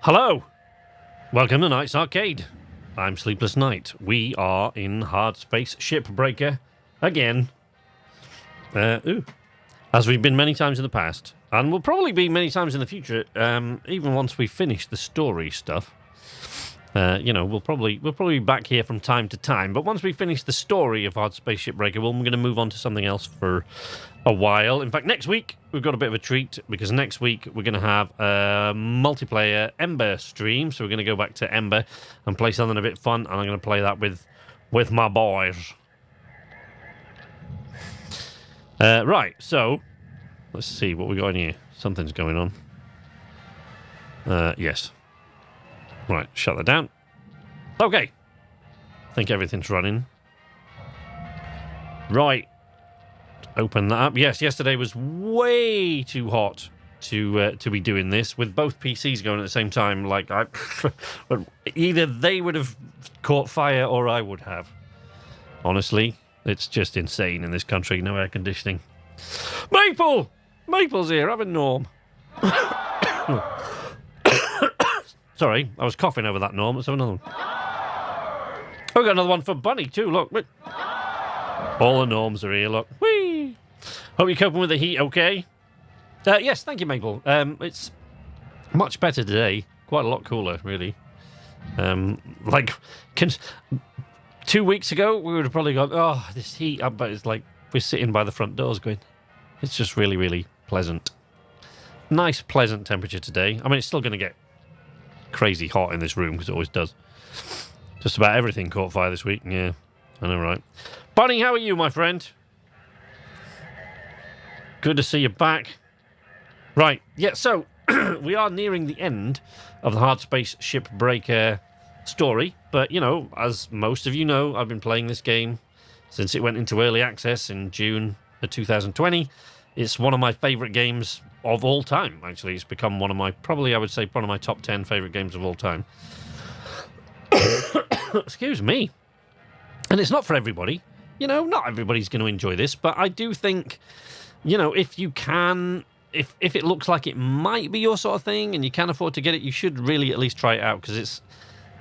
Hello! Welcome to Night's Arcade. I'm Sleepless Night. We are in Hardspace Shipbreaker again. As we've been many times in the past, and we'll probably be many times in the future, even once we finish the story stuff. We'll probably be back here from time to time, but once we finish the story of Hardspace Shipbreaker, we're going to move on to something else for a while. In fact, next week, we've got a bit of a treat, because next week we're going to have a multiplayer Ember stream, so we're going to go back to Ember and play something a bit fun, and I'm going to play that with my boys. Right, so, let's see what we got in here. Something's going on. Yes. Right, shut that down. Okay. I think everything's running. Right. Open that up. Yes, yesterday was way too hot to be doing this with both PCs going at the same time. Like, either they would have caught fire or I would have. Honestly, it's just insane in this country. No air conditioning. Maple! Maple's here. Have a Norm. Sorry, I was coughing over that, Norm. Let's have another one. Oh, we got another one for Bunny, too. Look. All the Norms are here, look. Whee! Hope you're coping with the heat okay. Yes, thank you, Maple. It's much better today. Quite a lot cooler, really. 2 weeks ago, we would have probably gone, oh, this heat. But it's like we're sitting by the front doors going, it's just really, really pleasant. Nice, pleasant temperature today. I mean, it's still going to get crazy hot in this room, because it always does. Just about everything caught fire this week. Yeah, I know, right? Bunny, how are you, my friend? Good to see you back. Right, yeah, so we are nearing the end of the Hardspace Shipbreaker story, but, you know, as most of you know, I've been playing this game since it went into early access in June of 2020. It's one of my favourite games of all time, actually. It's become one of my, probably I would say, one of my top 10 favourite games of all time. Excuse me. And it's not for everybody. You know, not everybody's going to enjoy this, but I do think, you know, if you can, if it looks like it might be your sort of thing and you can afford to get it, you should really at least try it out, because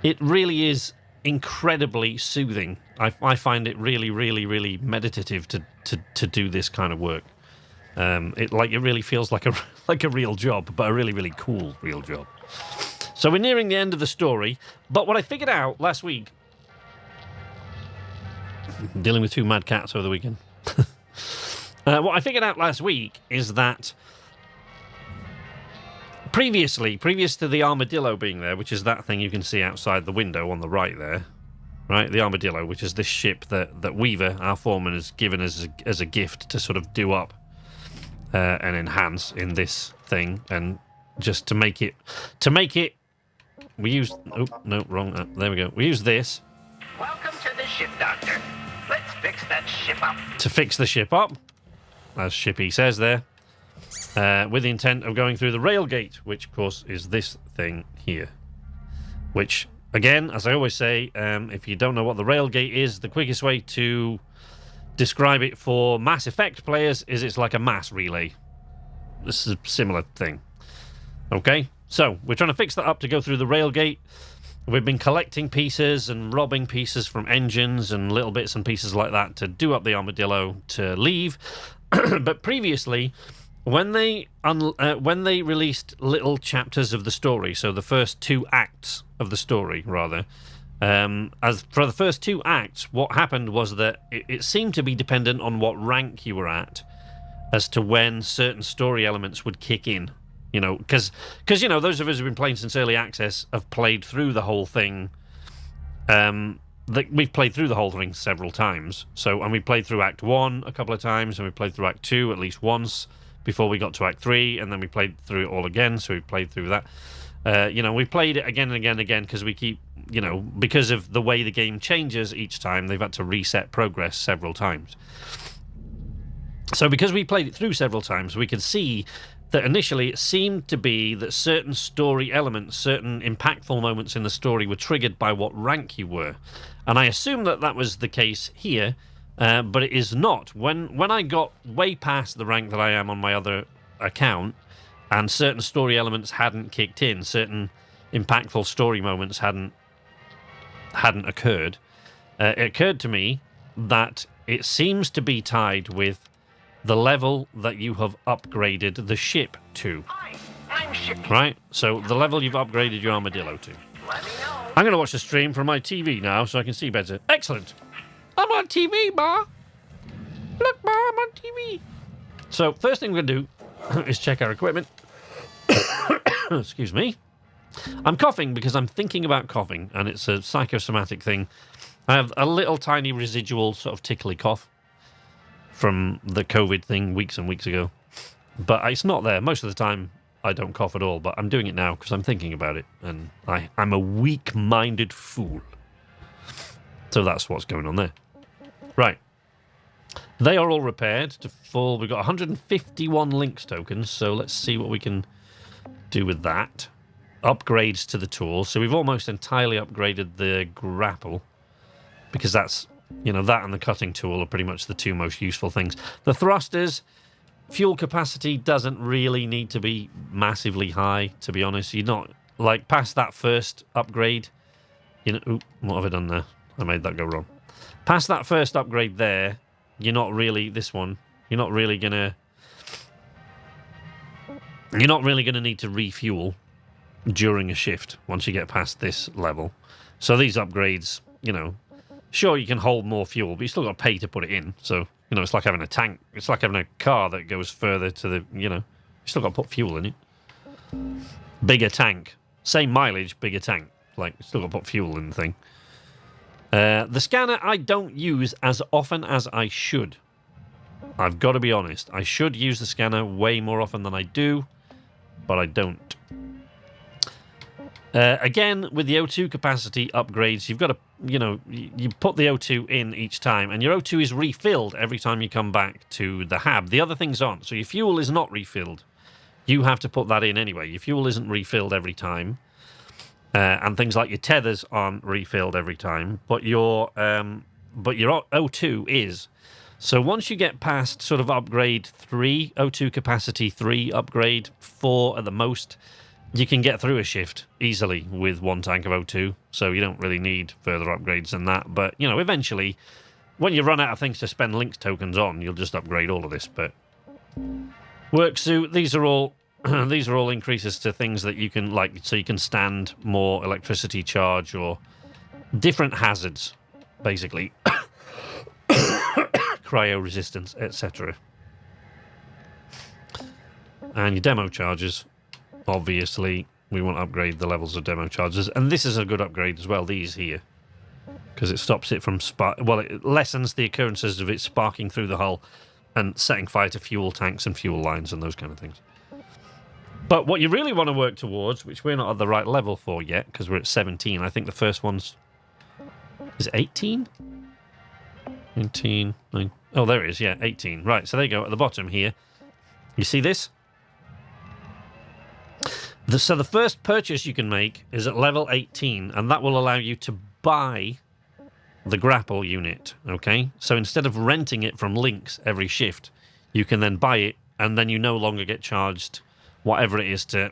it really is incredibly soothing. I find it really, really, really meditative to do this kind of work. It really feels like a real job, but a really, really cool real job. So we're nearing the end of the story, but what I figured out last week, dealing with two mad cats over the weekend, what I figured out last week is that previous to the armadillo being there, which is that thing you can see outside the window on the right there, right? The armadillo, which is this ship that Weaver, our foreman, has given us as a gift to sort of do up and enhance in this thing, and just to make it, we use, oh no, wrong, there we go. We use this. Welcome to the ship, Doctor. Let's fix that ship up. To fix the ship up, as Shippy says there, with the intent of going through the rail gate, which of course is this thing here. Which, again, as I always say, if you don't know what the rail gate is, the quickest way to describe it for Mass Effect players is it's like a mass relay. This is a similar thing. Okay, so we're trying to fix that up to go through the rail gate. We've been collecting pieces and robbing pieces from engines and little bits and pieces like that to do up the armadillo to leave. But previously, when they released little chapters of the story, so the first 2 acts of the story, rather, as for the first 2 acts, what happened was that it seemed to be dependent on what rank you were at as to when certain story elements would kick in. You know, because you know, those of us who've been playing since early access have played through the whole thing. We've played through the whole thing several times. So, and we played through Act 1 a couple of times, and we played through Act 2 at least once before we got to Act 3, and then we played through it all again. So we played through that. You know, we played it again and again and again, because we keep, you know, because of the way the game changes each time, they've had to reset progress several times. So because we played it through several times, we could see that initially it seemed to be that certain story elements, certain impactful moments in the story were triggered by what rank you were. And I assume that that was the case here, but it is not. When I got way past the rank that I am on my other account, and certain story elements hadn't kicked in, certain impactful story moments hadn't occurred, it occurred to me that it seems to be tied with the level that you have upgraded the ship to. Hi, I'm Shippy. Right? So the level you've upgraded your armadillo to. Let me know. I'm going to watch the stream from my TV now so I can see better. Excellent. I'm on TV, Ma. Look, Ma, I'm on TV. So first thing we're going to do is check our equipment. Excuse me. I'm coughing because I'm thinking about coughing, and it's a psychosomatic thing. I have a little tiny residual sort of tickly cough from the COVID thing weeks and weeks ago. But it's not there. Most of the time, I don't cough at all, but I'm doing it now because I'm thinking about it, and I'm a weak-minded fool. So that's what's going on there. Right. They are all repaired to full. We've got 151 Lynx tokens, so let's see what we can do with that. Upgrades to the tool. So we've almost entirely upgraded the grapple, because that's, you know, that and the cutting tool are pretty much the two most useful things. The thrusters, fuel capacity doesn't really need to be massively high, to be honest. You're not, like, past that first upgrade, you know, oop, what have I done there? I made that go wrong. Past that first upgrade there, you're not really, this one, you're not really gonna need to refuel during a shift once you get past this level. So these upgrades, you know, sure, you can hold more fuel, but you still got to pay to put it in. So, you know, it's like having a tank. It's like having a car that goes further to the, you know, you still got to put fuel in it. Bigger tank. Same mileage, bigger tank. Like, you still got to put fuel in the thing. The scanner I don't use as often as I should. I've got to be honest. I should use the scanner way more often than I do, but I don't. Again, with the O2 capacity upgrades, you've got to, you know, you put the O2 in each time, and your O2 is refilled every time you come back to the hab. The other things aren't. So your fuel is not refilled. You have to put that in anyway. Your fuel isn't refilled every time. And things like your tethers aren't refilled every time, but your O2 is. So once you get past sort of upgrade 3, O2 capacity 3, upgrade 4 at the most, you can get through a shift easily with one tank of O2, so you don't really need further upgrades than that. But, you know, eventually, when you run out of things to spend Lynx tokens on, you'll just upgrade all of this. But work suit, these are all these are all increases to things that you can, like, so you can stand more electricity charge or different hazards, basically. Cryo resistance, etc. And your demo charges, obviously, we want to upgrade the levels of demo charges. And this is a good upgrade as well, these here. Because it stops it from it lessens the occurrences of it sparking through the hull and setting fire to fuel tanks and fuel lines and those kind of things. But what you really want to work towards, which we're not at the right level for yet, because we're at 17. I think the first one's... Is it 18? 19, 9... Oh, there it is, yeah, 18. Right, so there you go, at the bottom here. You see this? So the first purchase you can make is at level 18, and that will allow you to buy the grapple unit, okay? So instead of renting it from Lynx every shift, you can then buy it, and then you no longer get charged whatever it is to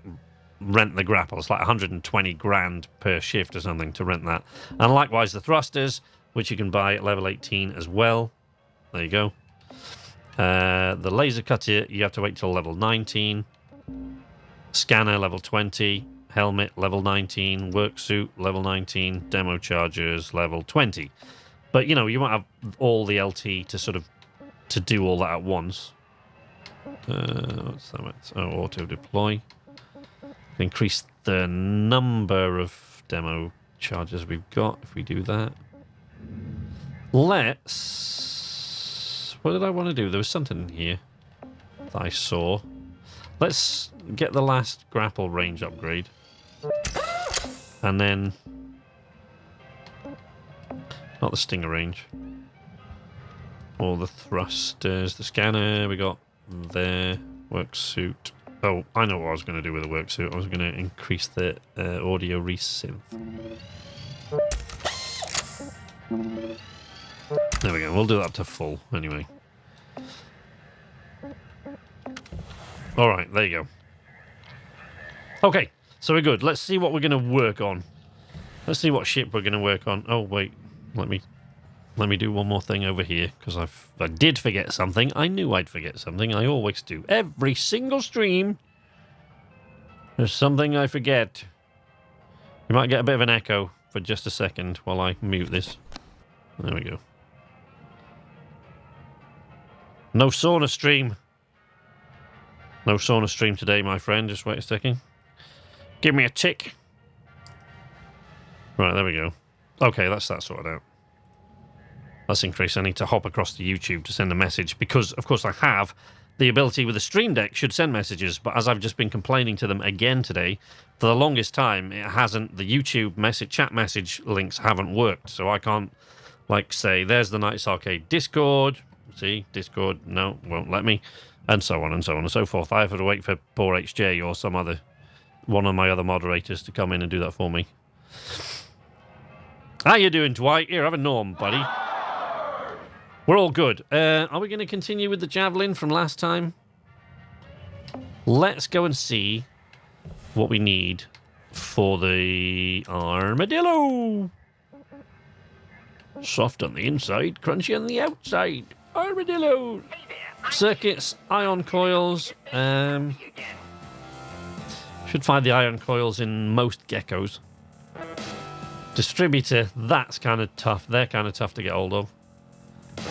rent the grapple. It's like 120 grand per shift or something to rent that. And likewise the thrusters, which you can buy at level 18 as well. There you go. The laser cutter, you have to wait till level 19. Scanner, level 20. Helmet, level 19. Worksuit, level 19. Demo chargers, level 20. But, you know, you won't have all the LT to sort of to do all that at once. What's that? Oh, auto deploy. Increase the number of demo charges we've got if we do that. Let's... What did I want to do? There was something in here that I saw. Let's get the last grapple range upgrade. And then... Not the stinger range. Or the thrusters. The scanner we got there. Worksuit. Oh, I know what I was going to do with the worksuit. I was going to increase the audio resynth. There we go. We'll do that up to full anyway. Alright, there you go. Okay, So we're good. Let's see what we're going to work on. Let's see what ship we're going to work on. Oh, wait. Let me do one more thing over here, because I did forget something. I knew I'd forget something. I always do. Every single stream, there's something I forget. You might get a bit of an echo for just a second while I mute this. There we go. No sauna stream. No sauna stream today, my friend. Just wait a second. Give me a tick. Right, there we go. Okay, that's that sorted out. That's increased. I need to hop across to YouTube to send a message because, of course, I have the ability with the Stream Deck should send messages, but as I've just been complaining to them again today, for the longest time, it hasn't. The YouTube chat message links haven't worked, so I can't, like, say, there's the Knights Arcade Discord. See, Discord, no, won't let me, and so on and so on and so forth. I have to wait for poor HJ or some other one of my other moderators to come in and do that for me. How you doing, Dwight? Here, have a Norm, buddy. We're all good. Are we going to continue with the Javelin from last time? Let's go and see what we need for the Armadillo. Soft on the inside, crunchy on the outside. Armadillo. Circuits, ion coils. Should find the ion coils in most geckos. Distributor, that's kind of tough. They're kind of tough to get hold of.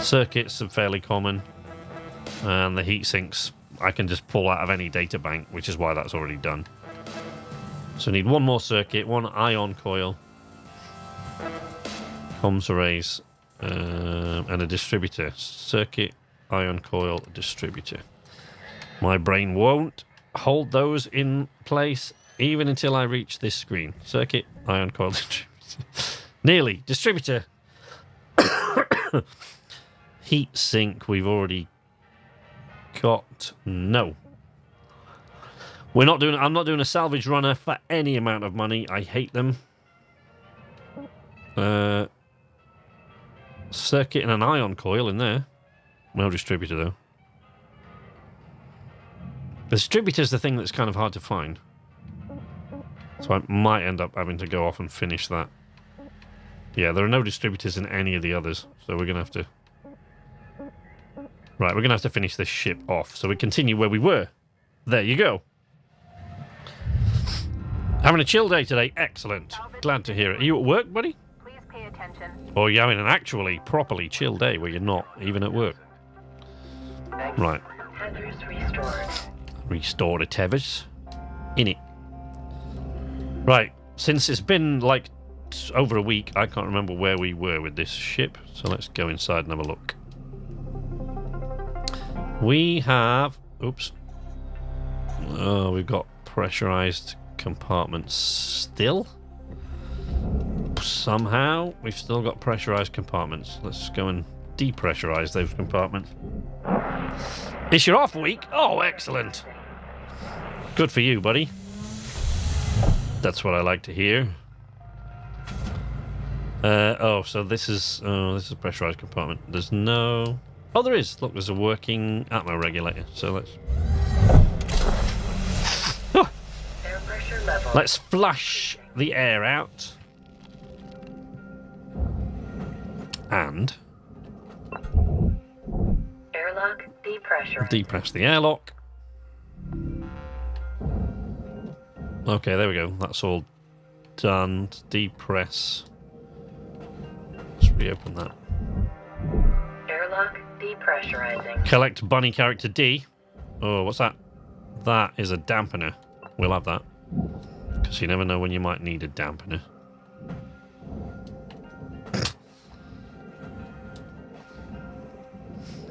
Circuits are fairly common, and the heat sinks I can just pull out of any data bank, which is why that's already done. So I need one more circuit, one ion coil, comms arrays, and a distributor. Circuit, ion coil, distributor. My brain won't hold those in place even until I reach this screen. Circuit, ion coil, distributor. Nearly. Distributor. Heat sink we've already got. No. I'm not doing a salvage runner for any amount of money. I hate them. Circuit and an ion coil in there. No distributor though. The distributor's the thing that's kind of hard to find. So I might end up having to go off and finish that. Yeah, there are no distributors in any of the others, so we're going to have to... Right, we're going to have to finish this ship off, so we continue where we were. There you go. Having a chill day today. Excellent. Glad to hear it. Are you at work, buddy? Please pay attention. Or are you having an actually, properly chill day where you're not even at work? Right. Tethers restored. Restore the tethers. In it. Right. Since it's been like over a week, I can't remember where we were with this ship. So let's go inside and have a look. We have... Oops. Oh, we've got pressurized compartments still. Somehow, we've still got pressurized compartments. Let's go and depressurize those compartments. It's your off week? Oh, excellent. Good for you, buddy. That's what I like to hear. So this is a pressurized compartment. There's no... Oh, there is. Look, there's a working atmo regulator. So let's... Air pressure level. Let's flush the air out. And... Airlock depressure. Depress the airlock. Okay, there we go. That's all done. Depress. Let's reopen that. Airlock depressurizing. Collect bunny character D. Oh, what's that? That is a dampener. We'll have that. Because you never know when you might need a dampener.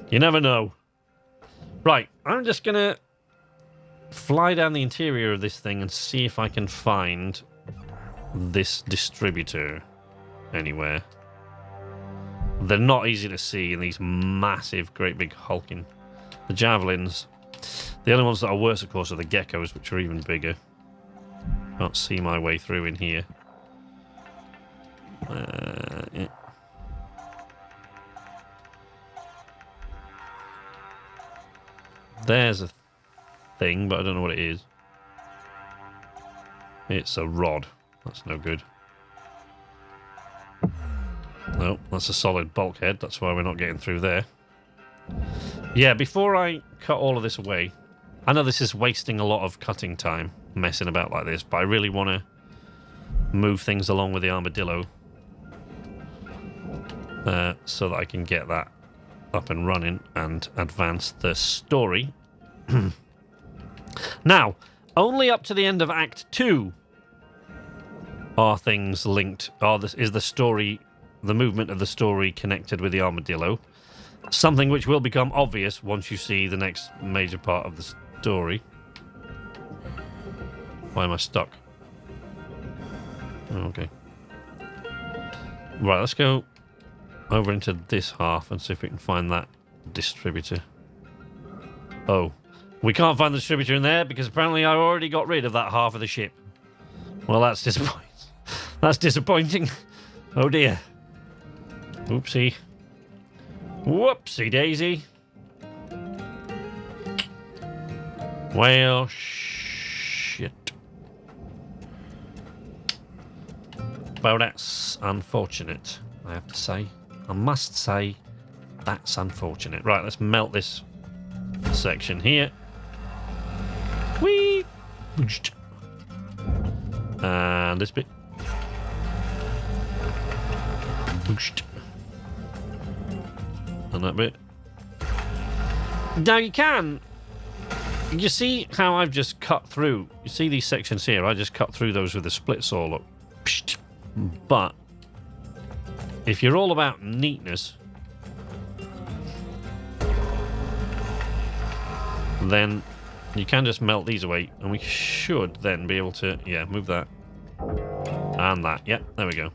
You never know. Right, I'm just going to fly down the interior of this thing and see if I can find this distributor anywhere. They're not easy to see in these massive, great big hulking... The javelins. The only ones that are worse, of course, are the geckos, which are even bigger. Can't see my way through in here. Yeah. There's a thing, but I don't know what it is. It's a rod. That's no good. No, that's a solid bulkhead. That's why we're not getting through there. Yeah, before I cut all of this away, I know this is wasting a lot of cutting time, messing about like this, but I really want to move things along with the armadillo so that I can get that up and running and advance the story. Now, only up to the end of Act 2 are things linked. Is the story, the movement of the story connected with the armadillo? Something which will become obvious once you see the next major part of the story. Why am I stuck? Oh, okay. Right, let's go over into this half and see if we can find that distributor. Oh, we can't find the distributor in there because apparently I already got rid of that half of the ship. Well, that's disappointing. That's disappointing. Oh dear. Oopsie. Whoopsie daisy. Well, shit. Well, that's unfortunate, I have to say. I must say, that's unfortunate. Right, let's melt this section here. Whee! And this bit. And that bit. Now you can. You see how I've just cut through. You see these sections here? I just cut through those with a split saw. Look. But if you're all about neatness, then you can just melt these away, and we should then be able to, yeah, move that and that. Yeah, there we go.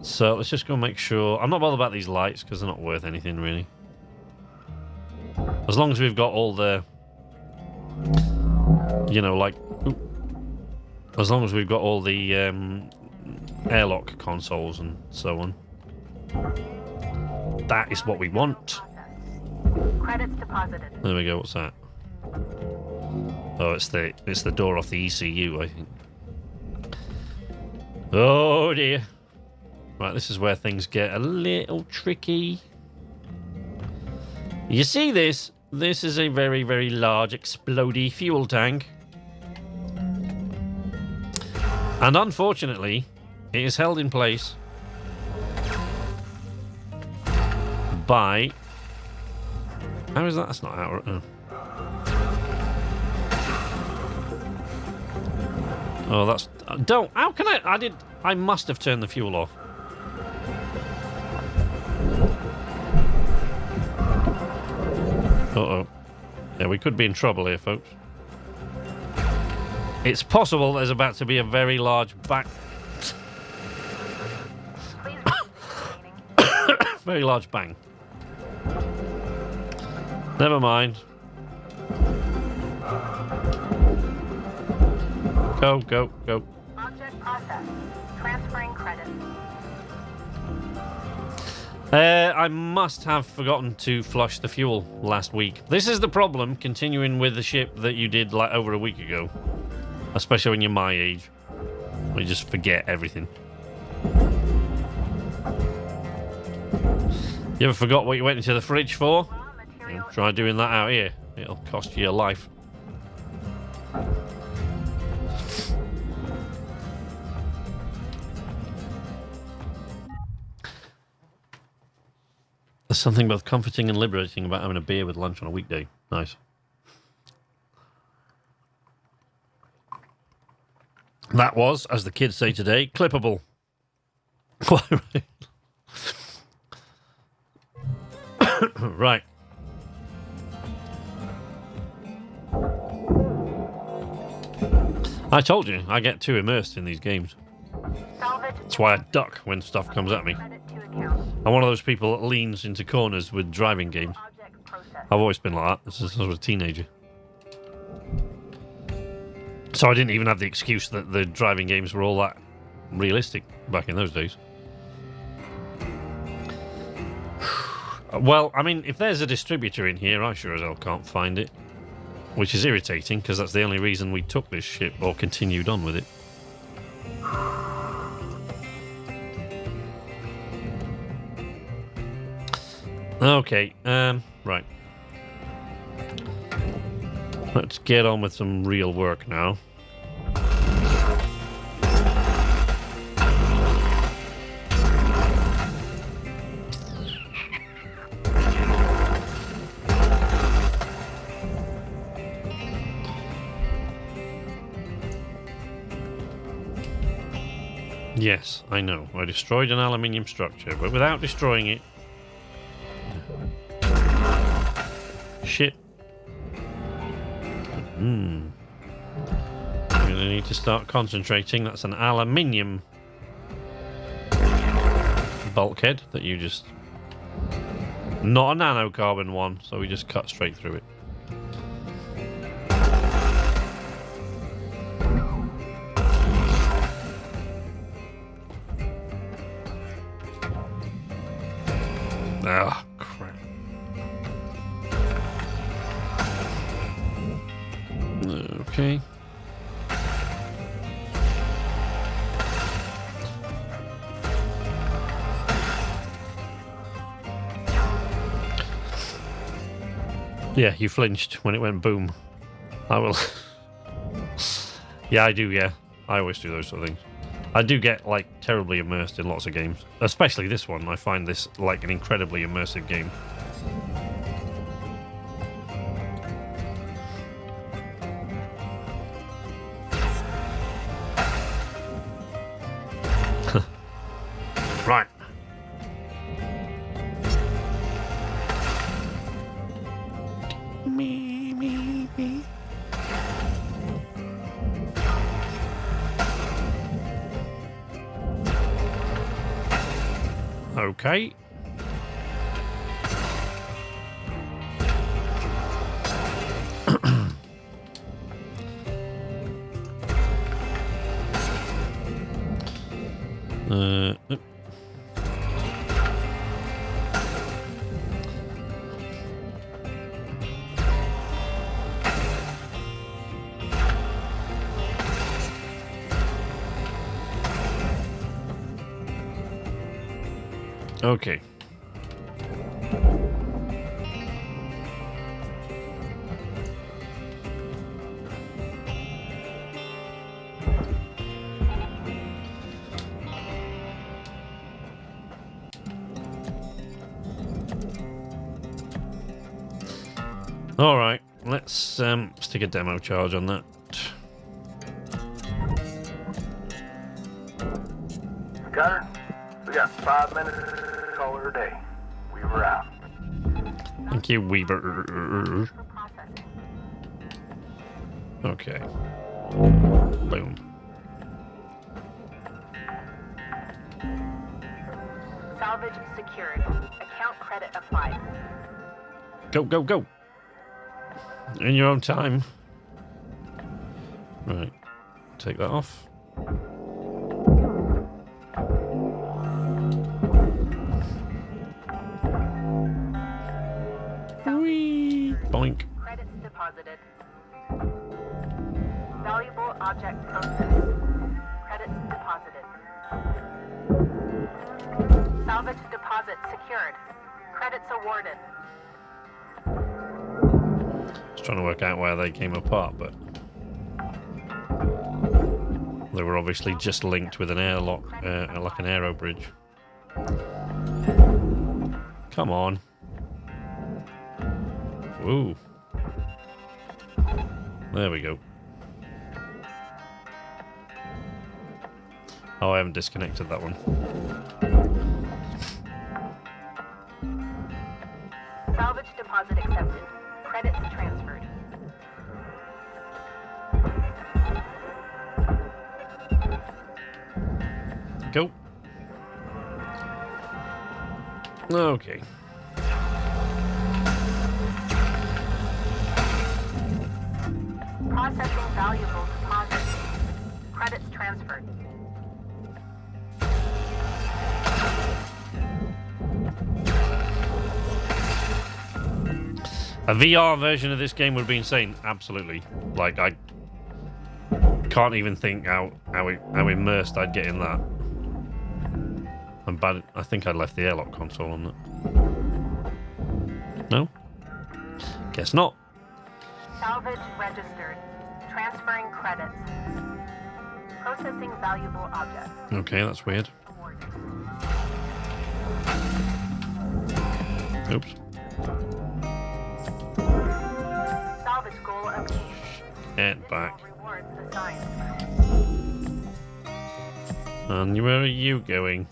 So let's just go make sure. I'm not bothered about these lights because they're not worth anything really. As long as we've got all the, you know, like, as long as we've got all the airlock consoles and so on. That is what we want. Credits deposited. There we go. What's that? Oh, it's the door off the ECU, I think. Oh dear. Right, this is where things get a little tricky. You see this? This is a very, very large explodey fuel tank. And unfortunately, it is held in place by... How is that? That's not how... Oh, that's... Don't... How can I... I must have turned the fuel off. Uh-oh. Yeah, we could be in trouble here, folks. It's possible there's about to be a very large very large bang. Never mind. Go, go, go. Object processed. Transferring credits. I must have forgotten to flush the fuel last week. This is the problem, continuing with the ship that you did like over a week ago. Especially when you're my age. We just forget everything. You ever forgot what you went into the fridge for? Try doing that out here. It'll cost you your life. There's something both comforting and liberating about having a beer with lunch on a weekday. Nice. That was, as the kids say today, clippable. Quite right. Right. I told you, I get too immersed in these games. That's why I duck when stuff comes at me. I'm one of those people that leans into corners with driving games. I've always been like that since I was a teenager. So I didn't even have the excuse that the driving games were all that realistic back in those days. Well, I mean, if there's a distributor in here, I sure as hell can't find it. which is irritating because that's the only reason we took this ship or continued on with it. Okay, right. Let's get on with some real work now. Yes, I know. I destroyed an aluminium structure, but without destroying it... Shit. I'm gonna need to start concentrating. That's an aluminium bulkhead that you just... Not a nanocarbon one, so we just cut straight through it. Ah, crap. Okay. Yeah, you flinched when it went boom. I will. Yeah, I do, yeah. I always do those sort of things. I do get, like, terribly immersed in lots of games. Especially this one. I find this, like, an incredibly immersive game. Right. Me. Okay. Okay. All right, let's stick a demo charge on that. Gunner, we got 5 minutes to call her a day. Weaver out. Thank you, Weaver. For processing. Okay. Boom. Salvage secured. Account credit applied. Go, go, go. In your own time. Right. Take that off. Whee! Boink. Credits deposited. Valuable object processed. Credits deposited. Salvage deposit secured. Credits awarded. I was trying to work out where they came apart, but they were obviously just linked with an airlock, like an aero bridge. Come on. Ooh. There we go. Oh, I haven't disconnected that one. Salvage deposit accepted. Credits transferred. Go. Okay. Processing valuable deposit. Credits transferred. A VR version of this game would be insane. Absolutely. Like, I can't even think how immersed I'd get in that. I'm bad. I think I left the airlock console on that. No? Guess not. Salvage registered. Transferring credits. Processing valuable objects. Okay, that's weird. Awarded. Oops. Salvage goal obtained. Get back. Additional rewards assigned. And where are you going?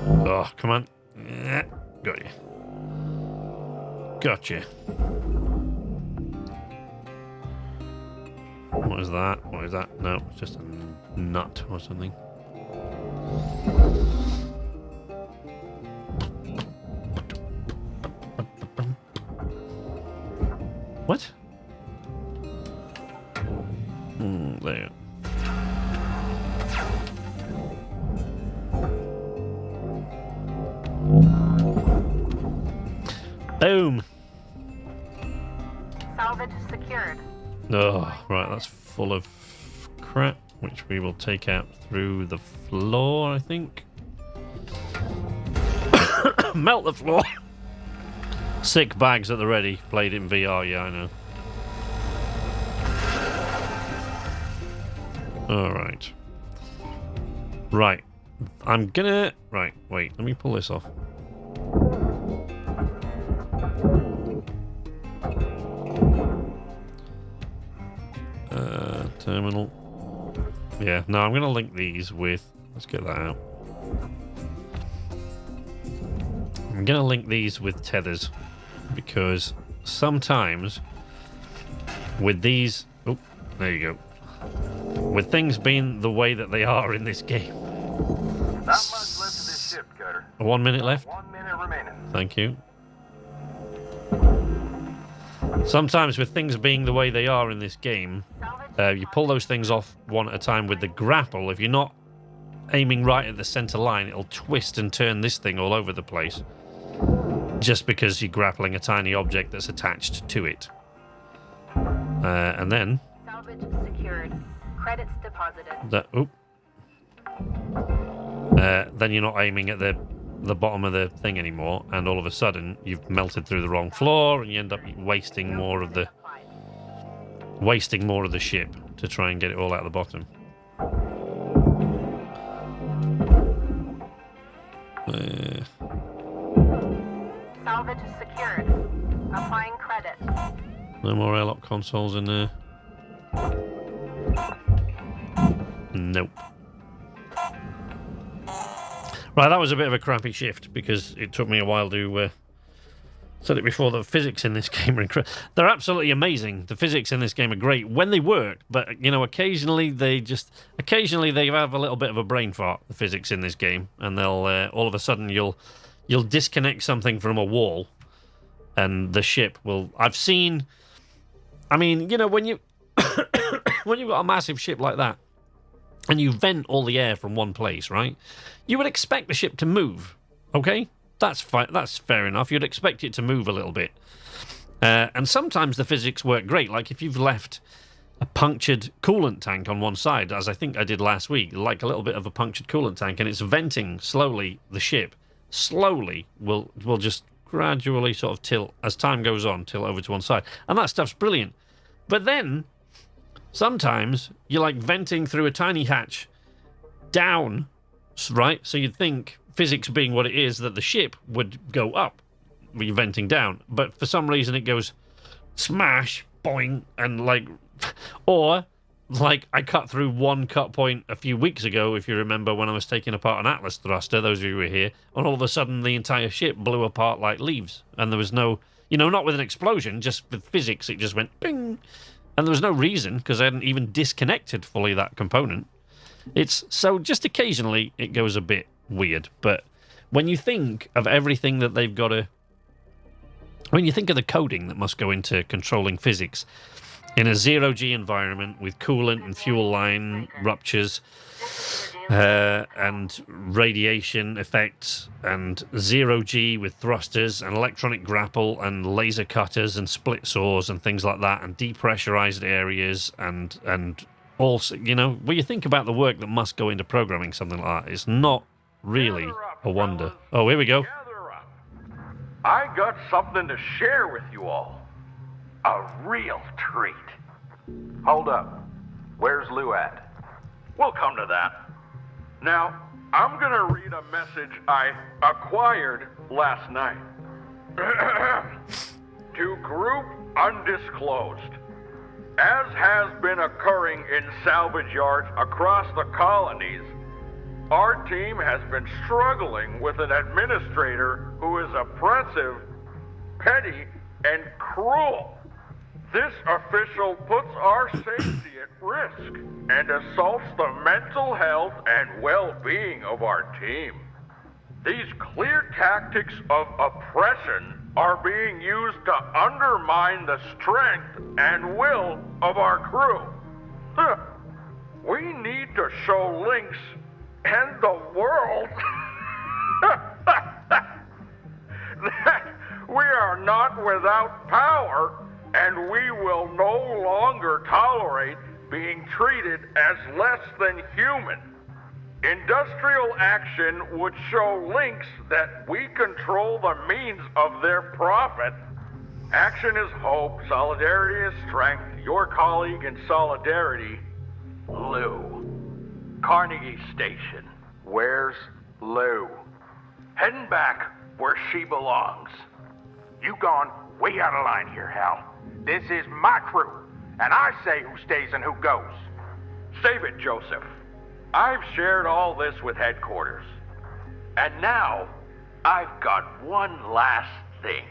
Oh, come on. Got you. Gotcha. What is that? What is that? No, it's just a nut or something. What? There. Boom. Salvage secured. Oh, right, that's full of crap, which we will take out through the floor, I think. Melt the floor. Sick bags at the ready. Played in VR, yeah, I know. Alright. Right. I'm gonna... Right, wait, let me pull this off. Terminal. Yeah, no, I'm going to link these with... Let's get that out. I'm going to link these with tethers because sometimes with these... Oh, there you go. With things being the way that they are in this game. Not much left of this ship, Cutter. 1 minute left. 1 minute remaining. Thank you. Sometimes with things being the way they are in this game, you pull those things off one at a time with the grapple. If you're not aiming right at the center line, it'll twist and turn this thing all over the place. Just because you're grappling a tiny object that's attached to it. And then... Salvage secured. Credits deposited. Then you're not aiming at the bottom of the thing anymore, and all of a sudden you've melted through the wrong floor, and you end up wasting more of the ship to try and get it all out the bottom. Salvage secured. Applying credit. No more airlock consoles in there. Nope. Right, that was a bit of a crappy shift because it took me a while to said it before, the physics in this game are incredible. They're absolutely amazing. The physics in this game are great when they work, but you know, occasionally they have a little bit of a brain fart, the physics in this game, and they'll all of a sudden you'll disconnect something from a wall and the ship will... I mean, you know, when you've got a massive ship like that and you vent all the air from one place, right? You would expect the ship to move, okay? That's fine. That's fair enough. You'd expect it to move a little bit. And sometimes the physics work great. Like if you've left a punctured coolant tank on one side, as I think I did last week, like a little bit of a punctured coolant tank, and it's venting slowly, the ship slowly will just gradually sort of tilt, as time goes on, tilt over to one side. And that stuff's brilliant. But then sometimes you're like venting through a tiny hatch down, right? So you'd think, physics being what it is, that the ship would go up when you're venting down. But for some reason it goes smash, boing, and like... Or, like, I cut through one cut point a few weeks ago, if you remember, when I was taking apart an Atlas thruster, those of you who were here, and all of a sudden the entire ship blew apart like leaves. And there was no... You know, not with an explosion, just with physics, it just went bing. And there was no reason, because I hadn't even disconnected fully that component. It's... So, just occasionally, it goes a bit weird. But when you think of everything that they've got to... When you think of the coding that must go into controlling physics in a zero-G environment with coolant and fuel line ruptures and radiation effects, and zero-G with thrusters and electronic grapple and laser cutters and split saws and things like that, and depressurized areas and also, you know, when you think about the work that must go into programming something like that, it's not really a wonder. Oh, here we go. Gather up. I got something to share with you all. A real treat. Hold up. Where's Lou at? We'll come to that. Now, I'm gonna read a message I acquired last night. To Group Undisclosed. As has been occurring in salvage yards across the colonies, our team has been struggling with an administrator who is oppressive, petty, and cruel. This official puts our safety at risk and assaults the mental health and well-being of our team. These clear tactics of oppression are being used to undermine the strength and will of our crew. We need to show Lynx and the world that we are not without power, and we will no longer tolerate being treated as less than human. Industrial action would show Lynx that we control the means of their profit. Action is hope, solidarity is strength. Your colleague in solidarity, Lou. Carnegie Station. Where's Lou? Heading back where she belongs. You gone way out of line here, Hal. This is my crew, and I say who stays and who goes. Save it, Joseph. I've shared all this with headquarters. And now, I've got one last thing.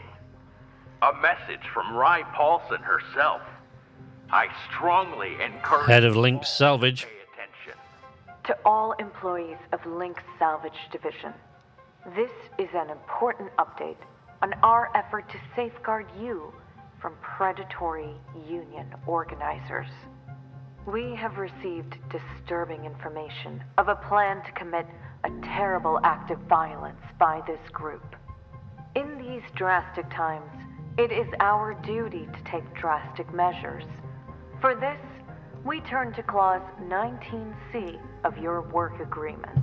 A message from Rye Paulson herself. I strongly encourage Head of Lynx all to Salvage. pay attention. To all employees of Lynx Salvage Division, this is an important update on our effort to safeguard you from predatory union organizers. We have received disturbing information of a plan to commit a terrible act of violence by this group. In these drastic times, it is our duty to take drastic measures. For this, we turn to Clause 19C of your work agreement.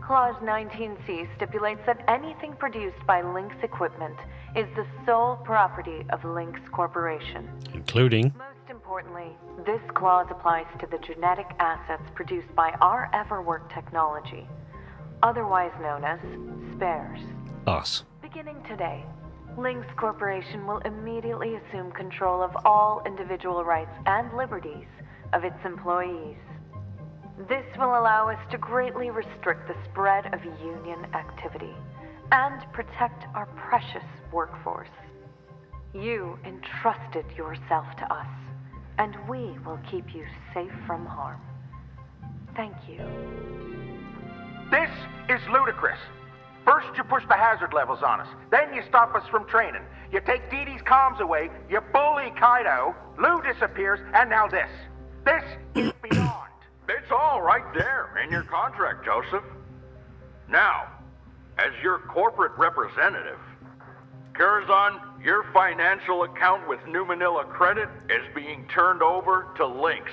Clause 19C stipulates that anything produced by Lynx Equipment is the sole property of Lynx Corporation. Including Most importantly, this clause applies to the genetic assets produced by our Everwork technology, otherwise known as spares. us. Beginning today, Lynx Corporation will immediately assume control of all individual rights and liberties of its employees. This will allow us to greatly restrict the spread of union activity and protect our precious workforce. You entrusted yourself to us, and we will keep you safe from harm. Thank you. This is ludicrous. First you push the hazard levels on us, then you stop us from training. You take Dee Dee's comms away, you bully Kaido, Lou disappears, and now this. This is beyond. It's all right there in your contract, Joseph. Now, as your corporate representative, Curzon, your financial account with New Manila Credit is being turned over to Lynx.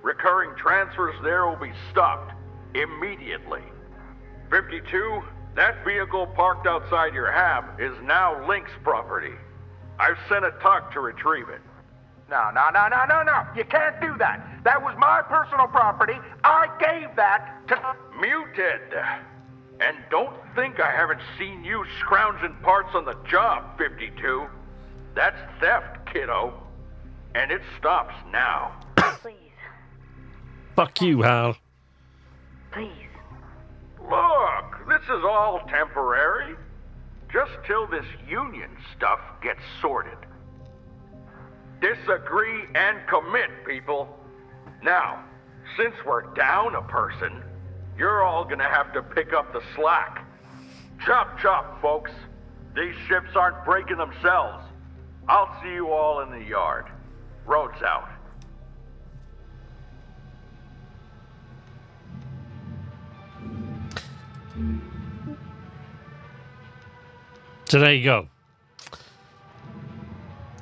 Recurring transfers there will be stopped immediately. 52, that vehicle parked outside your hab is now Lynx property. I've sent a tuck to retrieve it. No. You can't do that. That was my personal property. I gave that to... Muted. And don't think I haven't seen you scrounging parts on the job, 52. That's theft, kiddo. And it stops now. Please, Fuck you, Hal. please. Look, this is all temporary. Just till this union stuff gets sorted. Disagree and commit, people. Now, since we're down a person, you're all gonna have to pick up the slack. Chop chop, folks. These ships aren't breaking themselves. I'll see you all in the yard. Rhodes out. So there you go.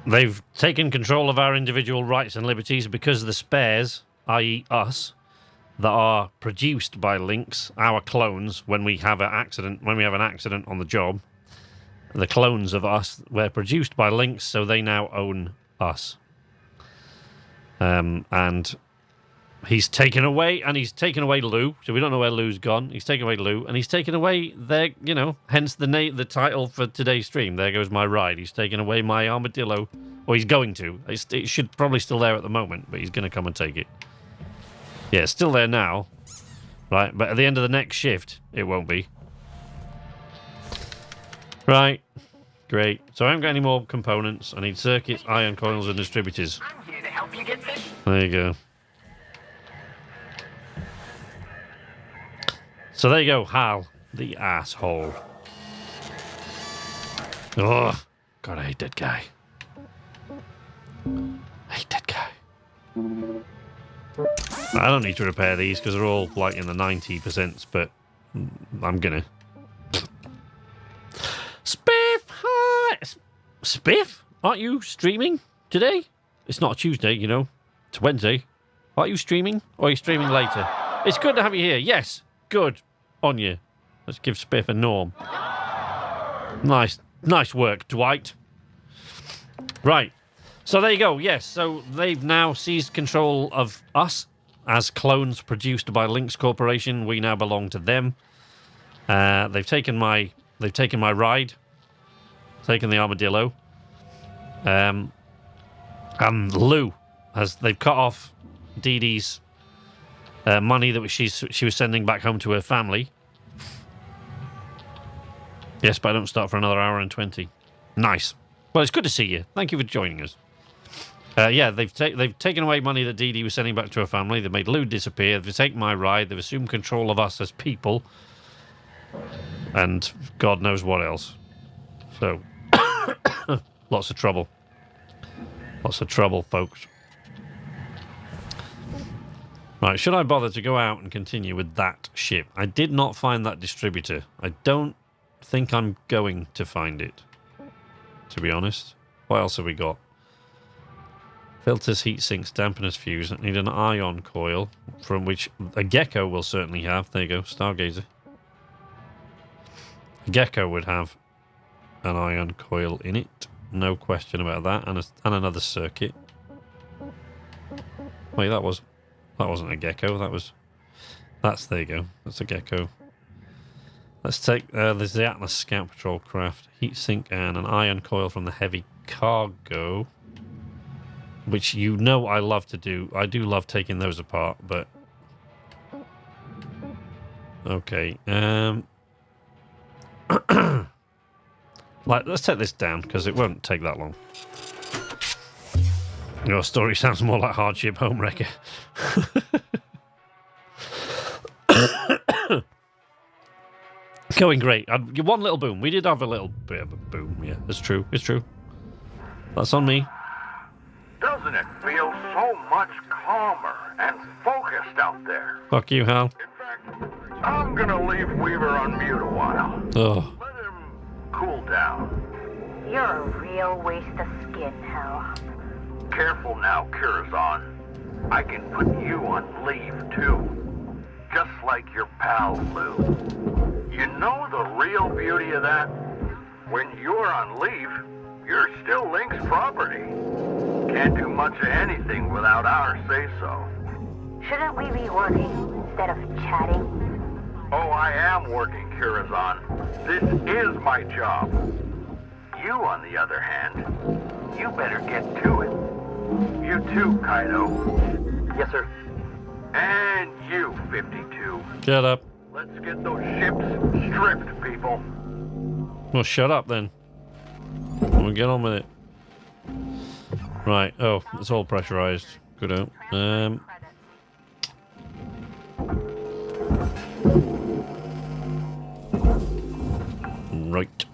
They've taken control of our individual rights and liberties because the spares, i.e. us, that are produced by Lynx, our clones, when we have an accident on the job, the clones of us were produced by Lynx, so they now own us. And he's taken away Lou, so we don't know where Lou's gone. He's taken away Lou, and he's taken away their, hence the title for today's stream. There goes my ride. He's taken away my armadillo, or he's going to. It should probably still there at the moment, but he's going to come and take it. Yeah, it's still there now, right? But at the end of the next shift, it won't be. Right, great. So I haven't got any more components. I need circuits, ion coils, and distributors. I'm here to help you get this. There you go. So there you go, Hal, the asshole. Oh, God, I hate that guy. I hate that guy. I don't need to repair these because they're all like in the 90%, but I'm gonna. Spiff, hi! Spiff, aren't you streaming today? It's not a Tuesday, It's Wednesday. Aren't you streaming? Or are you streaming later? It's good to have you here. Yes, good on you. Let's give Spiff a norm. Nice work, Dwight. Right. So there you go. Yes. So they've now seized control of us as clones produced by Lynx Corporation. We now belong to them. They've taken my ride, taken the armadillo. And Lou they've cut off Dee Dee's money that she was sending back home to her family. Yes, but I don't start for another hour and 20. Nice. Well, it's good to see you. Thank you for joining us. Yeah, they've taken away money that Dee Dee was sending back to her family. They've made Lou disappear. They've taken my ride. They've assumed control of us as people. And God knows what else. So, lots of trouble. Lots of trouble, folks. Right, should I bother to go out and continue with that ship? I did not find that distributor. I don't think I'm going to find it, to be honest. What else have we got? Filters, heat sinks, dampeners, fuse. I need an ion coil, from which a gecko will certainly have. There you go, Stargazer. A gecko would have an ion coil in it. No question about that. And another circuit. Wait, that wasn't a gecko. There you go. That's a gecko. Let's take, there's the Atlas Scout Patrol craft, heatsink, and an ion coil from the heavy cargo, which I love to do. I do love taking those apart, but okay. Let's take this down because it won't take that long. Your story sounds more like Hardship Homewrecker. Going great. One little boom. We did have a little bit of a boom. Yeah, it's true. It's true. That's on me. Doesn't it feel so much calmer and focused out there? Fuck you, Hal. In fact, I'm gonna leave Weaver on mute a while. Oh. Let him cool down. You're a real waste of skin, Hal. Careful now, Curazon. I can put you on leave, too. Just like your pal, Lou. You know the real beauty of that? When you're on leave, you're still Lynx property. Can't do much of anything without our say-so. Shouldn't we be working instead of chatting? Oh, I am working, Curazon. This is my job. You, on the other hand, you better get to it. You too, Kaido. Yes, sir. And you, 52. Shut up. Let's get those ships stripped, people. Well, shut up then. We'll get on with it. Right. Oh, it's all pressurized. Good out. Right.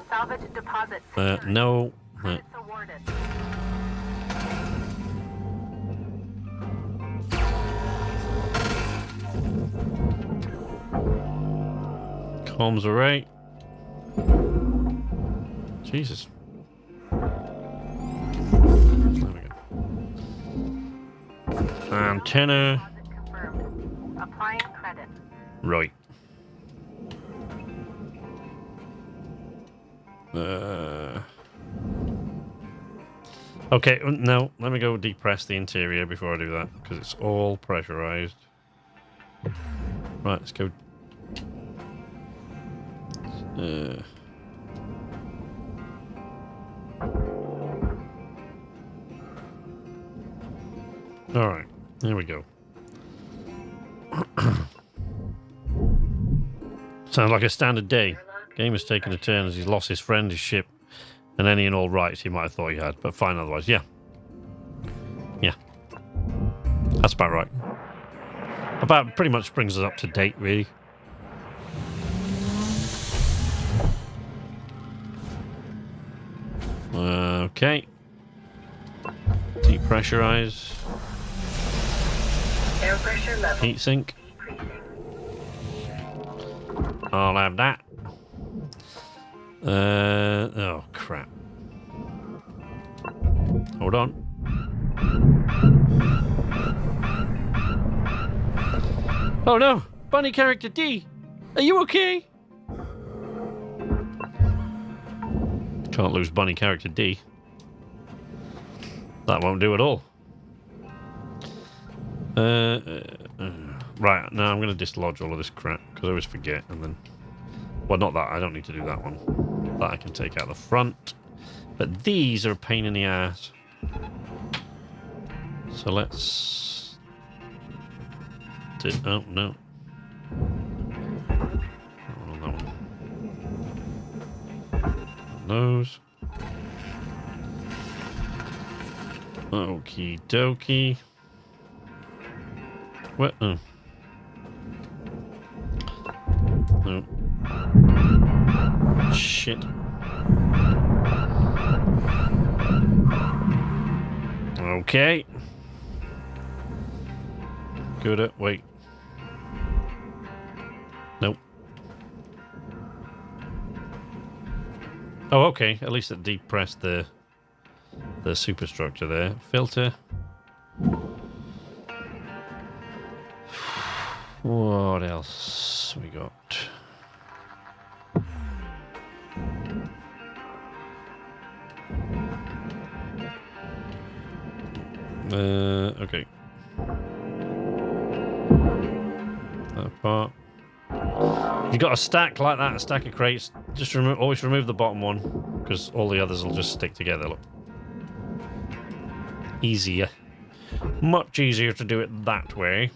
Salvage deposit. No. Credits awarded. Comms are right. Jesus. There we go. Antenna. Deposit confirmed. Applying credit. Right. Okay, no, let me go depress the interior before I do that, because it's all pressurized. Right, let's go. Alright, there we go. Sounds like a standard day. Game has taken a turn as he's lost his friend, his ship, and any and all rights he might have thought he had, but fine otherwise. Yeah. Yeah. That's about right. About pretty much brings us up to date, really. Okay. Depressurize. Air pressure level Heat sink. decreasing. I'll have that. Oh, crap. Hold on. Oh no! Bunny character D! Are you okay? Can't lose Bunny character D. That won't do at all. Right, now I'm going to dislodge all of this crap, because I always forget, and then... Well, not that, I don't need to do that one. That I can take out the front. But these are a pain in the ass. So let's... Oh, no. Not on that one. Those. Okie dokie. What? Oh. No. Shit. Okay. Good. Wait. Nope. Oh, okay. At least it depressed the superstructure there. Filter. What else we got? Okay. That part. You got a stack like that, a stack of crates. Just always remove the bottom one, because all the others will just stick together. Look, easier, much easier to do it that way.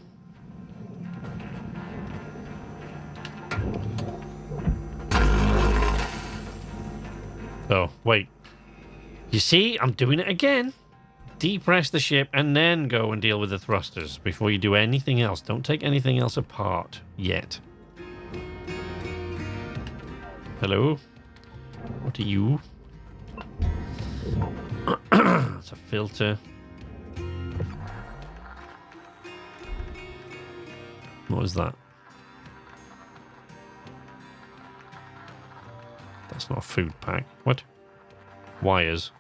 Oh wait, you see, I'm doing it again. Depress the ship and then go and deal with the thrusters before you do anything else. Don't take anything else apart yet. Hello? What are you? It's a filter. What is that? That's not a food pack. What? Wires.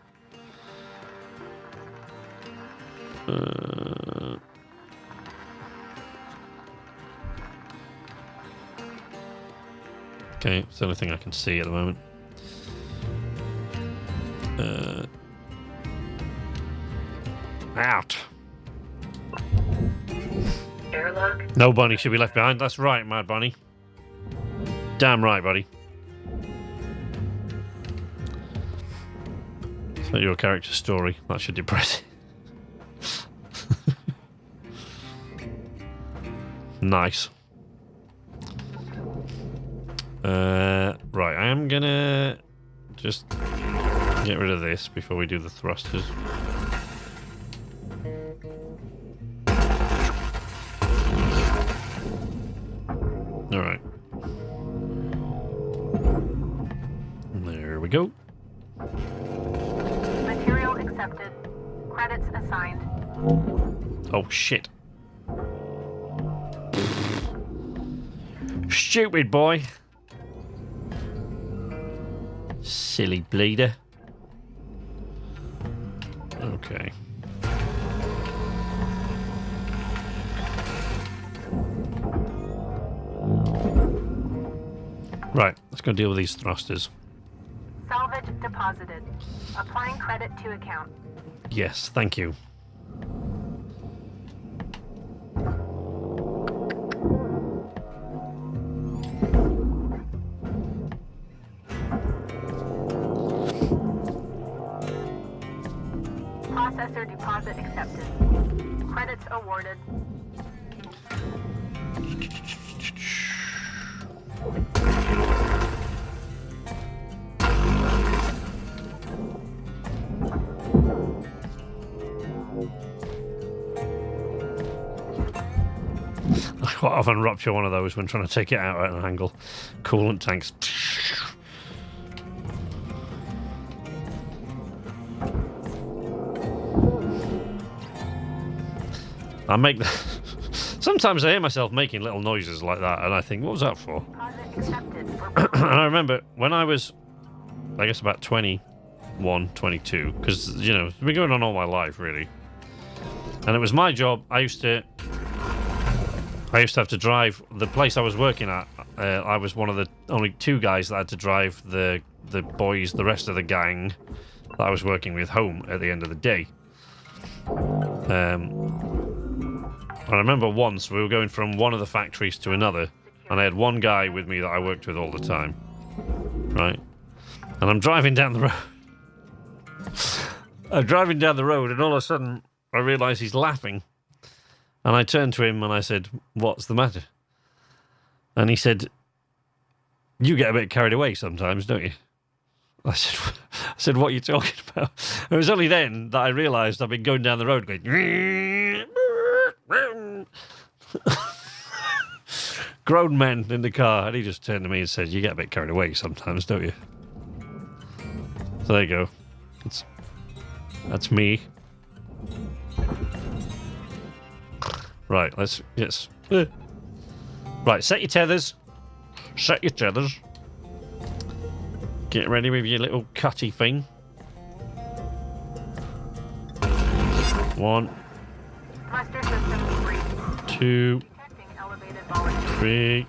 Okay, it's the only thing I can see at the moment. Out. Airlock. No bunny should be left behind. That's right, Mad Bunny. Damn right, buddy. It's not your character's story. That should depress it. Nice. Right, I am gonna just get rid of this before we do the thrusters. Alright. There we go. Material accepted. Credits assigned. Oh shit. Stupid boy. Silly bleeder. Okay. Right, let's go deal with these thrusters. Salvage deposited. Applying credit to account. Yes, thank you. Processor deposit accepted. Credits awarded. I quite often rupture one of those when trying to take it out at an angle. Coolant tanks. I make the... Sometimes I hear myself making little noises like that, and I think, what was that for? Deposit accepted for And I remember when I was, I guess, about 21, 22, because, you know, it's been going on all my life, really. And it was my job. I used to have to drive the place I was working at. I was one of the only two guys that had to drive the boys, the rest of the gang that I was working with home at the end of the day. I remember once we were going from one of the factories to another, and I had one guy with me that I worked with all the time, right? And I'm driving down the road. I'm driving down the road, and all of a sudden I realise he's laughing. And I turned to him and I said, "What's the matter?" And he said, "You get a bit carried away sometimes, don't you?" I said, "What are you talking about?" It was only then that I realised I've been going down the road going... Grown men in the car, and he just turned to me and said, "You get a bit carried away sometimes, don't you?" So there you go. That's me. Right, yes. Right, set your tethers. Set your tethers. Get ready with your little cutty thing. 1, thruster system free. 2, Detecting elevated volume. 3,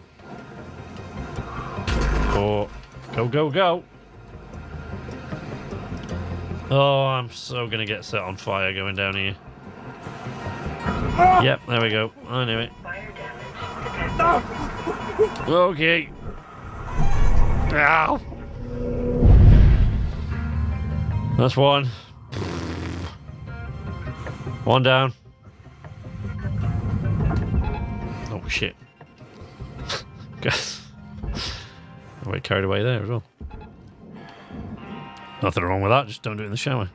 4. Go, go, go. Oh, I'm so gonna get set on fire going down here. Yep, there we go. I knew it. Okay. Ow. That's one. One down. Oh, shit. I got carried away there as well. Nothing wrong with that, just don't do it in the shower.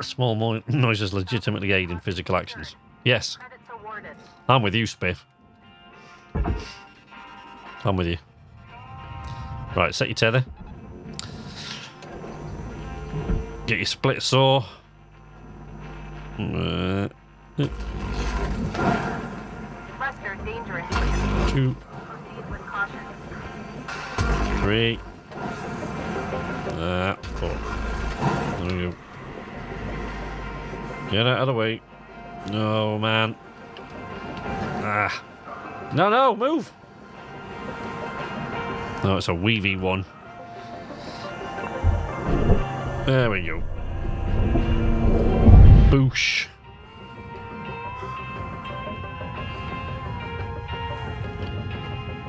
Small noises legitimately aid in physical actions. Yes. Credits awarded. I'm with you, Spiff. I'm with you. Right, set your tether. Get your split saw. Thruster dangerous. 2, Proceed with caution. 3. 4. There we go. Get out of the way. No, man. Ah. No, move. No, it's a weavy one. There we go. Boosh.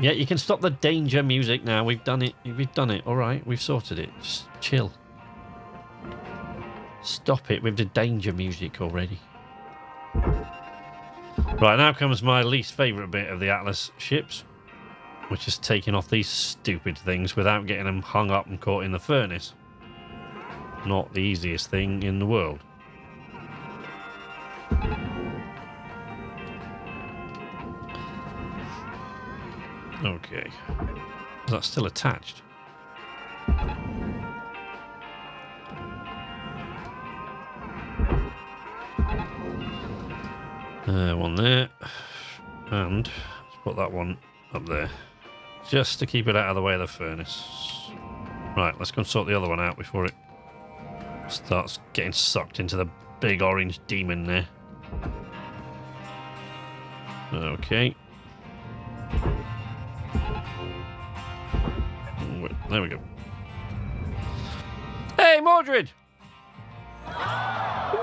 Yeah, you can stop the danger music now. We've done it. All right, we've sorted it. Just chill. Stop it with the danger music already. Right, now comes my least favourite bit of the Atlas ships, which is taking off these stupid things without getting them hung up and caught in the furnace. Not the easiest thing in the world. Okay. Is that still attached? One there. And let's put that one up there. Just to keep it out of the way of the furnace. Right, let's go and sort the other one out before it starts getting sucked into the big orange demon there. Okay. There we go. Hey, Mordred!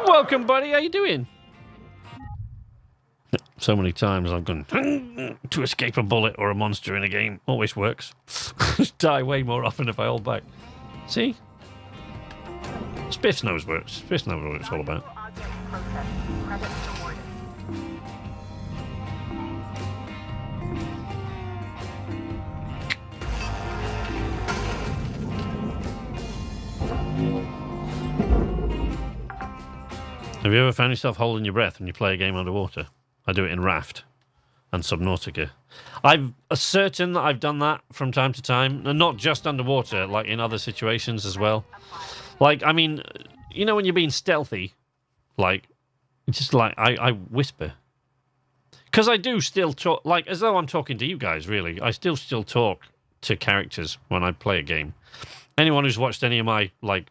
Welcome, buddy. How you doing? So many times I've gone to escape a bullet or a monster in a game. Always works. Die way more often if I hold back. See? Spiff knows what it's all about. Have you ever found yourself holding your breath when you play a game underwater? I do it in Raft and Subnautica. I'm certain that I've done that from time to time, and not just underwater, like in other situations as well. Like, I mean, you know when you're being stealthy, like, just like, I whisper. Because I do still talk, like, as though I'm talking to you guys, really. I still talk to characters when I play a game. Anyone who's watched any of my, like,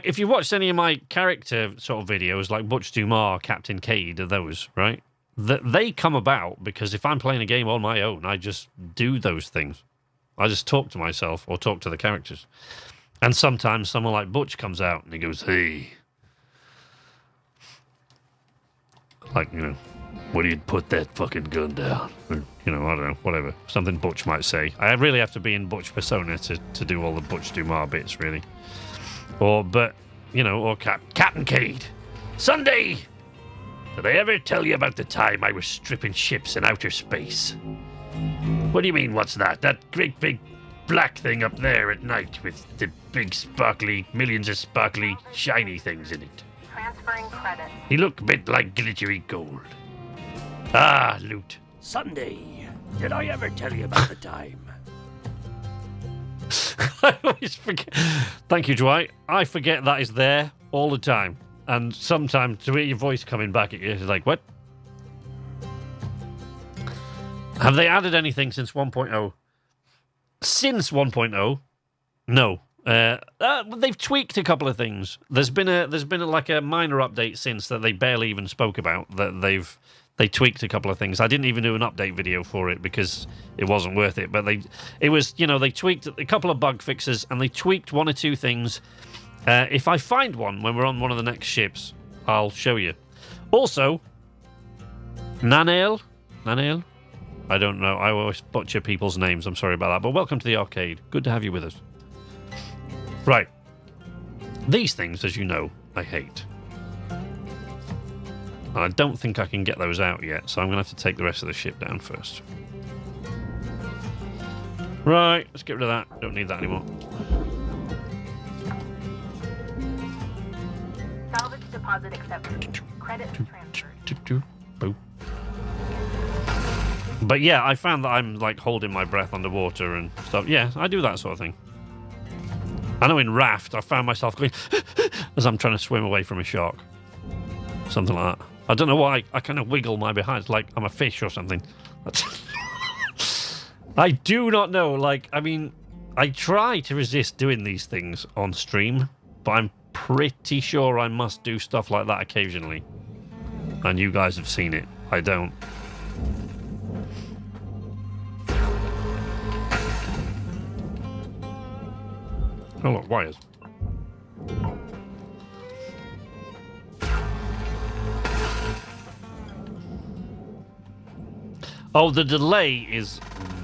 if you watched any of my character sort of videos, like Butch Dumar, Captain Cade, those, right? They come about because if I'm playing a game on my own, I just do those things. I just talk to myself or talk to the characters. And sometimes someone like Butch comes out and he goes, hey. Like, you know, where do you put that fucking gun down? Or, you know, I don't know, whatever. Something Butch might say. I really have to be in Butch persona to do all the Butch Dumar bits, really. Or, but, you know, or Captain Cade. Sunday! Did I ever tell you about the time I was stripping ships in outer space? What do you mean, what's that? That great big black thing up there at night with the big sparkly, millions of sparkly, shiny things in it. Transferring credit. He looked a bit like glittery gold. Ah, loot. Sunday, did I ever tell you about the time? I always forget. Thank you, Dwight. I forget that is there all the time. And sometimes to hear your voice coming back at you, it's like, what? Have they added anything since 1.0? Since 1.0? No. They've tweaked a couple of things. There's been like a minor update since that they barely even spoke about. That they tweaked a couple of things. I didn't even do an update video for it because it wasn't worth it. But they tweaked a couple of bug fixes and they tweaked one or two things. If I find one when we're on one of the next ships, I'll show you. Also, Nanail? I don't know. I always butcher people's names. I'm sorry about that. But welcome to the arcade. Good to have you with us. Right. These things, as you know, I hate. And I don't think I can get those out yet, so I'm going to have to take the rest of the ship down first. Right, let's get rid of that. Don't need that anymore. Salvage deposit accepted. Credit transferred. Boop. But yeah, I found that I'm like holding my breath underwater and stuff. Yeah, I do that sort of thing. I know in Raft, I found myself going as I'm trying to swim away from a shark. Something like that. I don't know why. I kind of wiggle my behind. It's like I'm a fish or something. I do not know. Like, I mean, I try to resist doing these things on stream, but I'm pretty sure I must do stuff like that occasionally. And you guys have seen it. I don't. Oh, look, wires. Oh, the delay is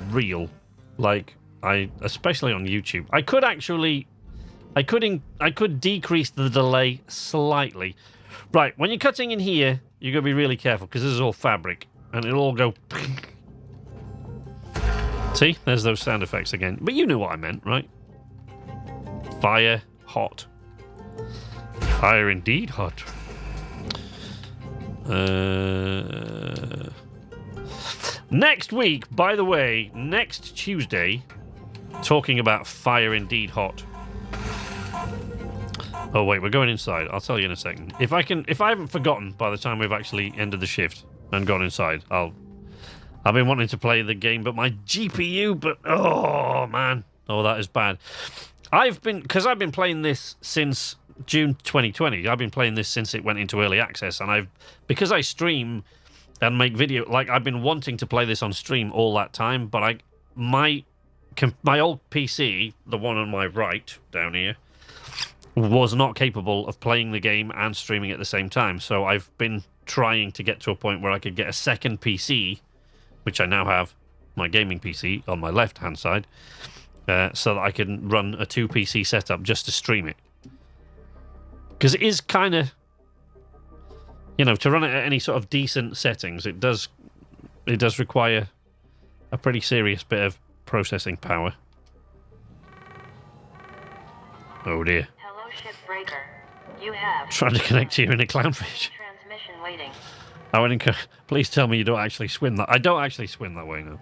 real. Like, especially on YouTube. I could decrease the delay slightly. Right, when you're cutting in here, you're going to be really careful because this is all fabric and it'll all go. See, there's those sound effects again. But you knew what I meant, right? Fire hot. Fire indeed hot. Next week, by the way, next Tuesday, talking about fire indeed hot. Oh wait, we're going inside. I'll tell you in a second. If I haven't forgotten by the time we've actually ended the shift and gone inside, I'll I've been wanting to play the game, but my GPU, oh man, oh, that is bad. Because I've been playing this since June 2020. I've been playing this since it went into early access, and because I stream and make video, like, I've been wanting to play this on stream all that time, but my old PC, the one on my right down here, was not capable of playing the game and streaming at the same time. So I've been trying to get to a point where I could get a second PC, which I now have, my gaming PC on my left-hand side, so that I can run a 2-PC setup just to stream it. Because it is kind of, to run it at any sort of decent settings, it does require a pretty serious bit of processing power. Oh dear. Hello, Shipbreaker. You have... Trying to connect to you in a clownfish. Transmission waiting. I would please tell me you don't actually swim that. I don't actually swim that way now.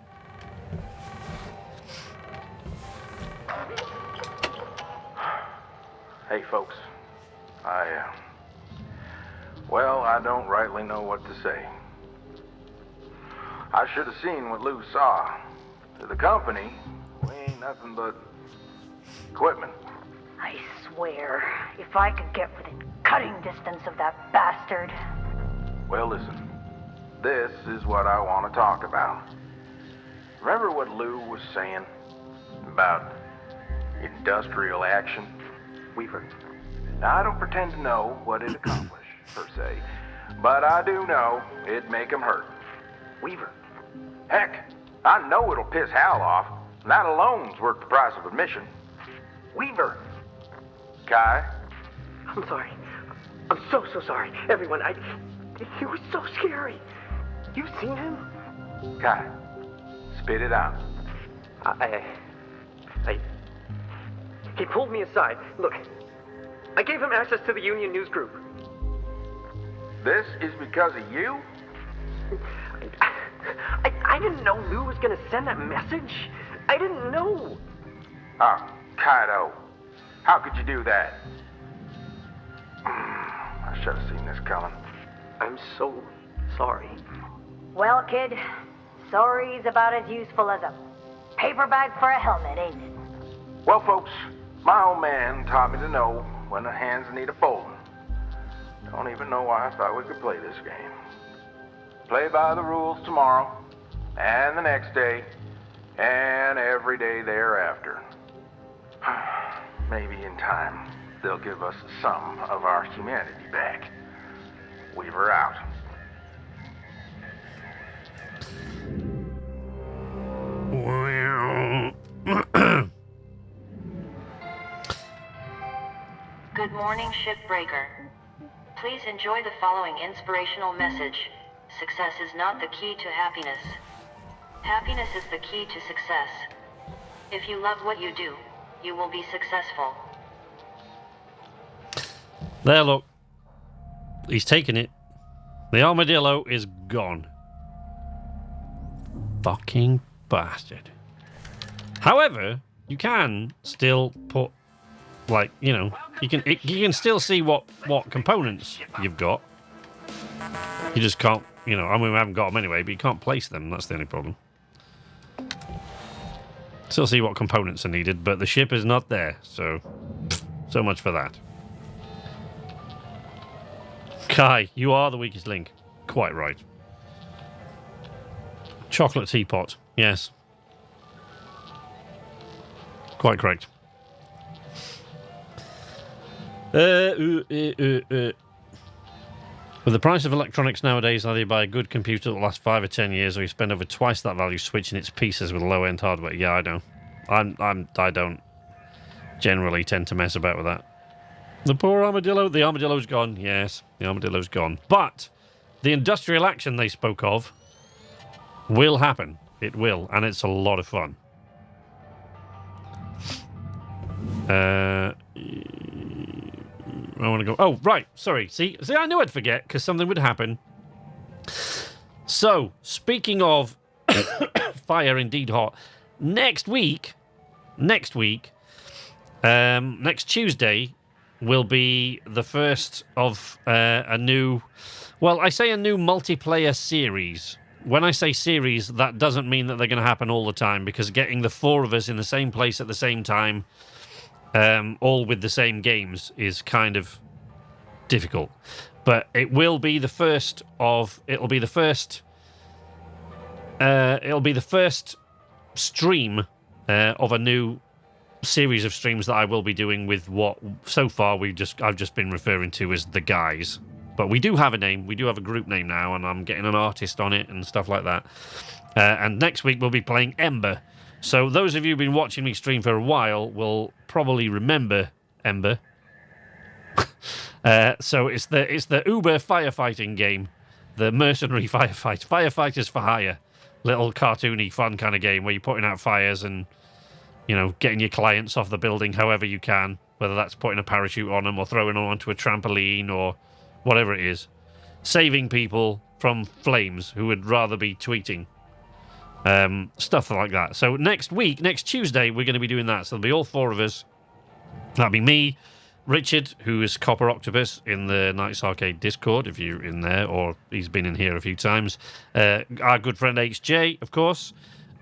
Hey, folks. I don't rightly know what to say. I should have seen what Lou saw. To the company, we ain't nothing but equipment. I swear, if I could get within cutting distance of that bastard. Well, listen. This is what I want to talk about. Remember what Lou was saying about industrial action? Weaver. Now, I don't pretend to know what it accomplished, per se, but I do know it'd make him hurt. Weaver. Heck, I know it'll piss Hal off, and that alone's worth the price of admission. Weaver. Kai? I'm sorry. I'm so sorry. Everyone, he was so scary. You seen him? Kai, spit it out. He pulled me aside. Look, I gave him access to the Union News Group. This is because of you? I didn't know Lou was gonna send that message. I didn't know. Oh, Kaido. How could you do that? I should have seen this coming. I'm so sorry. Well, kid, sorry's about as useful as a paper bag for a helmet, ain't it? Well, folks, my old man taught me to know when the hands need a folding. Don't even know why I thought we could play this game. Play by the rules tomorrow, and the next day, and every day thereafter. Maybe in time, they'll give us some of our humanity back. Weaver out. Good morning, Shipbreaker. Please enjoy the following inspirational message. Success is not the key to happiness. Happiness is the key to success. If you love what you do, you will be successful. There, look. He's taken it. The armadillo is gone. Fucking bastard. However, you can still put, like, you can still see what components you've got. You just can't, I mean, we haven't got them anyway, but you can't place them. That's the only problem. Still see what components are needed, but the ship is not there, so much for that. Kai, you are the weakest link. Quite right. Chocolate teapot. Yes. Quite correct. With the price of electronics nowadays, either you buy a good computer that will last 5 or 10 years, or you spend over twice that value switching its pieces with low-end hardware. Yeah, I know. I don't generally tend to mess about with that. The poor armadillo. The armadillo's gone. Yes, the armadillo's gone. But the industrial action they spoke of will happen. It will, and it's a lot of fun. I want to go... Oh, right. Sorry. See, I knew I'd forget because something would happen. So, speaking of fire indeed hot, next Tuesday will be the first of a new... Well, I say a new multiplayer series. when I say series, that doesn't mean that they're going to happen all the time, because getting the 4 of us in the same place at the same time, all with the same games, is kind of difficult. But it will be the first of... It'll be the first stream of a new series of streams that I will be doing with what so far I've just been referring to as the guys. But we do have a name, we do have a group name now, and I'm getting an artist on it and stuff like that. And next week we'll be playing Ember. So those of you who've been watching me stream for a while will probably remember Ember. So it's the Uber firefighting game, the mercenary firefighters for hire, little cartoony fun kind of game where you're putting out fires and, you know, getting your clients off the building however you can, whether that's putting a parachute on them or throwing them onto a trampoline or whatever it is, saving people from flames who would rather be tweeting, stuff like that. So next Tuesday, we're going to be doing that. So there'll be all 4 of us. That'll be me, Richard, who is Copper Octopus in the Nights Arcade Discord, if you're in there, or he's been in here a few times. Our good friend HJ, of course,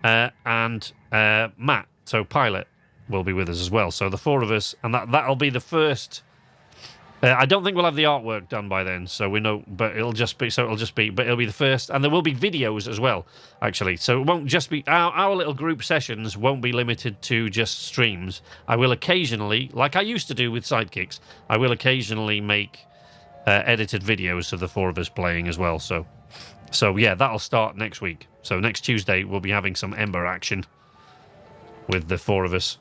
and Matt, so Pilot, will be with us as well. So the 4 of us, and that'll be the first... I don't think we'll have the artwork done by then, so we know, but it'll be the first, and there will be videos as well, actually. So it won't just be, our little group sessions won't be limited to just streams. I will occasionally, like I used to do with Sidekicks, I will occasionally make edited videos of the 4 of us playing as well. So yeah, that'll start next week. So next Tuesday, we'll be having some Ember action with the 4 of us.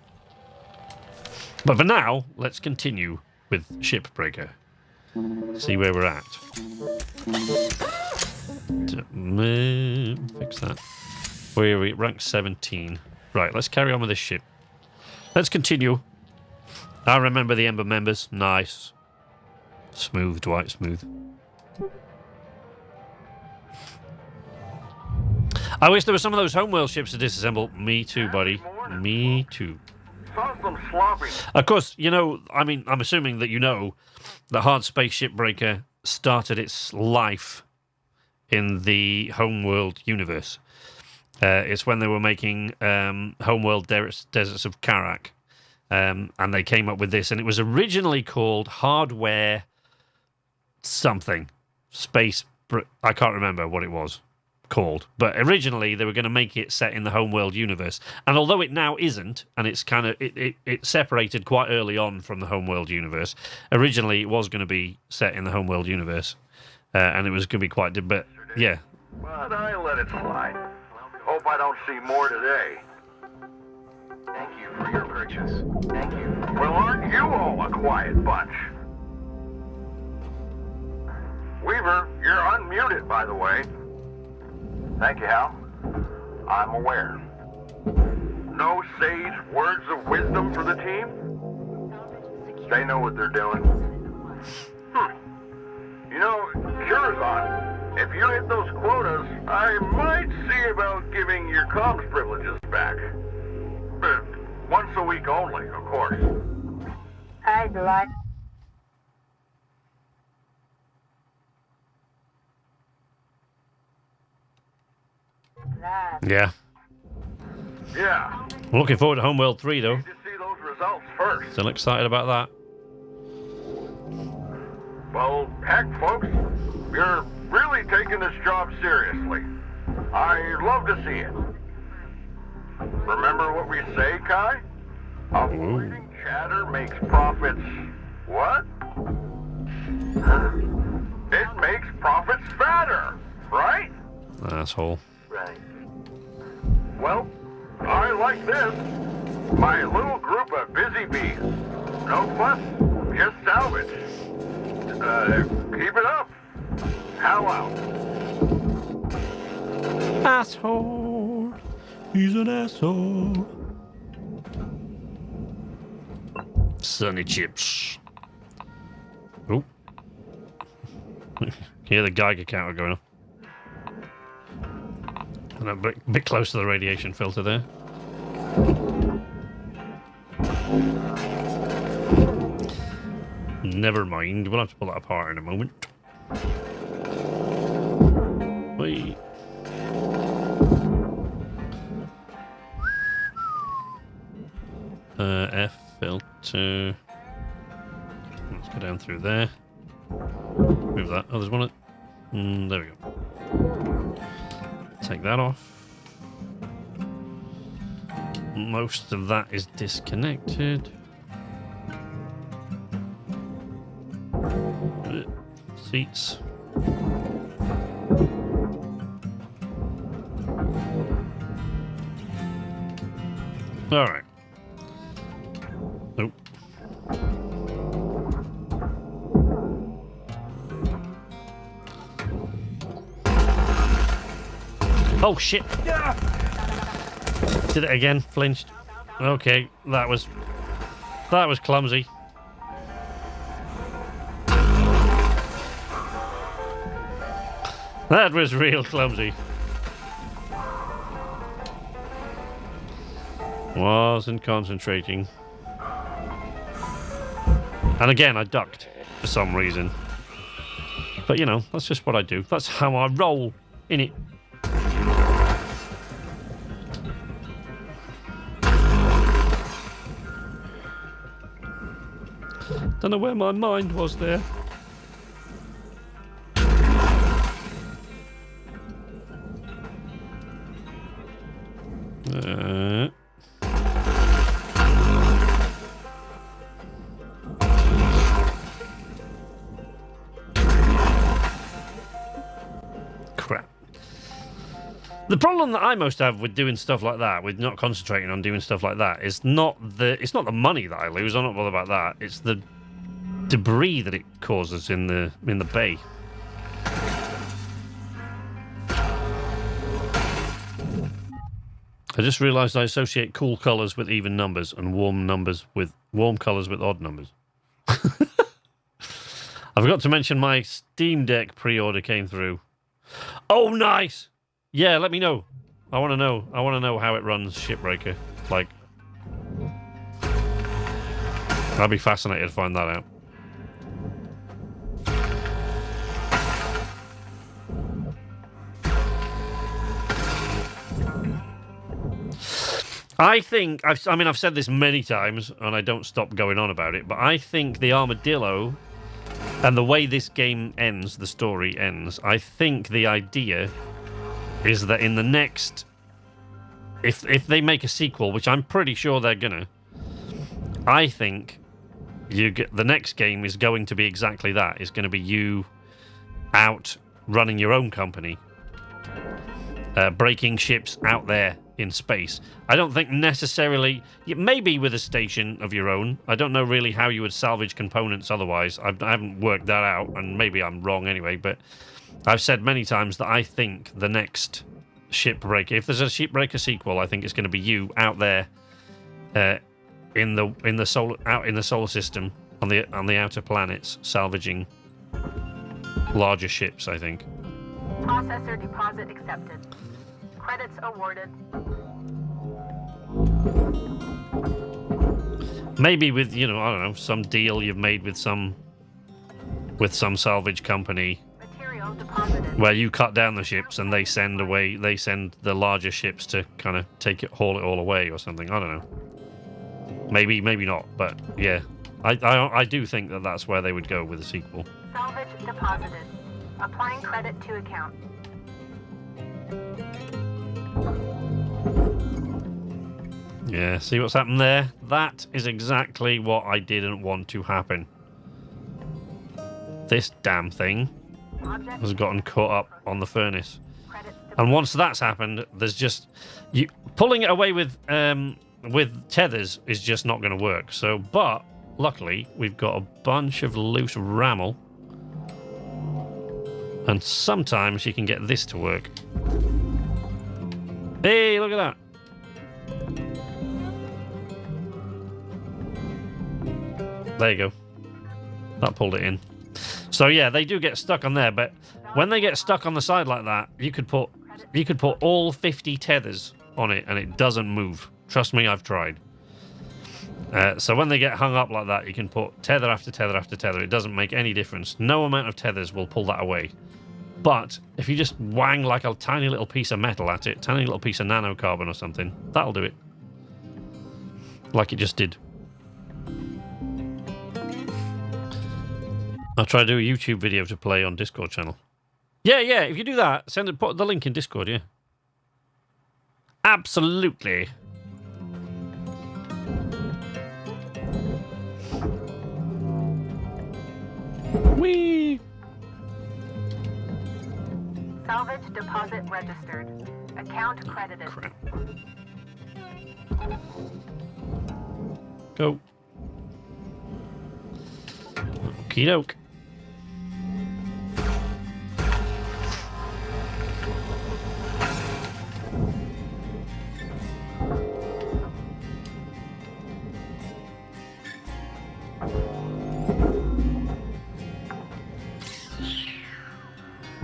But for now, let's continue with Shipbreaker. See where we're at. Fix that. Where are we? Rank 17. Right, let's carry on with this ship. Let's continue. I remember the Ember members. Nice. Smooth, Dwight, smooth. I wish there were some of those homeworld ships to disassemble. Me too, buddy. Me too. Of course, you know, I mean, I'm assuming that you know that Hardspace Shipbreaker started its life in the Homeworld universe. It's when they were making Homeworld Deserts of Karak, and they came up with this, and it was originally called Hardware something. I can't remember what it was called, but originally they were going to make it set in the Homeworld universe, and although it now isn't, and it's kind of it separated quite early on from the Homeworld universe, originally it was going to be set in the Homeworld universe, and it was going to be quite but yeah, but I let it slide. Hope I don't see more today. Thank you for your purchase. Thank you. Well, aren't you all a quiet bunch? Weaver, you're unmuted, by the way. Thank you, Hal. I'm aware. No sage words of wisdom for the team? They know what they're doing. You know, Curazon, if you hit those quotas, I might see about giving your comms privileges back. But once a week only, of course. I'd like... yeah. Yeah. I'm looking forward to Homeworld 3 though. Need to see those results first. Still excited about that. Well, heck, folks, you're really taking this job seriously. I love to see it. Remember what we say, Kai? Avoiding chatter makes profits... what? It makes profits fatter, right? Asshole. Right. Well, I like this. My little group of busy bees. No fuss, just salvage. Keep it up. Hal out. Asshole. He's an asshole. Sunny chips. Oh. Hear the Geiger counter going off. And a bit close to the radiation filter there. Never mind, we'll have to pull that apart in a moment. Wait. let's go down through there. Move that. Oh, there's one at... there we go. Take that off. Most of that is disconnected. Seats. All right. Nope. Oh shit! Did it again. Flinched. Okay, that was clumsy. That was real clumsy. Wasn't concentrating. And again, I ducked for some reason. But you know, that's just what I do. That's how I roll, innit? Don't know where my mind was there. Crap. The problem that I most have with doing stuff like that, with not concentrating on doing stuff like that, is it's not the money that I lose. I'm not bothered about that. It's the debris that it causes in the bay. I just realised I associate cool colours with even numbers and warm colours with odd numbers. I forgot to mention my Steam Deck pre-order came through. Oh, nice! Yeah, let me know. I want to know. I want to know how it runs Shipbreaker. Like, I'd be fascinated to find that out. I think, I've said this many times, and I don't stop going on about it, but I think the armadillo and the way this game ends, the story ends, I think the idea is that in the next, if they make a sequel, which I'm pretty sure they're gonna, I think the next game is going to be exactly that. It's going to be you out running your own company, breaking ships out there in space. I don't think necessarily, maybe with a station of your own. I don't know really how you would salvage components otherwise. I haven't worked that out, and maybe I'm wrong anyway, but I've said many times that I think the next Shipbreaker, if there's a Shipbreaker sequel, I think it's going to be you out there in the solar system on the outer planets salvaging larger ships, I think. Processor deposit accepted. Credits awarded. Maybe with, I don't know, some deal you've made with some salvage company where you cut down the ships and they send the larger ships to kind of haul it all away or something. I don't know. Maybe not, but yeah. I do think that that's where they would go with a sequel. Salvage deposited. Applying credit to account. Yeah, see what's happened there? That is exactly what I didn't want to happen. This damn thing has gotten caught up on the furnace. And once that's happened, there's just... pulling it away with tethers is just not going to work. So, but, luckily, we've got a bunch of loose rammel. And sometimes you can get this to work. Hey, look at that. There you go. That pulled it in. So yeah, they do get stuck on there, but when they get stuck on the side like that, you could put all 50 tethers on it and it doesn't move. Trust me, I've tried. So when they get hung up like that, you can put tether after tether after tether. It doesn't make any difference. No amount of tethers will pull that away. But if you just wang like a tiny little piece of metal at it, tiny little piece of nanocarbon or something, that'll do it. Like it just did. I'll try to do a YouTube video to play on Discord channel. Yeah, yeah, if you do that, put the link in Discord, yeah. Absolutely. Whee! Salvage deposit registered. Account credited. Crap. Go. Okie doke.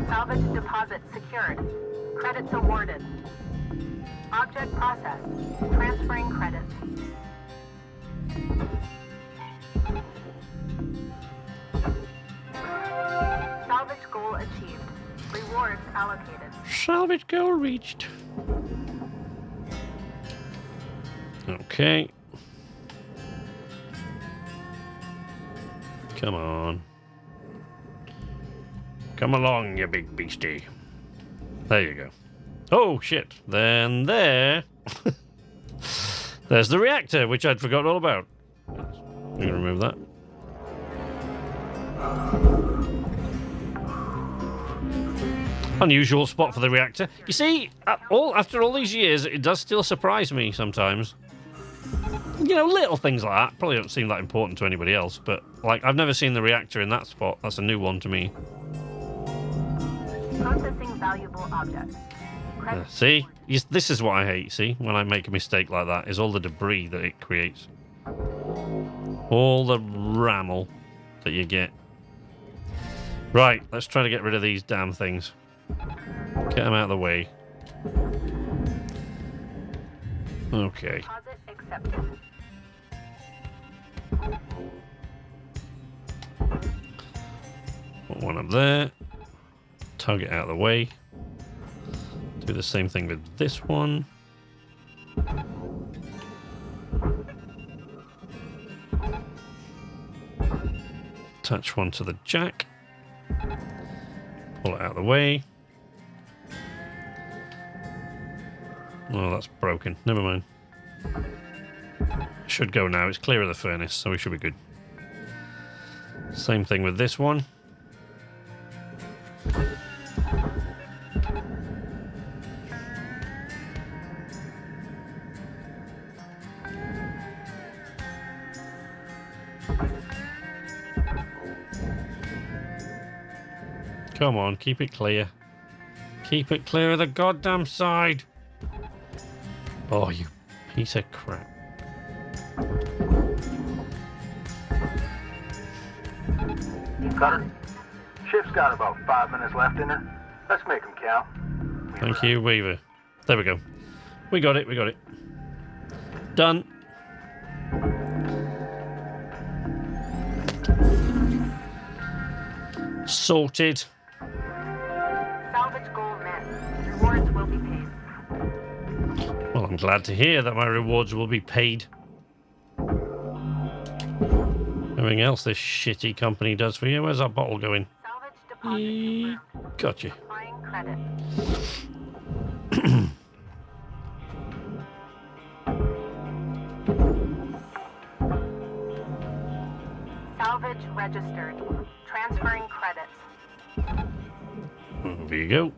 Salvage deposit secured. Credits awarded. Object processed. Transferring credits. Salvage goal achieved. Rewards allocated. Salvage goal reached. Okay. Come on. Come along, you big beastie. There you go. Oh, shit. Then there... There's the reactor, which I'd forgotten all about. I'm going to remove that. Unusual spot for the reactor. You see, after all these years, it does still surprise me sometimes. You know, little things like that probably don't seem that important to anybody else, but, like, I've never seen the reactor in that spot. That's a new one to me. Processing valuable objects. See? This is what I hate, see? When I make a mistake like that, is all the debris that it creates. All the rammel that you get. Right, let's try to get rid of these damn things. Get them out of the way. Okay. Deposit accepted. Put one up there. Tug it out of the way. Do the same thing with this one. Attach one to the jack. Pull it out of the way. Oh, that's broken. Never mind. Should go now. It's clear of the furnace, so we should be good. Same thing with this one. Come on, keep it clear. Keep it clear of the goddamn side. Oh, you piece of crap. Cutter, shift's got about 5 minutes left in her. Let's make them count. Thank you, Weaver. There we go. We got it, we got it. Done. Sorted. Salvage goal met. Rewards will be paid. Well, I'm glad to hear that my rewards will be paid. Everything else this shitty company does for you. Where's that bottle going? Salvage deposit confirmed. Gotcha. Applying credit. Salvage registered. Transferring credits. There you go.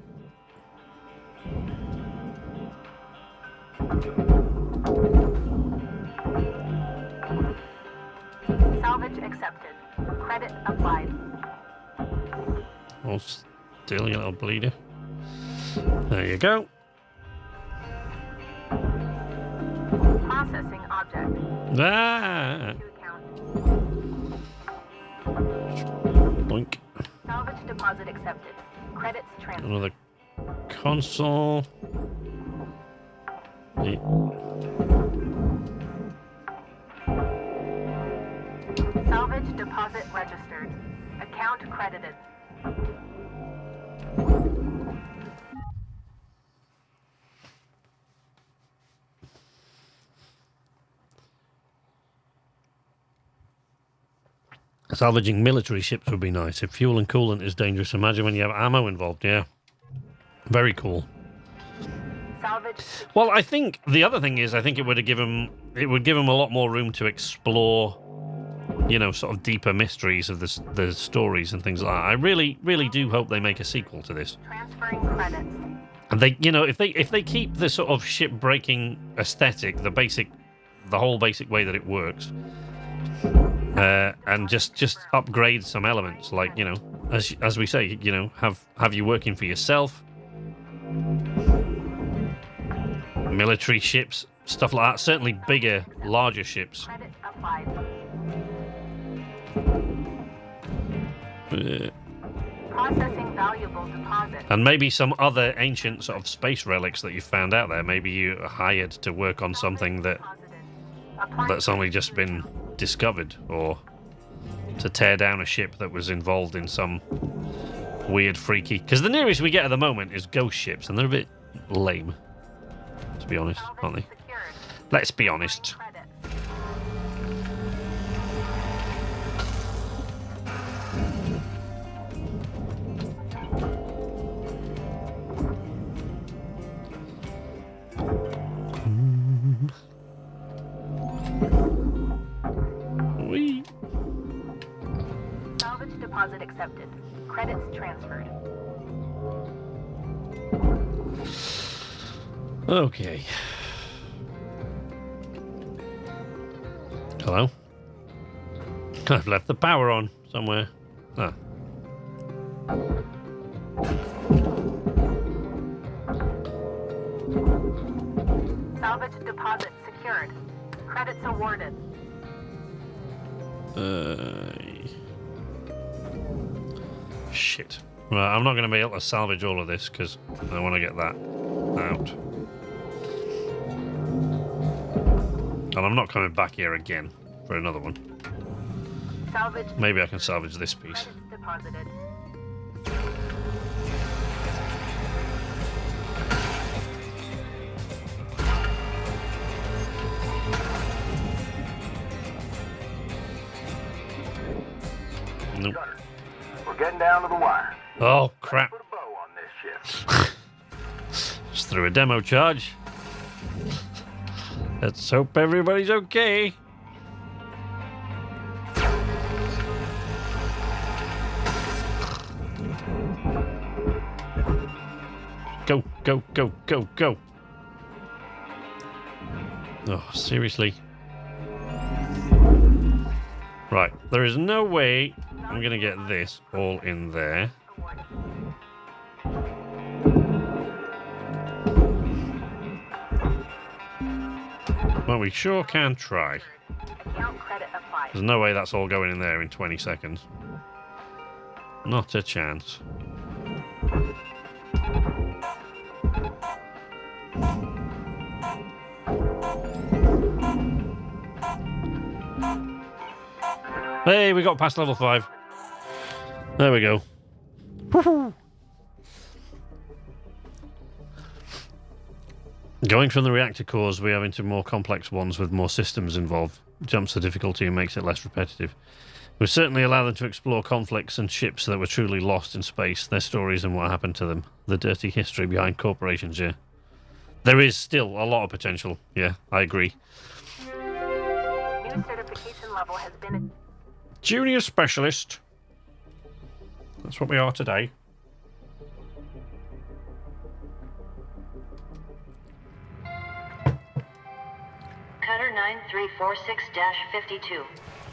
Salvage accepted. Credit applied. Oh, still, you little bleeder. There you go. Processing object. Ah! To account. Boink. Salvage deposit accepted. Credits transferred. Another console. Yeah. Salvage deposit registered. Account credited. Salvaging military ships would be nice. If fuel and coolant is dangerous, imagine when you have ammo involved. Yeah. Very cool. Salvage. Well, I think the other thing is, I think it would give them a lot more room to explore, you know, sort of deeper mysteries of the stories and things like that. I really, really do hope they make a sequel to this. Transferring credits. And they, you know, if they keep the sort of ship breaking aesthetic, the whole basic way that it works, and just upgrade some elements, like, you know, as we say, you know, have you working for yourself, military ships, stuff like that. Certainly bigger, larger ships. Credit applied. Processing valuable deposit. And maybe some other ancient sort of space relics that you found out there. Maybe you are hired to work on something that's only just been discovered, or to tear down a ship that was involved in some weird, freaky... Because the nearest we get at the moment is ghost ships, and they're a bit lame, to be honest, aren't they? Let's be honest. Salvage deposit accepted. Credits transferred. Okay. Hello? I've left the power on somewhere. Ah. Salvage deposit secured. Credits awarded. Shit. Right, I'm not going to be able to salvage all of this because I want to get that out. And I'm not coming back here again for another one. Salvage. Maybe I can salvage this piece. Credits deposited. Nope. We're getting down to the wire. Oh, crap. Put a bow on this ship. Just threw a demo charge. Let's hope everybody's okay. Go, go, go, go, go. Oh, seriously. Right, there is no way I'm going to get this all in there. Well, we sure can try. Account credit applied. There's no way that's all going in there in 20 seconds. Not a chance. Hey, we got past level 5. There we go. Woohoo! Going from the reactor cores, we have into more complex ones with more systems involved. Jumps the difficulty and makes it less repetitive. We certainly allow them to explore conflicts and ships that were truly lost in space, their stories and what happened to them. The dirty history behind corporations, yeah. There is still a lot of potential, yeah, I agree. New certification level has been... Junior Specialist. That's what we are today. Cutter 9346-52.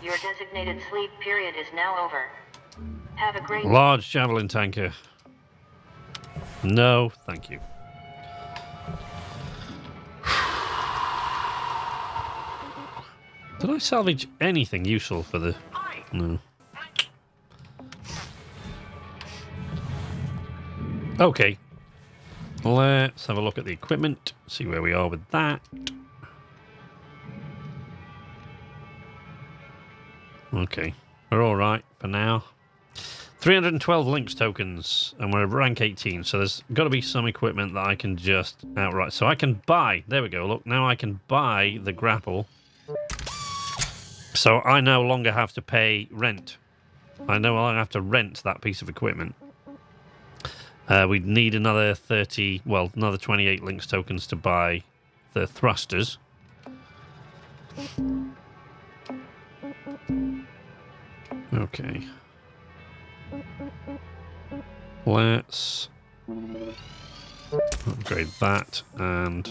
Your designated sleep period is now over. Have a great... Large javelin tanker. No, thank you. Did I salvage anything useful for the... No. Okay. Let's have a look at the equipment. See where we are with that. Okay. We're alright for now. 312 Lynx tokens. And we're at rank 18. So there's got to be some equipment that I can just outright... So I can buy... There we go. Look, now I can buy the grapple. So I no longer have to pay rent I know I'll have to rent that piece of equipment. We'd need another 28 Lynx tokens to buy the thrusters. Okay. Let's upgrade that and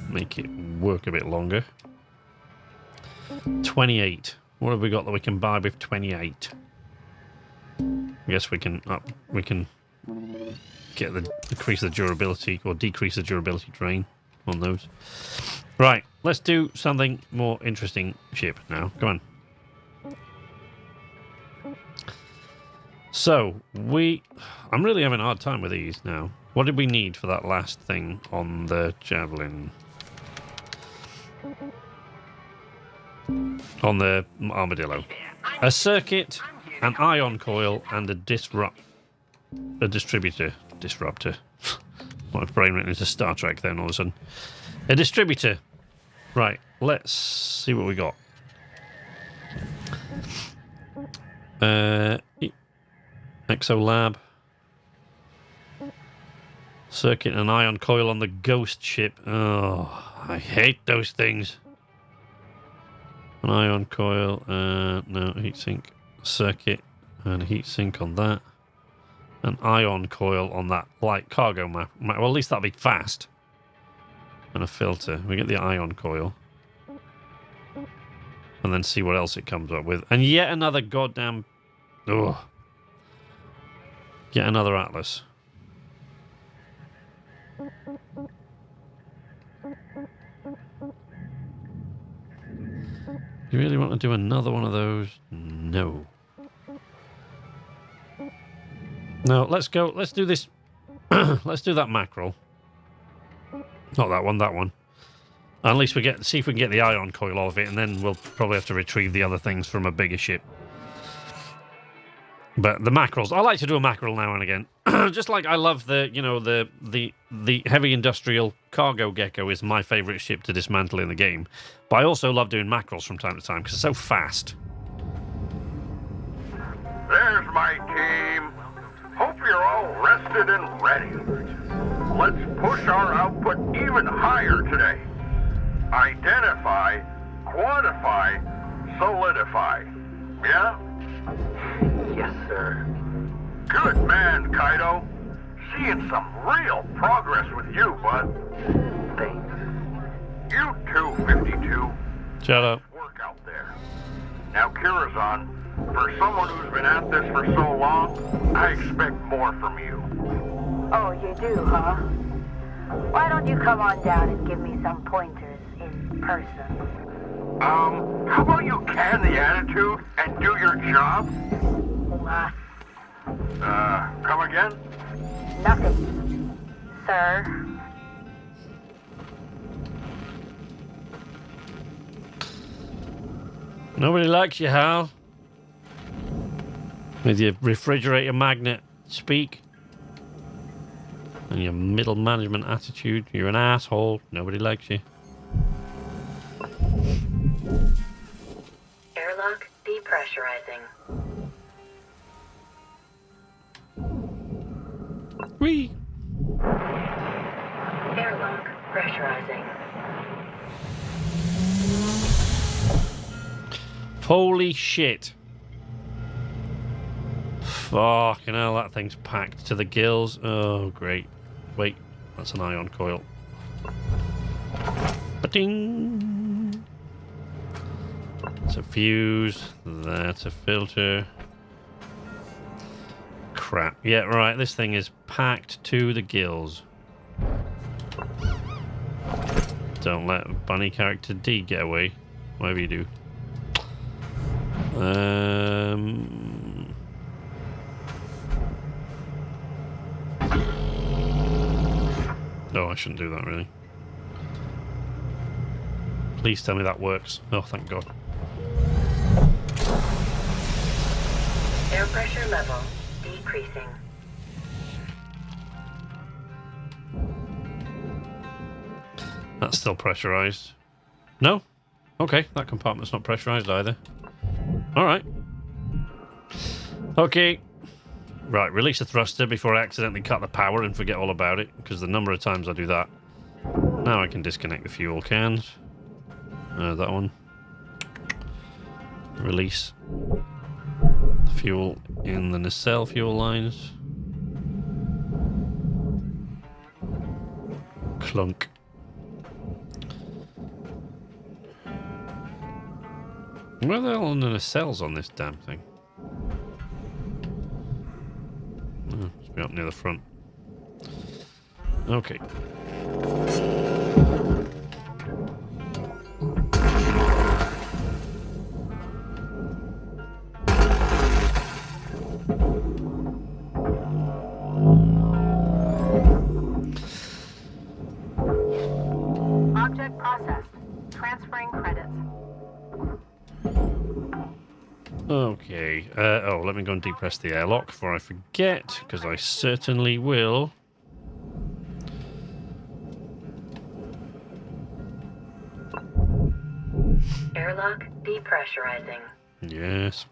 make it work a bit longer. 28. What have we got that we can buy with 28? I guess we can get increase the durability or decrease the durability drain on those. Right, let's do something more interesting. Ship now. Come on. So, I'm really having a hard time with these now. What did we need for that last thing on the Javelin? On the Armadillo. A circuit, an ion coil, and a distributor. Disruptor. My brain went into Star Trek then all of a sudden. A distributor. Right, let's see what we got. Exolab. Circuit and ion coil on the ghost ship. Oh, I hate those things. An ion coil, no, heatsink. Circuit and heatsink on that. An ion coil on that light cargo map. Well, at least that'll be fast. And a filter. We get the ion coil. And then see what else it comes up with. And yet another goddamn... Ugh. Yet another Atlas. You really want to do another one of those? No. No, let's go. Let's do this. Let's do that mackerel. Not that one, that one. At least we see if we can get the ion coil off it, and then we'll probably have to retrieve the other things from a bigger ship. But the mackerels, I like to do a mackerel now and again. Just like I love the heavy industrial cargo gecko is my favourite ship to dismantle in the game. But I also love doing mackerels from time to time because it's so fast. There's my team. Hope you're all rested and ready. Let's push our output even higher today. Identify, quantify, solidify. Yeah? Yes, sir. Good man, Kaido. Seeing some real progress with you, bud. Thanks. You too, 52. Shut up. Work out there. Now, Kirazan, for someone who's been at this for so long, I expect more from you. Oh, you do, huh? Why don't you come on down and give me some pointers in person? How about you can the attitude and do your job? Come again? Nothing, sir. Nobody likes you, Hal. With your refrigerator magnet speak. And your middle management attitude. You're an asshole. Nobody likes you. Airlock depressurizing. Whee! Airlock pressurizing. Holy shit. Fucking hell, that thing's packed to the gills. Oh, great. Wait, that's an ion coil. Ba-ding! That's a fuse. That's a filter. Crap. Yeah, right, this thing is packed to the gills. Don't let bunny character D get away. Whatever you do. No, I shouldn't do that, really. Please tell me that works. Oh, thank God. Air pressure level decreasing. That's still pressurized. No? Okay, that compartment's not pressurized either. Alright. Okay. Right, release the thruster before I accidentally cut the power and forget all about it, because the number of times I do that. Now I can disconnect the fuel cans. That one. Release the fuel in the nacelle fuel lines. Clunk. Where the hell are the nacelles on this damn thing? Oh, must be up near the front. Okay. Object processed. Transferring credits. Okay. Oh, let me go and depress the airlock before I forget, because I certainly will. Airlock depressurizing. Yes.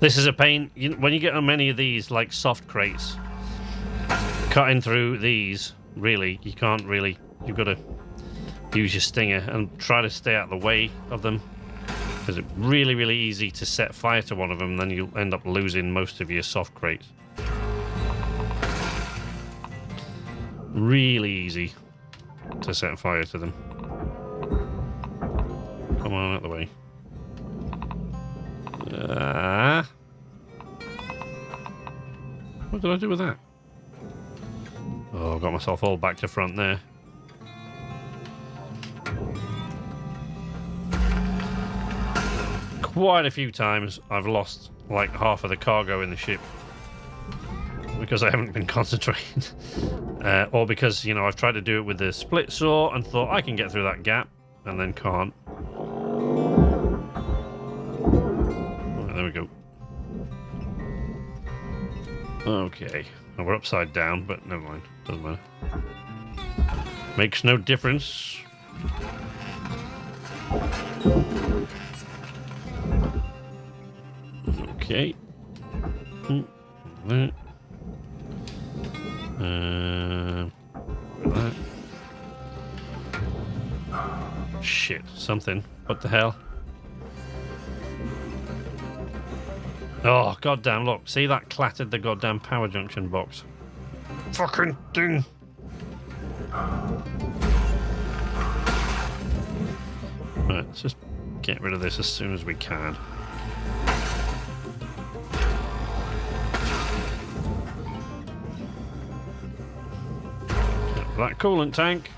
This is a pain. When you get on many of these, like soft crates, cutting through these, really, you can't really. You've got to use your stinger and try to stay out of the way of them. Because it's really, really easy to set fire to one of them, then you'll end up losing most of your soft crates. Really easy to set fire to them. Come on, out of the way. What did I do with that? Oh, got myself all back to front there. Quite a few times I've lost like half of the cargo in the ship because I haven't been concentrating. Or because, you know, I've tried to do it with the split saw and thought I can get through that gap and then can't. Oh, there we go. Okay. Well, we're upside down, but never mind. Doesn't matter. Makes no difference. Okay. That. That. Shit. Something. What the hell? Oh, goddamn, look. See, that clattered the goddamn power junction box. Fucking thing. Right, let's just get rid of this as soon as we can. That coolant tank,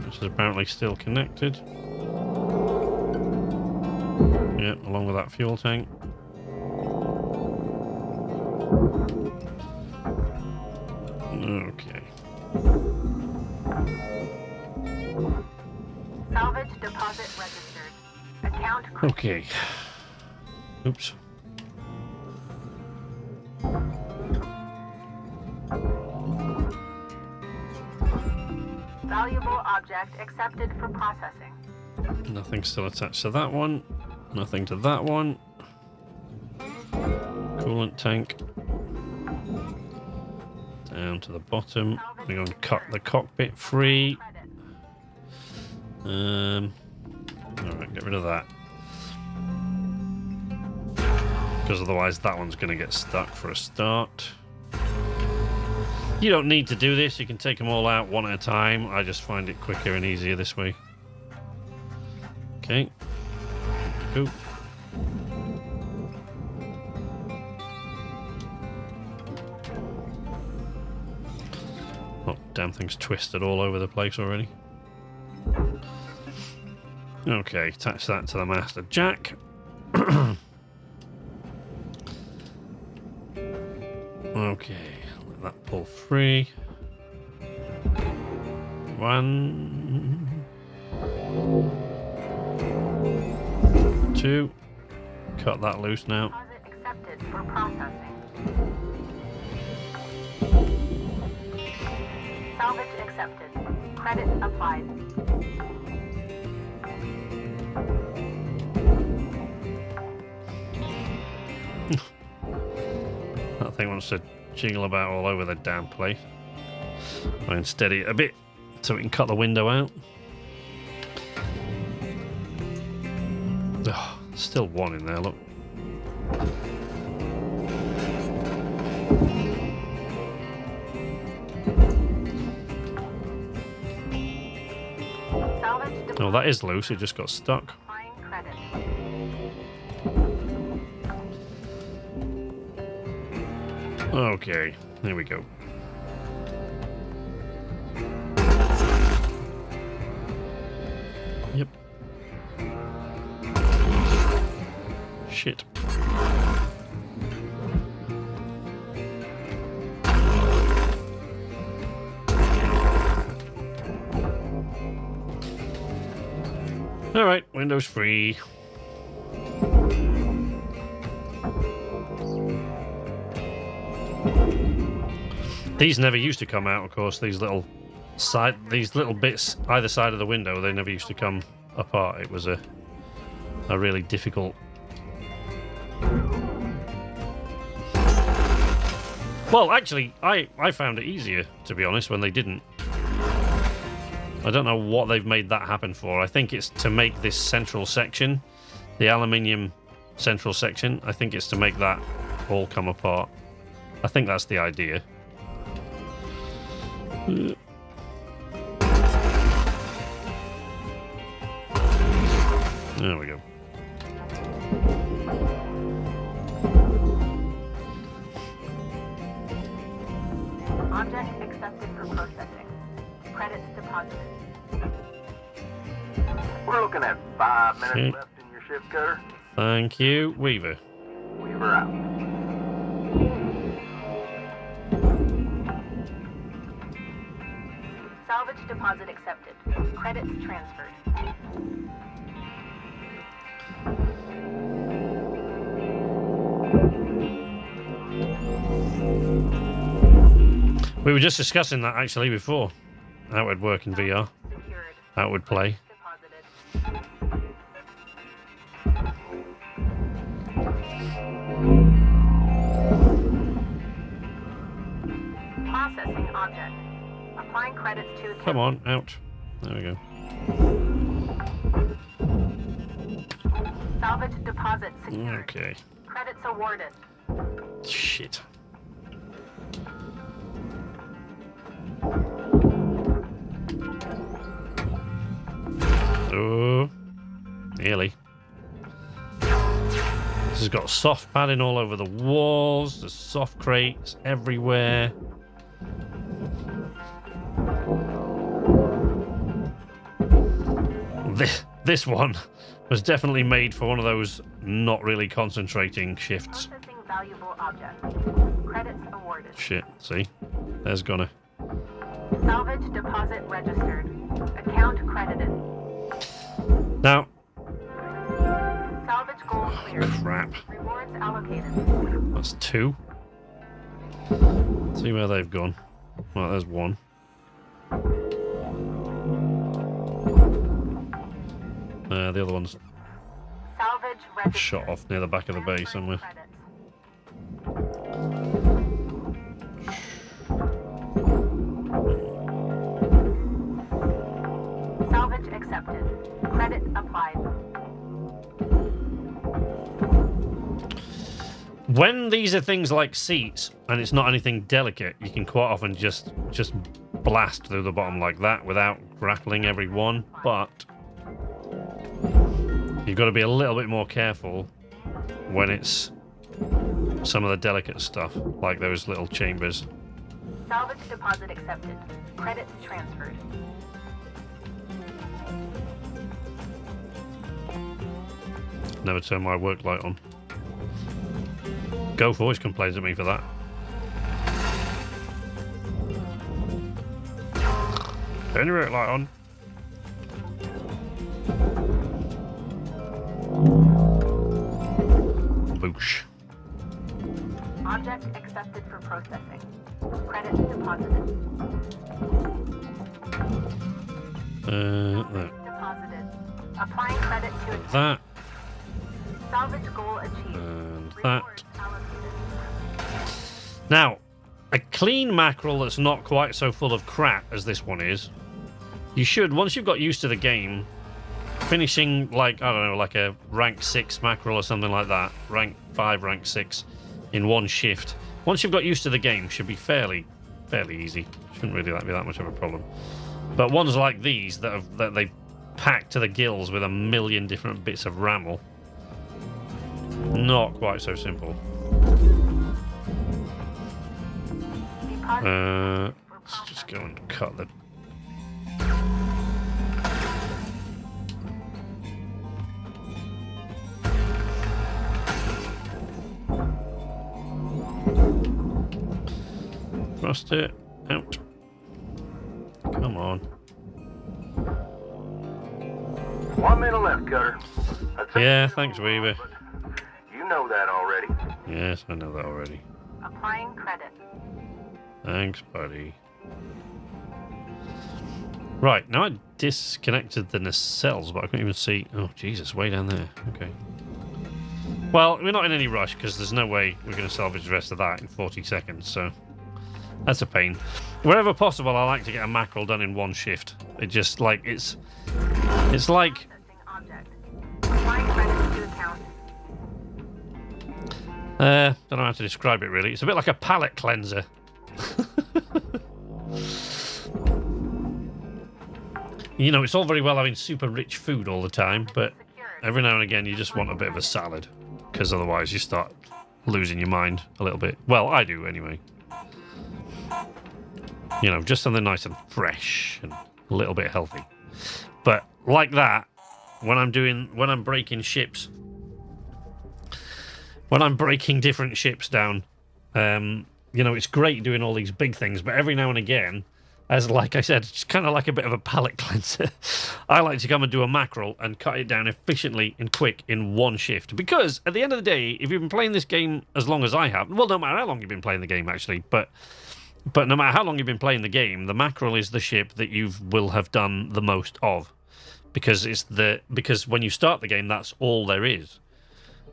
which is apparently still connected. Yep, along with that fuel tank. Okay. Salvage deposit registered. Account. Okay. Oops. Valuable object accepted for processing. Nothing still attached to that one. Nothing to that one. Coolant tank. Down to the bottom. We're going to cut the cockpit free. Alright, get rid of that. Because otherwise that one's going to get stuck for a start. You don't need to do this. You can take them all out one at a time. I just find it quicker and easier this way. Okay. Go. Oh, damn thing's twisted all over the place already. Okay, attach that to the master jack. Okay, let that pull free. 1, 2. Cut that loose now. Deposit accepted for processing. Salvage accepted. Credit applied. That thing wants to jiggle about all over the damn place. Try and steady it a bit so we can cut the window out. Oh, still one in there, look. Oh, that is loose, it just got stuck. Applying credit. Okay, there we go. Yep. Shit. Alright, Windows free. These never used to come out, of course, these little bits either side of the window, they never used to come apart. It was a really difficult. Well, actually, I found it easier, to be honest, when they didn't. I don't know what they've made that happen for. I think it's to make this central section, the aluminium central section, I think it's to make that all come apart. I think that's the idea. There we go. Object accepted for processing. Credits deposited. We're looking at 5 minutes left in your shift cutter. Thank you, Weaver. Weaver out. Salvage deposit accepted. Credits transferred. We were just discussing that actually before. How it would work in VR. Secured. How it would play. Deposited. Processing object. Applying credits to account. Come on, out. There we go. Salvage deposit secured. Okay. Credits awarded. Shit. Oh, nearly. This has got soft padding all over the walls. There's soft crates everywhere. This one was definitely made for one of those not really concentrating shifts. Processing valuable object. Credits awarded. Shit, see? There's gonna. Salvage deposit registered. Account credited. Now. Salvage goal cleared. Crap. Rewards allocated. That's 2. See where they've gone. Well, there's 1. The other one's Salvage registered. shot off near the back of the bay somewhere. Credits. Salvage accepted. Credit applied. When these are things like seats and it's not anything delicate, you can quite often just blast through the bottom like that without grappling every one, but you've got to be a little bit more careful when it's some of the delicate stuff, like those little chambers. Salvage deposit accepted. Credits transferred. never turn my work light on. Goph always complains at me for that. Turn your work light on. Boosh. Object accepted for processing. Credits deposited. Deposited. Applying credit to it. That. Salvage goal achieved. And Reward that. allocated. Now, a clean mackerel that's not quite so full of crap as this one is, you should, once you've got used to the game, finishing like, I don't know, like a rank 6 mackerel or something like that, rank 5, rank 6, in one shift, once you've got used to the game, should be fairly easy. Shouldn't really be that much of a problem. But ones like these that they've packed to the gills with a million different bits of rammel, not quite so simple. Let's just go and cut the... Thrust it out. Come on. 1 minute left, Cutter. Yeah, thanks, Weaver. You know that already. Yes, I know that already. Applying credit. Thanks, buddy. Right, now I disconnected the nacelles, but I couldn't even see... Oh, Jesus, way down there. Okay. Well, we're not in any rush, because there's no way we're going to salvage the rest of that in 40 seconds, so... That's a pain. Wherever possible, I like to get a mackerel done in one shift. It just, like, it's like... Object. Applying credit to account. Don't know how to describe it, really. It's a bit like a palate cleanser. You know, it's all very well having super rich food all the time, but every now and again you just want a bit of a salad, because otherwise you start losing your mind a little bit. Well, I do anyway. You know, just something nice and fresh and a little bit healthy. But like that, when I'm breaking ships, when I'm breaking different ships down, you know, it's great doing all these big things, but every now and again, as like I said, it's kind of like a bit of a palate cleanser. I like to come and do a mackerel and cut it down efficiently and quick in one shift. Because at the end of the day, if you've been playing this game as long as I have, well, no matter how long you've been playing the game, actually, but no matter how long you've been playing the game, the mackerel is the ship that you will have done the most of. Because because when you start the game, that's all there is.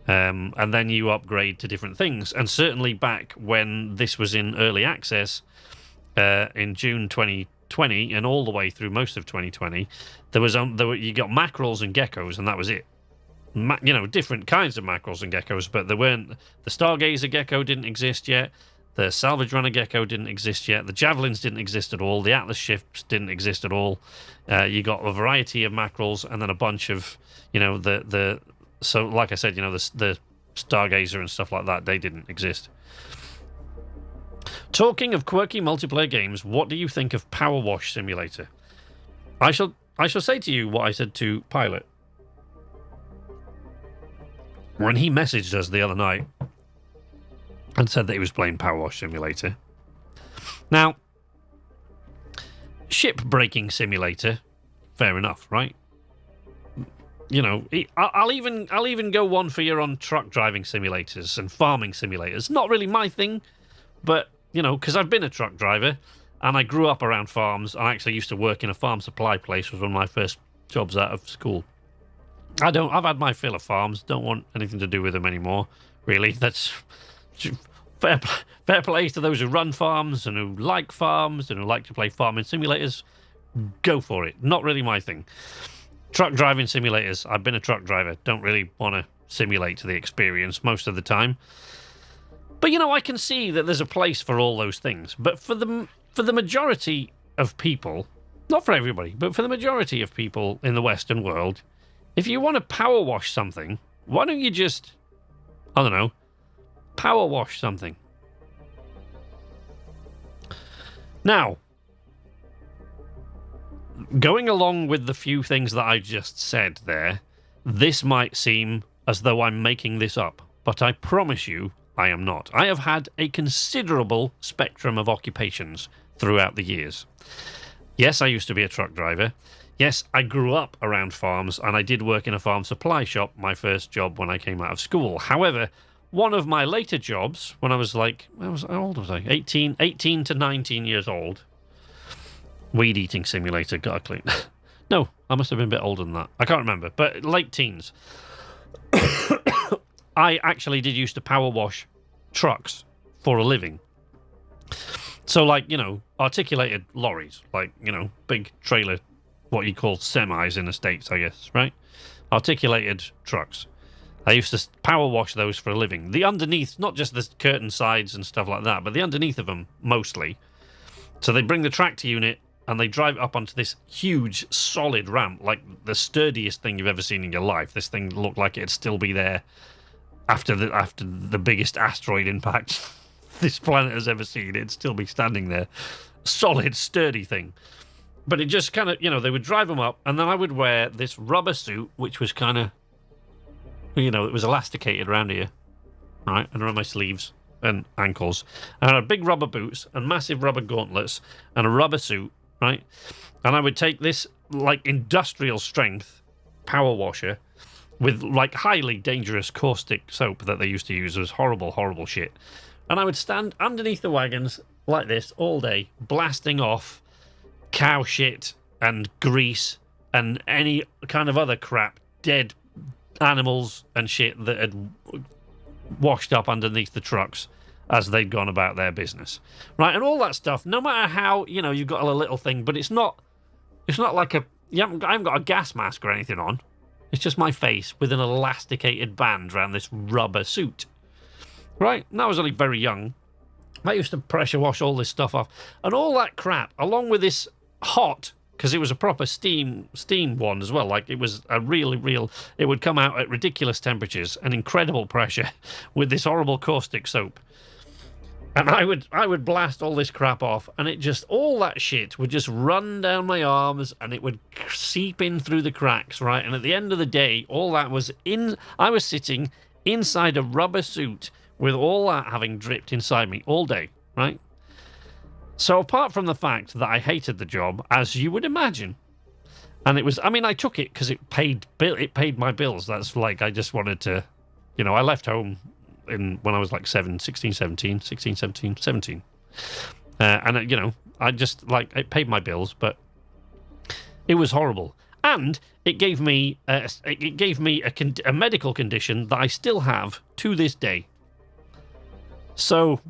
And then you upgrade to different things. And certainly back when this was in early access, in June 2020, and all the way through most of 2020, you got mackerels and geckos, and that was it. You know, different kinds of mackerels and geckos, but there weren't. The Stargazer gecko didn't exist yet. The Salvage Runner gecko didn't exist yet. The Javelins didn't exist at all. The Atlas ships didn't exist at all. You got a variety of mackerels, and then a bunch of, you know, so like I said, you know, the Stargazer and stuff like that, they didn't exist. Talking of quirky multiplayer games, what do you think of Power Wash Simulator? I shall say to you what I said to Pilot when he messaged us the other night and said that he was playing Power Wash Simulator. Now, Shipbreaking Simulator, fair enough, right? You know, I'll even go one for you on truck driving simulators and farming simulators. Not really my thing, but, you know, because I've been a truck driver and I grew up around farms. I actually used to work in a farm supply place. Was one of my first jobs out of school. I've had my fill of farms. Don't want anything to do with them anymore, really. That's fair play to those who run farms and who like farms and who like to play farming simulators. Go for it. Not really my thing. Truck driving simulators. I've been a truck driver. Don't really want to simulate to the experience most of the time. But, you know, I can see that there's a place for all those things. But for the majority of people, not for everybody, but for the majority of people in the Western world, if you want to power wash something, why don't you just, I don't know, power wash something? Now, going along with the few things that I just said there, this might seem as though I'm making this up, but I promise you I am not. I have had a considerable spectrum of occupations throughout the years. Yes, I used to be a truck driver. Yes, I grew up around farms, and I did work in a farm supply shop, my first job when I came out of school. However, one of my later jobs, when I was like, how old was I? 18 to 19 years old. Weed eating simulator, gotta clean. No, I must have been a bit older than that. I can't remember, but late teens. I actually did used to power wash trucks for a living. So, like, you know, articulated lorries, like, you know, big trailer, what you call semis in the States, I guess, right? Articulated trucks. I used to power wash those for a living. The underneath, not just the curtain sides and stuff like that, but the underneath of them, mostly. So they bring the tractor unit and they drive it up onto this huge, solid ramp, like the sturdiest thing you've ever seen in your life. This thing looked like it'd still be there after the biggest asteroid impact this planet has ever seen. It'd still be standing there. Solid, sturdy thing. But it just kind of, you know, they would drive them up, and then I would wear this rubber suit, which was kind of, you know, it was elasticated around here, right, and around my sleeves and ankles. And I had big rubber boots and massive rubber gauntlets and a rubber suit, right? And I would take this, like, industrial strength power washer with, like, highly dangerous caustic soap that they used to use. It was horrible, horrible shit. And I would stand underneath the wagons like this all day, blasting off cow shit and grease and any kind of other crap, dead animals and shit that had washed up underneath the trucks as they'd gone about their business, right? And all that stuff, no matter how, you know, you've got a little thing, but it's not like I haven't got a gas mask or anything on. It's just my face with an elasticated band around this rubber suit, right? And I was only very young. I used to pressure wash all this stuff off, and all that crap, along with this hot, because it was a proper steam one as well. Like, it was a real, it would come out at ridiculous temperatures and incredible pressure with this horrible caustic soap. And I would blast all this crap off, and it just, all that shit would just run down my arms, and it would seep in through the cracks, right? And at the end of the day, all that was I was sitting inside a rubber suit with all that having dripped inside me all day, right? So apart from the fact that I hated the job, as you would imagine, and it was, I mean, I took it because it paid my bills. That's like, I just wanted to, you know, I left home when I was like 17. And, you know, I just, like, it paid my bills, but it was horrible. And it gave me a medical condition that I still have to this day. So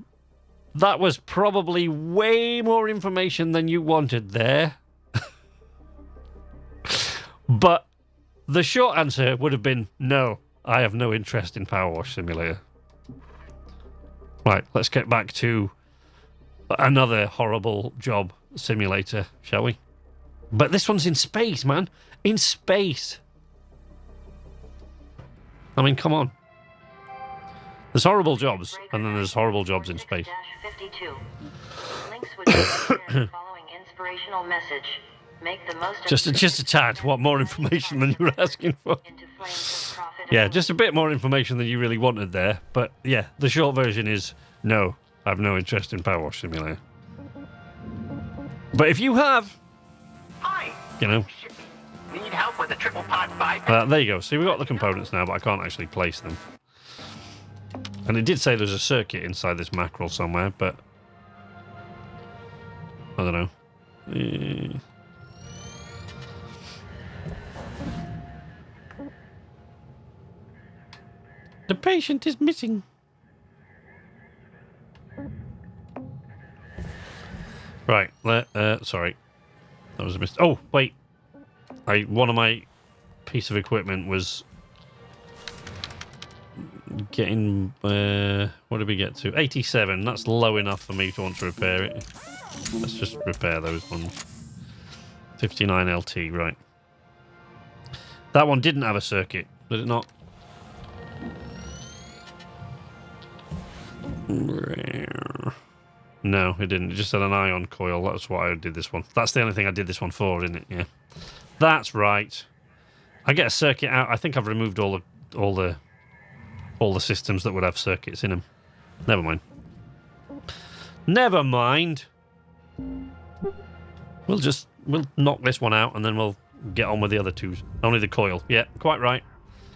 that was probably way more information than you wanted there. But the short answer would have been no, I have no interest in Power Wash Simulator. Right, let's get back to another horrible job simulator, shall we? But this one's in space, man. In space. I mean, come on. There's horrible jobs, and then there's horrible jobs in space. 52. Lynx would share the following inspirational message. Make the most just a tad. What more information than you were asking for? Yeah, just a bit more information than you really wanted there. But yeah, the short version is no, I have no interest in Power Wash Simulator. But if you have, Hi. you know, Need help with a triple pod bypass? there you go. See, we've got the components now, but I can't actually place them. And it did say there's a circuit inside this mackerel somewhere, but I don't know. The patient is missing. Right, sorry. That was a mistake. Oh, wait. One of my piece of equipment was getting, what did we get to? 87. That's low enough for me to want to repair it. Let's just repair those ones. 59 LT, right. That one didn't have a circuit, did it not? No, it didn't. It just had an ion coil. That's why I did this one. That's the only thing I did this one for, isn't it? Yeah. That's right. I get a circuit out. I think I've removed all the all the systems that would have circuits in them. Never mind. Never mind. We'll knock this one out and then we'll get on with the other two. Only the coil. Yeah, quite right.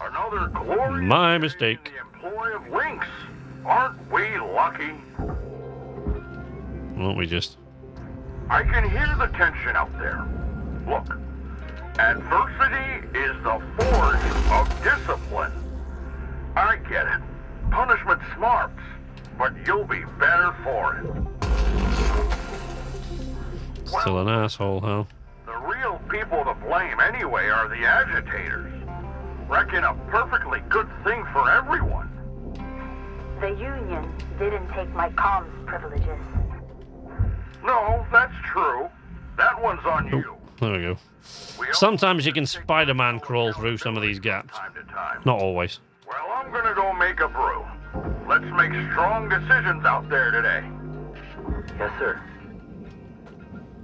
Another glorious My day mistake. in the employ of Lynx. Aren't we lucky? Won't we just? I can hear the tension out there. Look, adversity is the forge of discipline. I get it. Punishment smarts, but you'll be better for it. Still an asshole, huh? The real people to blame anyway are the agitators. Reckon a perfectly good thing for everyone. The Union didn't take my comms privileges. No, that's true. That one's on you. There we go. Sometimes you can Spider-Man crawl through some of these gaps. Time to time. Not always. Well, I'm gonna go make a brew. Let's make strong decisions out there today. Yes, sir.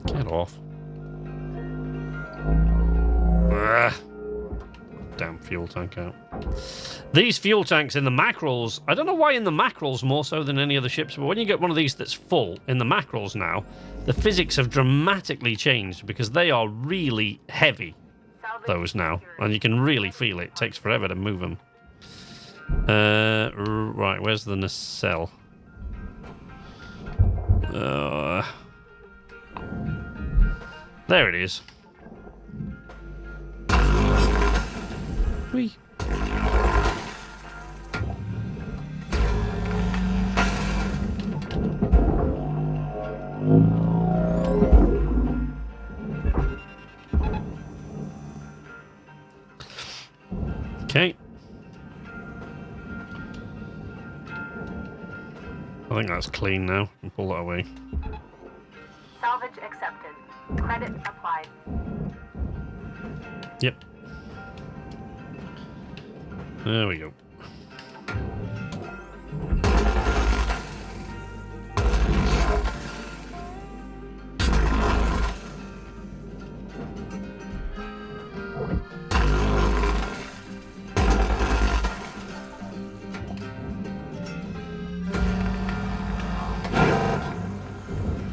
Get off. Ugh. Damn fuel tank out. These fuel tanks in the mackerels, I don't know why in the mackerels more so than any other ships, but when you get one of these that's full in the mackerels now, the physics have dramatically changed because they are really heavy, those now, and you can really feel it. It takes forever to move them. Right, where's the nacelle? There it is. Whee. Okay. I think that's clean now. Can pull that away. Salvage accepted. Credit applied. Yep. There we go.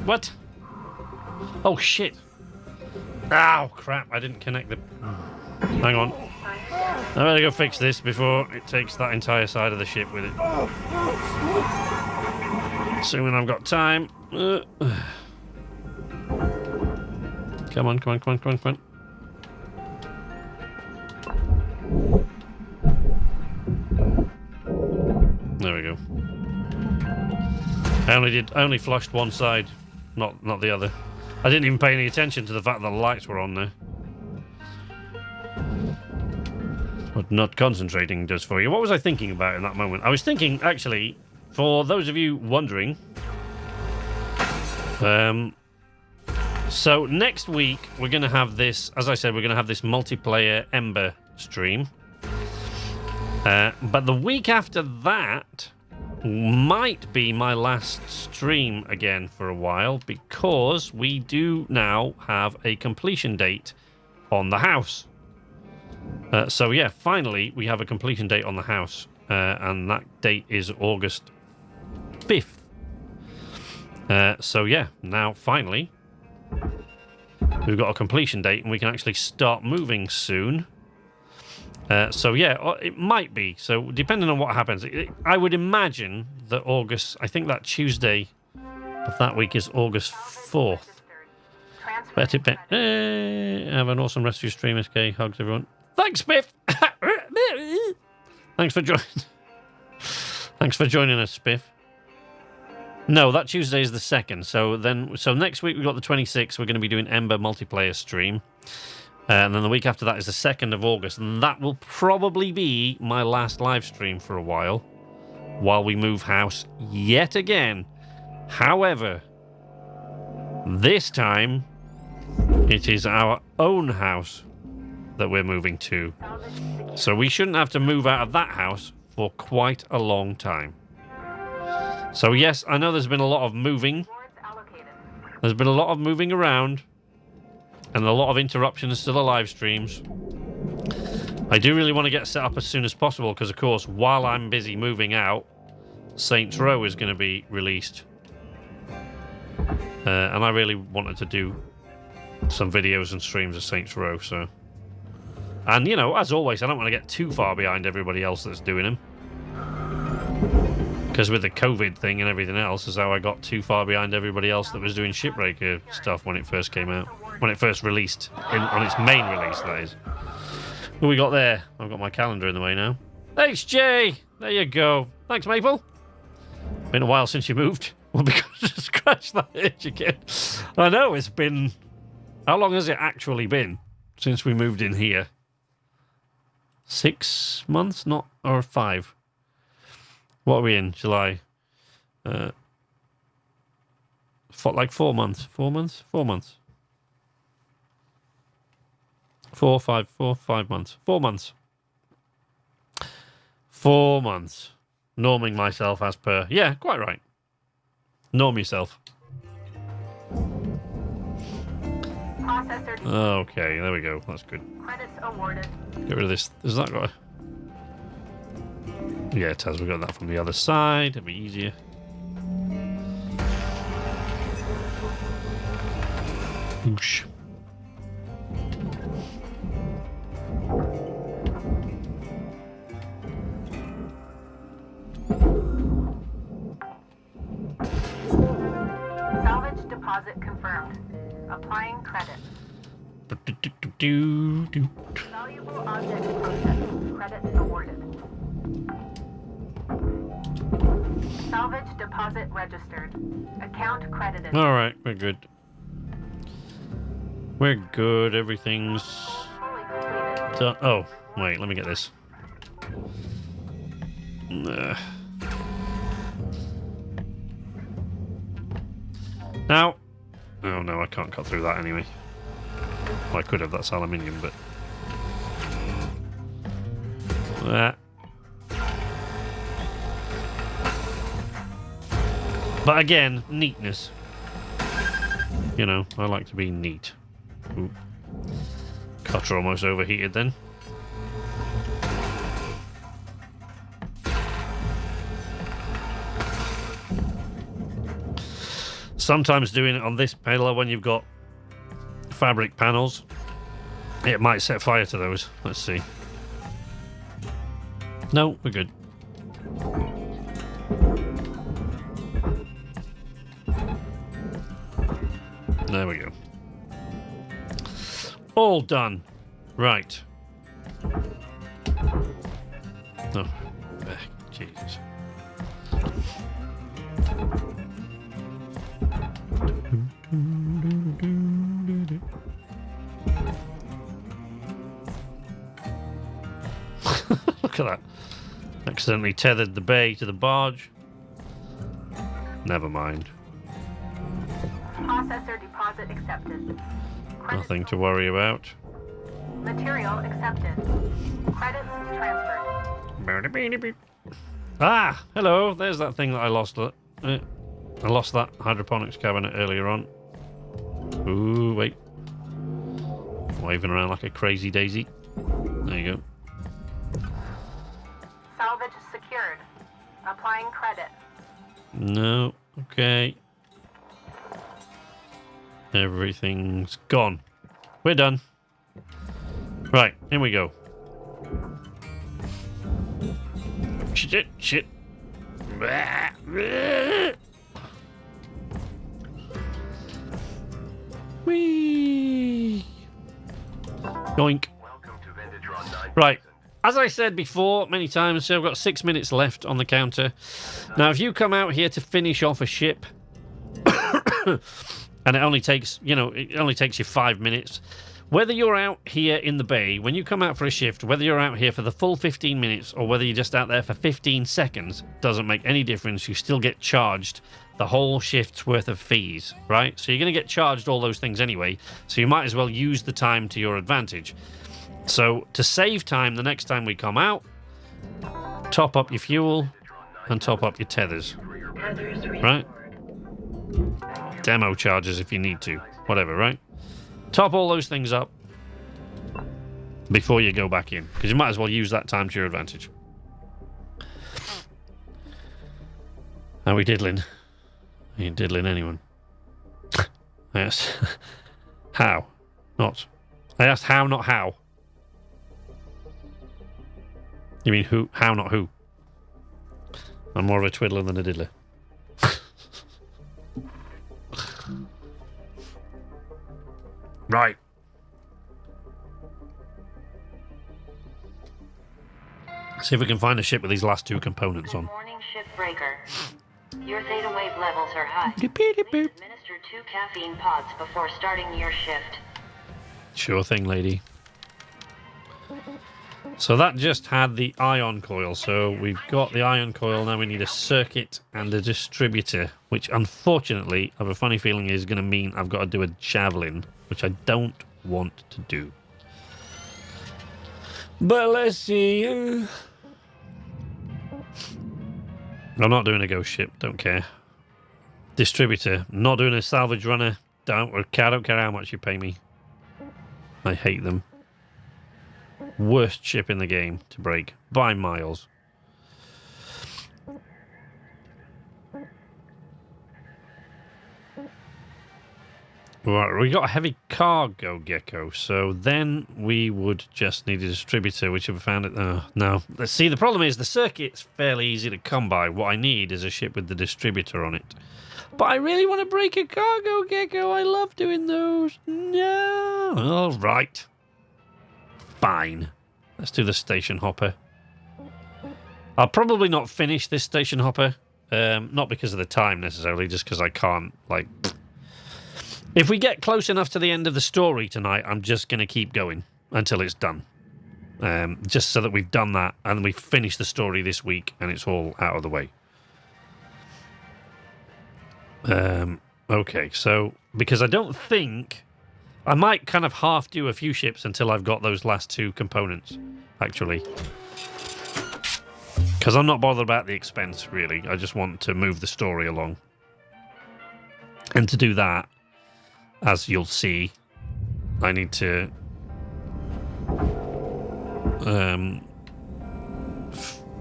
What? Oh shit. Ow, crap, I didn't connect the... Hang on. I better go fix this before it takes that entire side of the ship with it. Assuming I've got time. Come on, come on, come on, come on, come on. There we go. I only flushed one side, not the other. I didn't even pay any attention to the fact that the lights were on there. What not concentrating does for you. What was I thinking about in that moment? I was thinking, actually, for those of you wondering, so next week we're going to have this, as I said, we're going to have this multiplayer Ember stream. But the week after that might be my last stream again for a while, because we do now have a completion date on the house. So yeah, finally we have a completion date on the house, and that date is August 5th. So yeah, now finally we've got a completion date and we can actually start moving soon. So yeah, it might be. So depending on what happens, I would imagine that August, I think that Tuesday of that week is August 4th. Have an awesome rescue stream, SK. Hugs, everyone. Thanks, Spiff. Thanks for joining. Thanks for joining us, Spiff. No, that Tuesday is the 2nd. So next week we've got the 26th. We're going to be doing Ember multiplayer stream. And then the week after that is the 2nd of August. And that will probably be my last live stream for a while we move house yet again. However, this time it is our own house that we're moving to. So we shouldn't have to move out of that house for quite a long time. So yes, I know there's been a lot of moving. There's been a lot of moving around and a lot of interruptions to the live streams. I do really want to get set up as soon as possible because, of course, while I'm busy moving out, Saints Row is going to be released. And I really wanted to do some videos and streams of Saints Row, so... And, you know, as always, I don't want to get too far behind everybody else that's doing them. Because with the COVID thing and everything else is how I got too far behind everybody else that was doing Shipbreaker stuff when it first came out. When it first released, on its main release, that is. What we got there? I've got my calendar in the way now. Thanks, Jay! There you go. Thanks, Maple. Been a while since you moved. Well, because I just crashed that itch again. I know, it's been... How long has it actually been since we moved in here? 6 months? Not... Or 5? What are we in? July? Like 4 months. 4 months? 4 months. 5 months. 4 months. 4 months. Norming myself as per... Yeah, quite right. Norm yourself. Processor. Okay, there we go. That's good. Credits awarded. Get rid of this. Has that got a... Yeah, it has. We got that from the other side. It'll be easier. Oosh. Salvage deposit confirmed. Applying credit. Valuable object processed. Credits awarded. Salvage deposit registered. Account credited. Alright, we're good. We're good. Everything's Fully completed. done. Oh, wait, let me get this. Now. Oh no, I can't cut through that anyway. Well, I could have, that's aluminium, but... But again, neatness. You know, I like to be neat. Ooh. Cutter almost overheated then. Sometimes doing it on this pillar when you've got fabric panels, it might set fire to those. Let's see. No, we're good. There we go. All done. Right. Oh, Jesus. Look at that. Accidentally tethered the bay to the barge. Never mind. Processor deposit accepted. Nothing to worry about. Material accepted. Credits transferred. Ah, hello. There's that thing that I lost. I lost that hydroponics cabinet earlier on. Ooh, wait. Waving around like a crazy daisy. There you go. Salvage secured. Applying credit. No. Okay. Everything's gone. We're done. Right, here we go. Shit. Whee! Yoink. Right. As I said before many times, so I've got 6 minutes left on the counter. Now, if you come out here to finish off a ship, and it only takes, it only takes you 5 minutes. Whether you're out here in the bay, when you come out for a shift, whether you're out here for the full 15 minutes or whether you're just out there for 15 seconds, doesn't make any difference. You still get charged the whole shift's worth of fees, right? So you're going to get charged all those things anyway, so you might as well use the time to your advantage. So to save time the next time we come out, top up your fuel and top up your tethers, right? Demo charges if you need to, whatever, right? Top all those things up. before you go back in, because you might as well use that time to your advantage. How are we diddling? Are you diddling anyone? Yes. How? Not. I asked how, not how. You mean who? How, not who? I'm more of a twiddler than a diddler. Right. See if we can find a ship with these last two components on. Good morning, Shipbreaker. Your theta wave levels are high. Beep, Please beep, beep. administer 2 caffeine pods before starting your shift. Sure thing, lady. So that just had the ion coil. So we've got the ion coil. Now we need a circuit and a distributor, which unfortunately, I have a funny feeling is going to mean I've got to do a javelin, which I don't want to do. But let's see. I'm not doing a ghost ship. Don't care. Distributor. Not doing a salvage runner. Don't care how much you pay me. I hate them. Worst ship in the game to break by miles. Right, we got a heavy cargo gecko, so then we would just need a distributor, which if I found it. No. Let's see, the problem is the circuit's fairly easy to come by. What I need is a ship with the distributor on it. But I really want to break a cargo gecko. I love doing those. No. All right. Fine. Let's do the station hopper. I'll probably not finish this station hopper. Not because of the time necessarily, just because I can't, like... If we get close enough to the end of the story tonight, I'm just going to keep going until it's done. Just so that we've done that and we've finished the story this week and it's all out of the way. Okay, so because I don't think... I might kind of half do a few ships until I've got those last two components, actually. Because I'm not bothered about the expense, really. I just want to move the story along. And to do that, as you'll see, I need to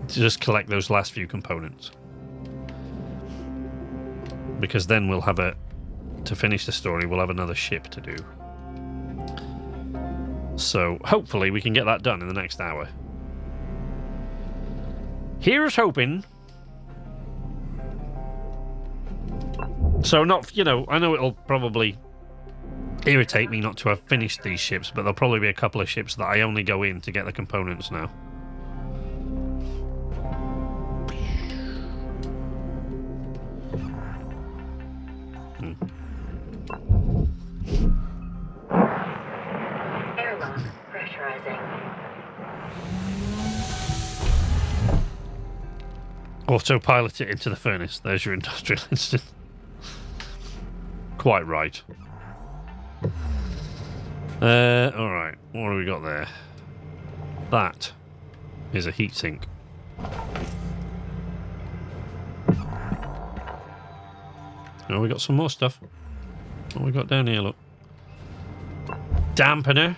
just collect those last few components. Because then we'll have to finish the story, we'll have another ship to do. So hopefully we can get that done in the next hour. Here's hoping. So not, I know it'll probably irritate me not to have finished these ships, but there'll probably be a couple of ships that I only go in to get the components now. Airlock pressurizing. Autopilot it into the furnace. There's your industrial instant. Quite right. Alright, what have we got there? That is a heatsink. Oh, we got some more stuff. What we got down here, look. Dampener.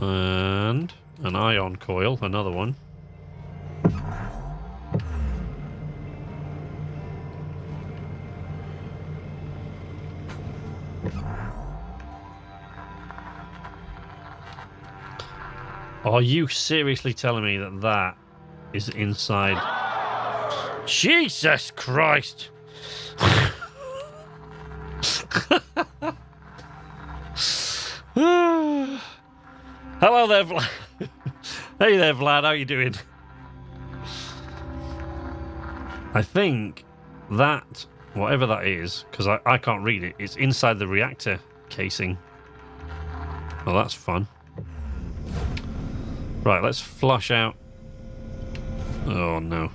And an ion coil, another one. Are you seriously telling me that that is inside? Jesus Christ! Hello there, Vlad. Hey there, Vlad. How you doing? I think that, whatever that is, because I can't read it, it's inside the reactor casing. Well, that's fun. Right, let's flush out. Oh, no.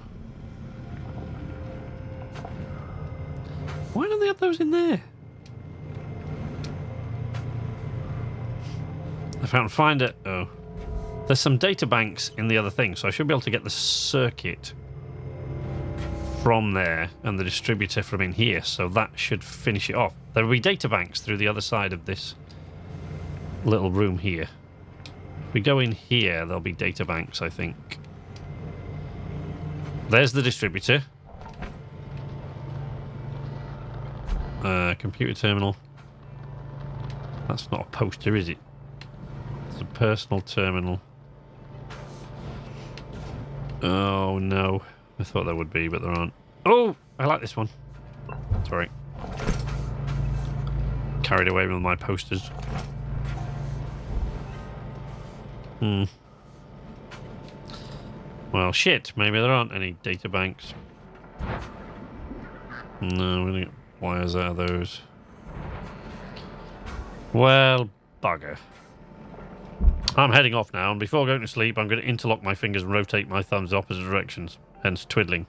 Why don't they have those in there? I can't find it. Oh. There's some data banks in the other thing, so I should be able to get the circuit from there and the distributor from in here, so that should finish it off. There will be data banks through the other side of this little room here. If we go in here, there'll be data banks, I think. There's the distributor. Computer terminal. That's not a poster, is it? It's a personal terminal. Oh no. I thought there would be, but there aren't. Oh! I like this one. Sorry. Carried away with my posters. Well, shit. Maybe there aren't any data banks. No, we're gonna get wires out of those. Well, bugger. I'm heading off now, and before going to sleep, I'm going to interlock my fingers and rotate my thumbs opposite directions, hence twiddling.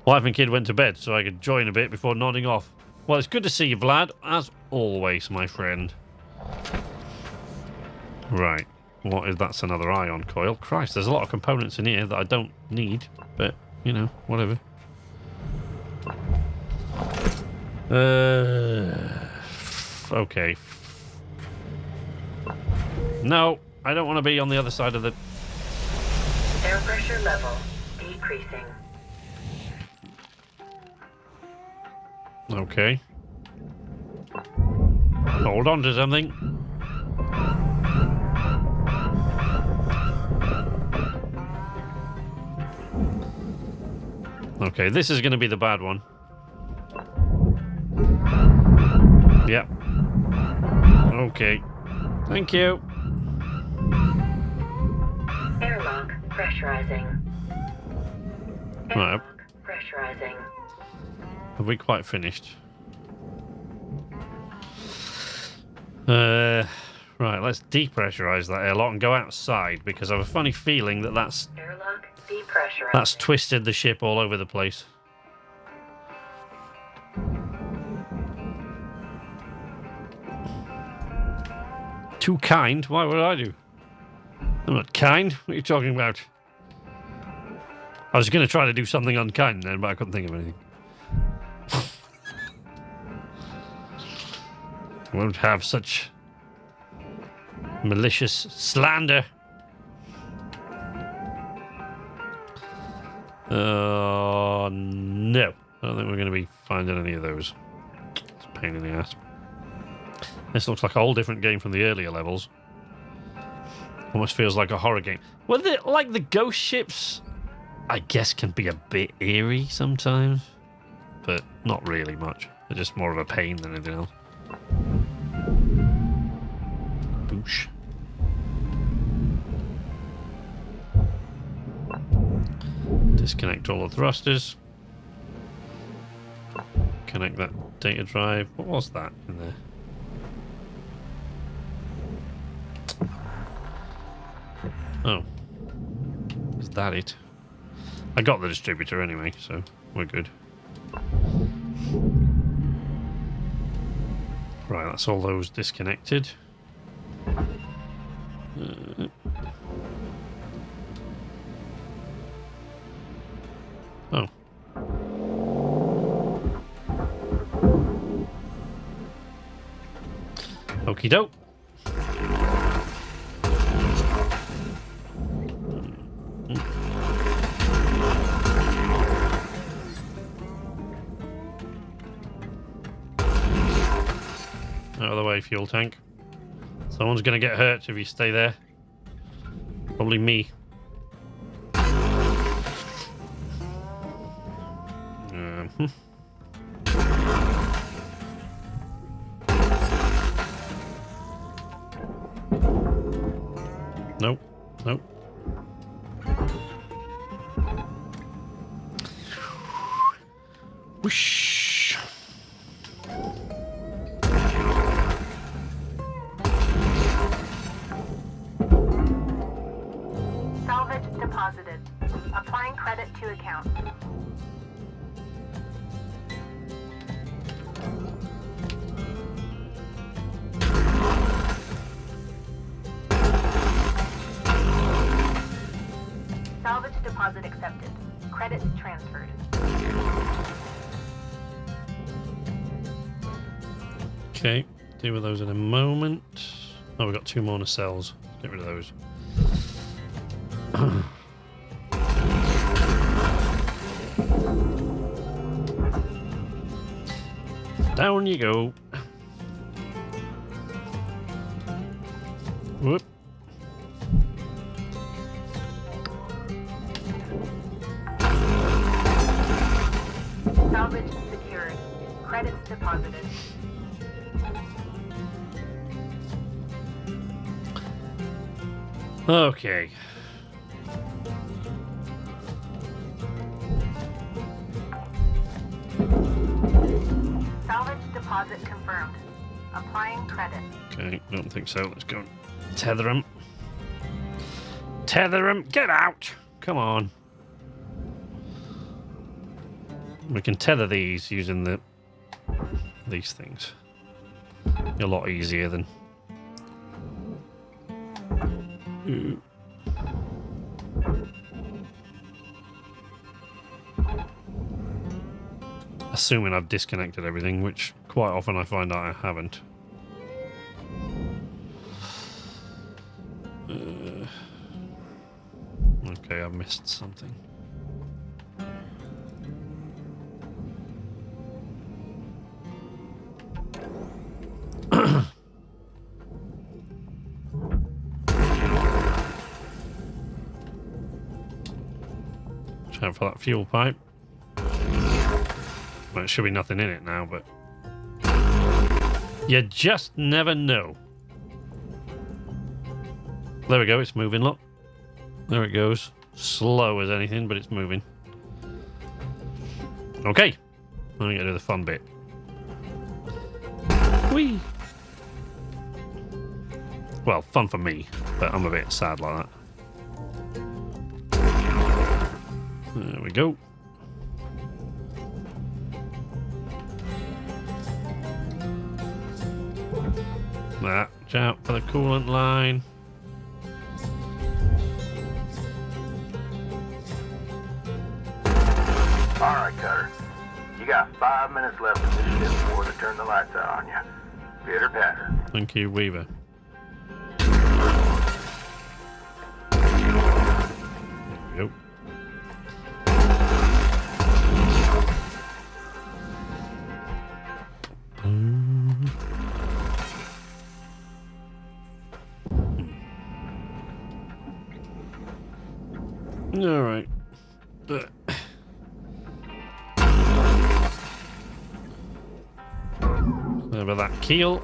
Wife and kid went to bed, so I could join a bit before nodding off. Well, it's good to see you, Vlad, as always, my friend. Right. What is that's another ion coil. Christ, there's a lot of components in here that I don't need, but, you know, whatever. Okay. No, I don't want to be on the other side of the... Air pressure level decreasing. Okay. Hold on to something. Okay, this is going to be the bad one. Yep. Okay. Thank you. Airlock pressurizing. Right. Pressurizing. Have we quite finished? Right, let's depressurize that airlock and go outside, because I have a funny feeling that that's twisted the ship all over the place. Too kind? Why would I do? I'm not kind. What are you talking about? I was going to try to do something unkind then, but I couldn't think of anything. I won't have such malicious slander. No. I don't think we're going to be finding any of those. It's a pain in the ass. This looks like a whole different game from the earlier levels. Almost feels like a horror game. Well, like the ghost ships, I guess, can be a bit eerie sometimes, but not really much. They're just more of a pain than anything else. Boosh. Disconnect all the thrusters. Connect that data drive. What was that in there? Oh. Is that it? I got the distributor anyway, so we're good. Right, that's all those disconnected. Oh. Okie doke. Out of the way, fuel tank. Someone's gonna get hurt if you stay there. Probably me. Nope. Nope. Whoosh. Salvage deposited. Applying credit to account. Salvage deposit accepted. Credits transferred. Okay, deal with those in a moment. Oh, we've got 2 more nacelles. Get rid of those. Down you go. Whoop. Salvage secured. Credits deposited. Okay. Salvage deposit confirmed. Applying credit. Okay, don't think so. Let's go and tether them. Tether them. Get out. Come on. We can tether these using these things. A lot easier than... Ooh. Assuming I've disconnected everything, which quite often I find out I haven't. Okay, I missed something. Out for that fuel pipe. Well, there should be nothing in it now, but you just never know. There we go, it's moving, look. There it goes. Slow as anything, but it's moving. Okay. Now we gotta do the fun bit. Whee! Well, fun for me, but I'm a bit sad like that. There we go. Watch out for the coolant line. Alright, Cutter. You got 5 minutes left in this ship before they turn the lights out on you. Pitter patter. Thank you, Weaver. There we go. All right. Over that keel.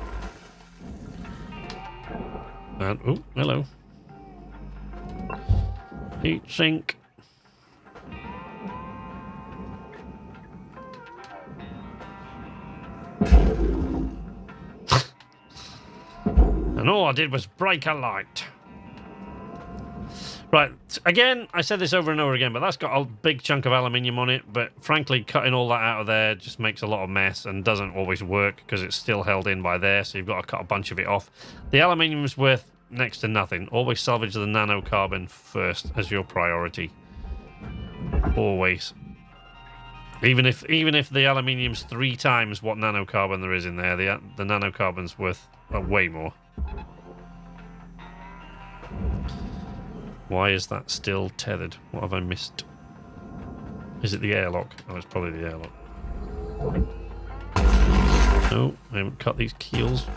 And oh, hello. Heat sink. And all I did was break a light. Right, again, I said this over and over again, but that's got a big chunk of aluminium on it, but frankly, cutting all that out of there just makes a lot of mess and doesn't always work because it's still held in by there, so you've got to cut a bunch of it off. The aluminium's worth next to nothing. Always salvage the nanocarbon first as your priority. Always. Even if the aluminium's 3 times what nanocarbon there is in there, the nanocarbon's worth way more. Why is that still tethered? What have I missed? Is it the airlock? Oh, it's probably the airlock. No, I haven't cut these keels.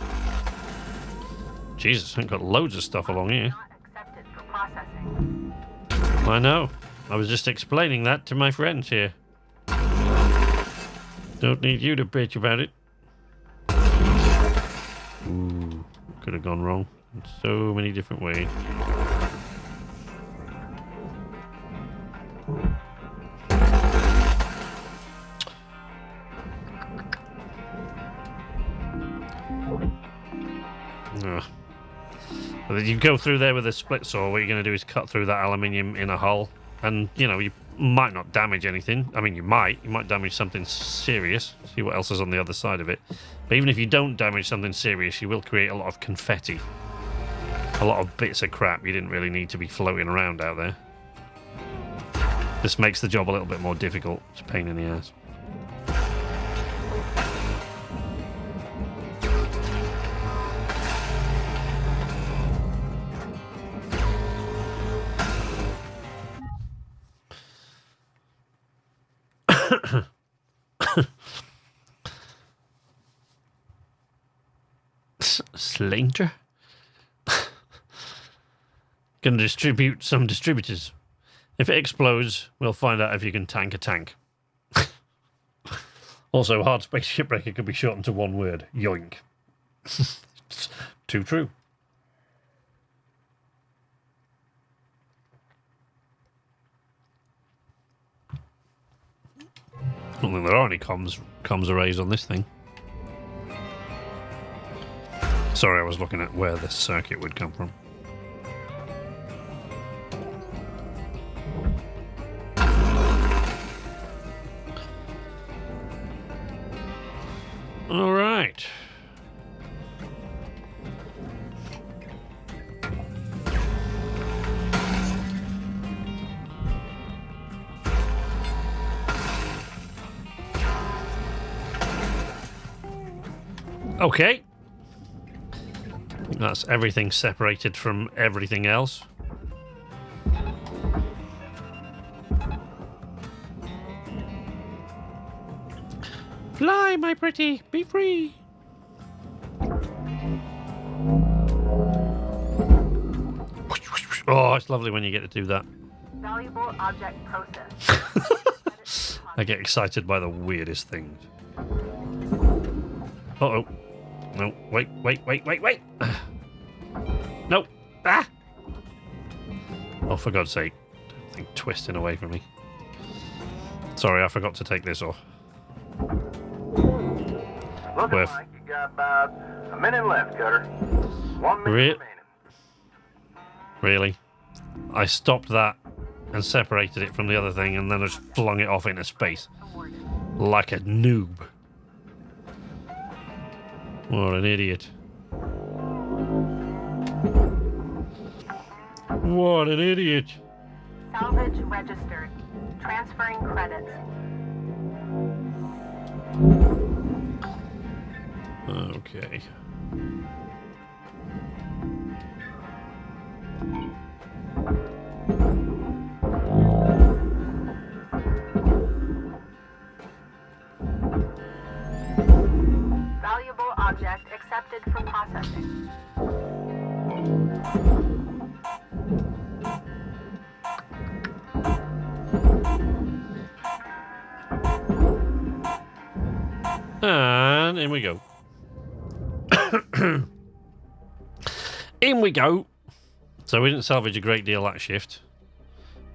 Jesus, I've got loads of stuff along here. I know. I was just explaining that to my friends here. Don't need you to bitch about it. Ooh, could have gone wrong in so many different ways. You go through there with a split saw, what you're going to do is cut through that aluminium in a hull, and you know, you might not damage anything. I mean, you might damage something serious. See what else is on the other side of it. But even if you don't damage something serious, you will create a lot of confetti, a lot of bits of crap you didn't really need to be floating around out there. This makes the job a little bit more difficult. It's a pain in the ass. Slanger? Gonna distribute some distributors. If it explodes, we'll find out if you can tank a tank. Also, Hardspace Shipbreaker could be shortened to one word. Yoink. Too true. I don't think there are any comms arrays on this thing. Sorry, I was looking at where the circuit would come from. All right. Okay. That's everything separated from everything else. Fly, my pretty, be free. Oh, it's lovely when you get to do that. Valuable object process. I get excited by the weirdest things. Uh-oh. No, wait. No. Ah! Oh, for God's sake. Thing twisting away from me. Sorry, I forgot to take this off. Looking like you got about a minute left, Cutter. 1 minute remaining. Really? I stopped that and separated it from the other thing and then I just flung it off into space. Like a noob. What an idiot. What an idiot. Salvage registered. Transferring credits. Okay. Valuable object accepted for processing. And in we go. In we go. So we didn't salvage a great deal that shift.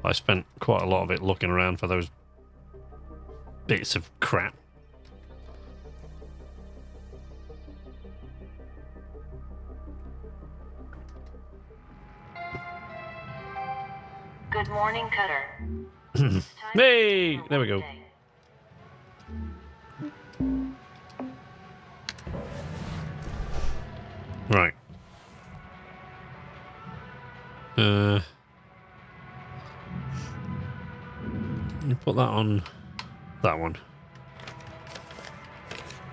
I spent quite a lot of it looking around for those bits of crap. Good morning, Cutter. Hey, there we go. Right. You put that on that one.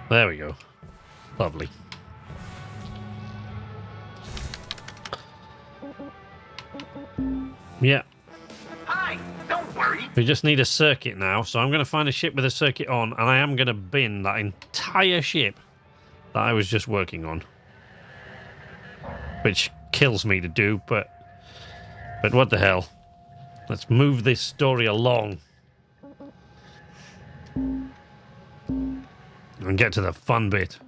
There we go. Lovely. Yeah. Hi, don't worry. We just need a circuit now, so I'm going to find a ship with a circuit on, and I am going to bin that entire ship that I was just working on. Which kills me to do, but what the hell? Let's move this story along. And get to the fun bit.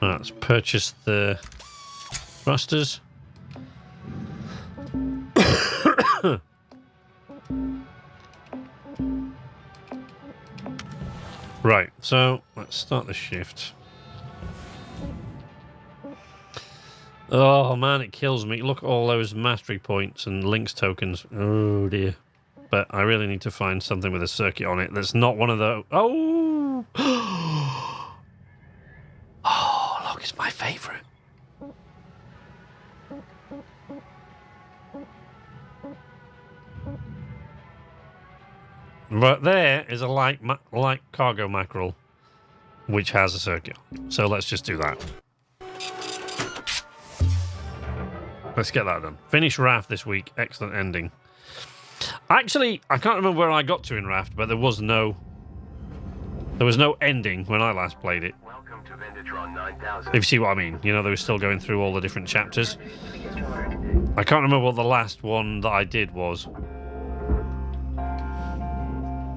Let's purchase the thrusters. Right, so let's start the shift. Oh man, it kills me. Look at all those mastery points and Lynx tokens. Oh dear. But I really need to find something with a circuit on it that's not one of those. Oh! Oh, look, it's my favourite. But there is a light cargo mackerel, which has a circuit. So let's just do that. Let's get that done. Finish Raft this week. Excellent ending. Actually, I can't remember where I got to in Raft, but there was no ending when I last played it. Welcome to Vendatron 9000. If you see what I mean. You know, they were still going through all the different chapters. I can't remember what the last one that I did was.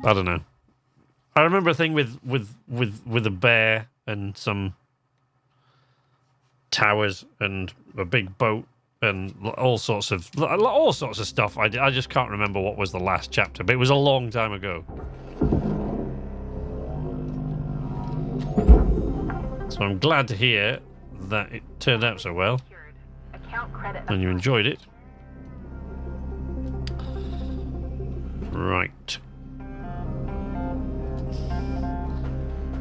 I don't know. I remember a thing with a bear and some towers and a big boat and all sorts of stuff. I just can't remember what was the last chapter, but it was a long time ago. So I'm glad to hear that it turned out so well. Account credit. And you enjoyed it. Right.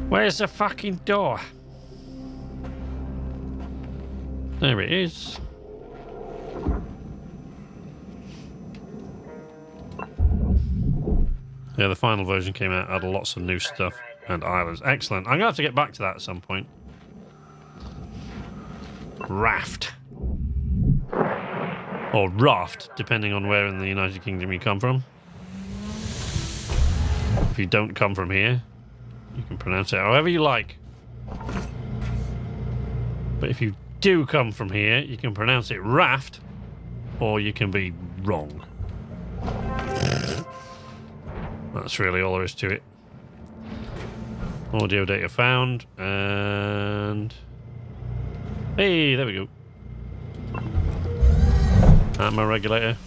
Where's the fucking door? There it is. Yeah, the final version came out, had lots of new stuff and islands. Excellent. I'm going to have to get back to that at some point. Raft. Or raft, depending on where in the United Kingdom you come from. If you don't come from here, you can pronounce it however you like. But if you do come from here, you can pronounce it raft, or you can be wrong. That's really all there is to it. Audio data found, and... Hey, there we go. Ammo regulator.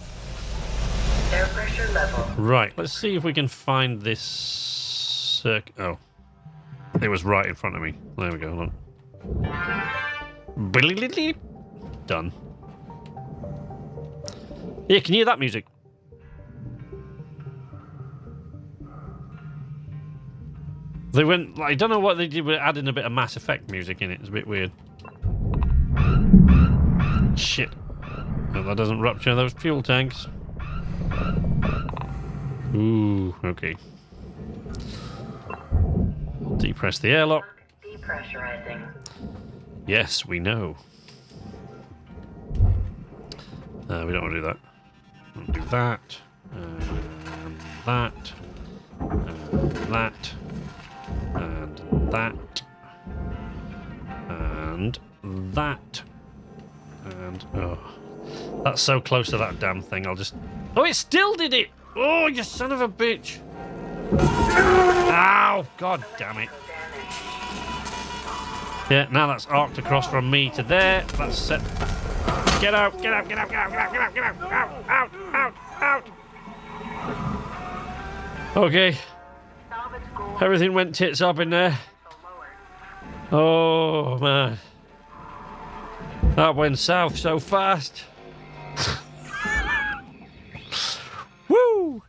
Air pressure level. Right, let's see if we can find this... oh. It was right in front of me. There we go, hold on. Done. Yeah, can you hear that music? They went... I don't know what they did with adding a bit of Mass Effect music in it. It's a bit weird. Shit. Well, that doesn't rupture those fuel tanks. Ooh, okay. Depress the airlock. Depressurizing. Yes, we know. We don't want to do that. We'll do that. And that. And that. And that. And that. And... oh. That's so close to that damn thing, I'll just... oh, it still did it! Oh, you son of a bitch! Ow! God damn it. Yeah, now that's arced across from me to there. That's set. Get out! Get out! Get out! Get out! Get out! Get out! Get out! Out! Out! Out! Out! Okay. Everything went tits up in there. Oh, man. That went south so fast. Woo!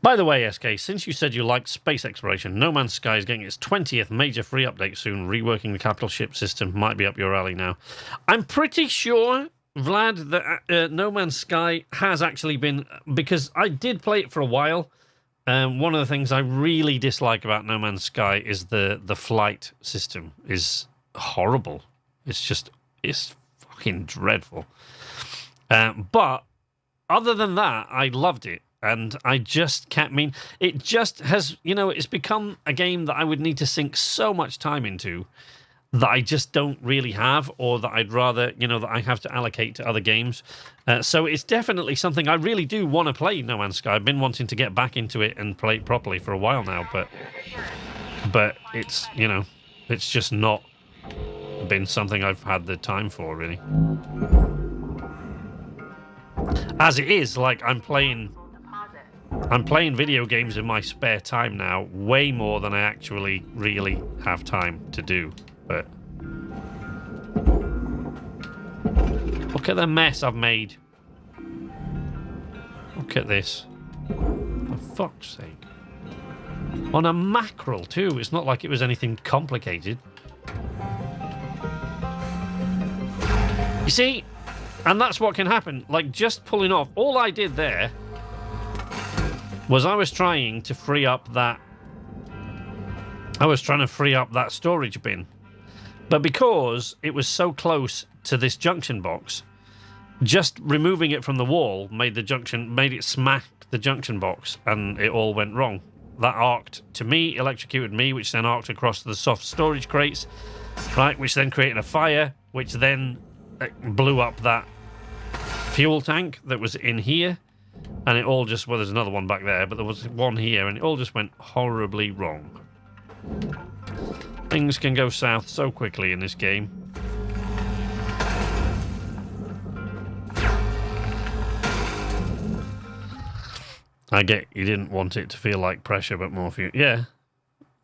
By the way, SK, since you said you liked space exploration, No Man's Sky is getting its 20th major free update soon. Reworking the capital ship system might be up your alley now. I'm pretty sure, Vlad, that No Man's Sky has actually been... because I did play it for a while. One of the things I really dislike about No Man's Sky is the flight system is horrible. It's fucking dreadful. But other than that, I loved it. And I just can't... I mean, it just has... you know, it's become a game that I would need to sink so much time into that I just don't really have, or that I'd rather, you know, that I have to allocate to other games. So it's definitely something I really do want to play, No Man's Sky. I've been wanting to get back into it and play it properly for a while now, but it's, you know, it's just not been something I've had the time for, really. As it is, like, I'm playing video games in my spare time now, way more than I actually really have time to do. But look at the mess I've made. Look at this. For fuck's sake. On a mackerel, too. It's not like it was anything complicated. You see? And that's what can happen. Like, just pulling off. All I did there was I was trying to free up that... I was trying to free up that storage bin. But because it was so close to this junction box, just removing it from the wall made it smack the junction box, and it all went wrong. That arced to me, electrocuted me, which then arced across the soft storage crates, right, which then created a fire, which then blew up that fuel tank that was in here, and it all just, well, there's another one back there, but there was one here, and it all just went horribly wrong. Things can go south so quickly in this game. I get you didn't want it to feel like pressure, but more fuel. Yeah.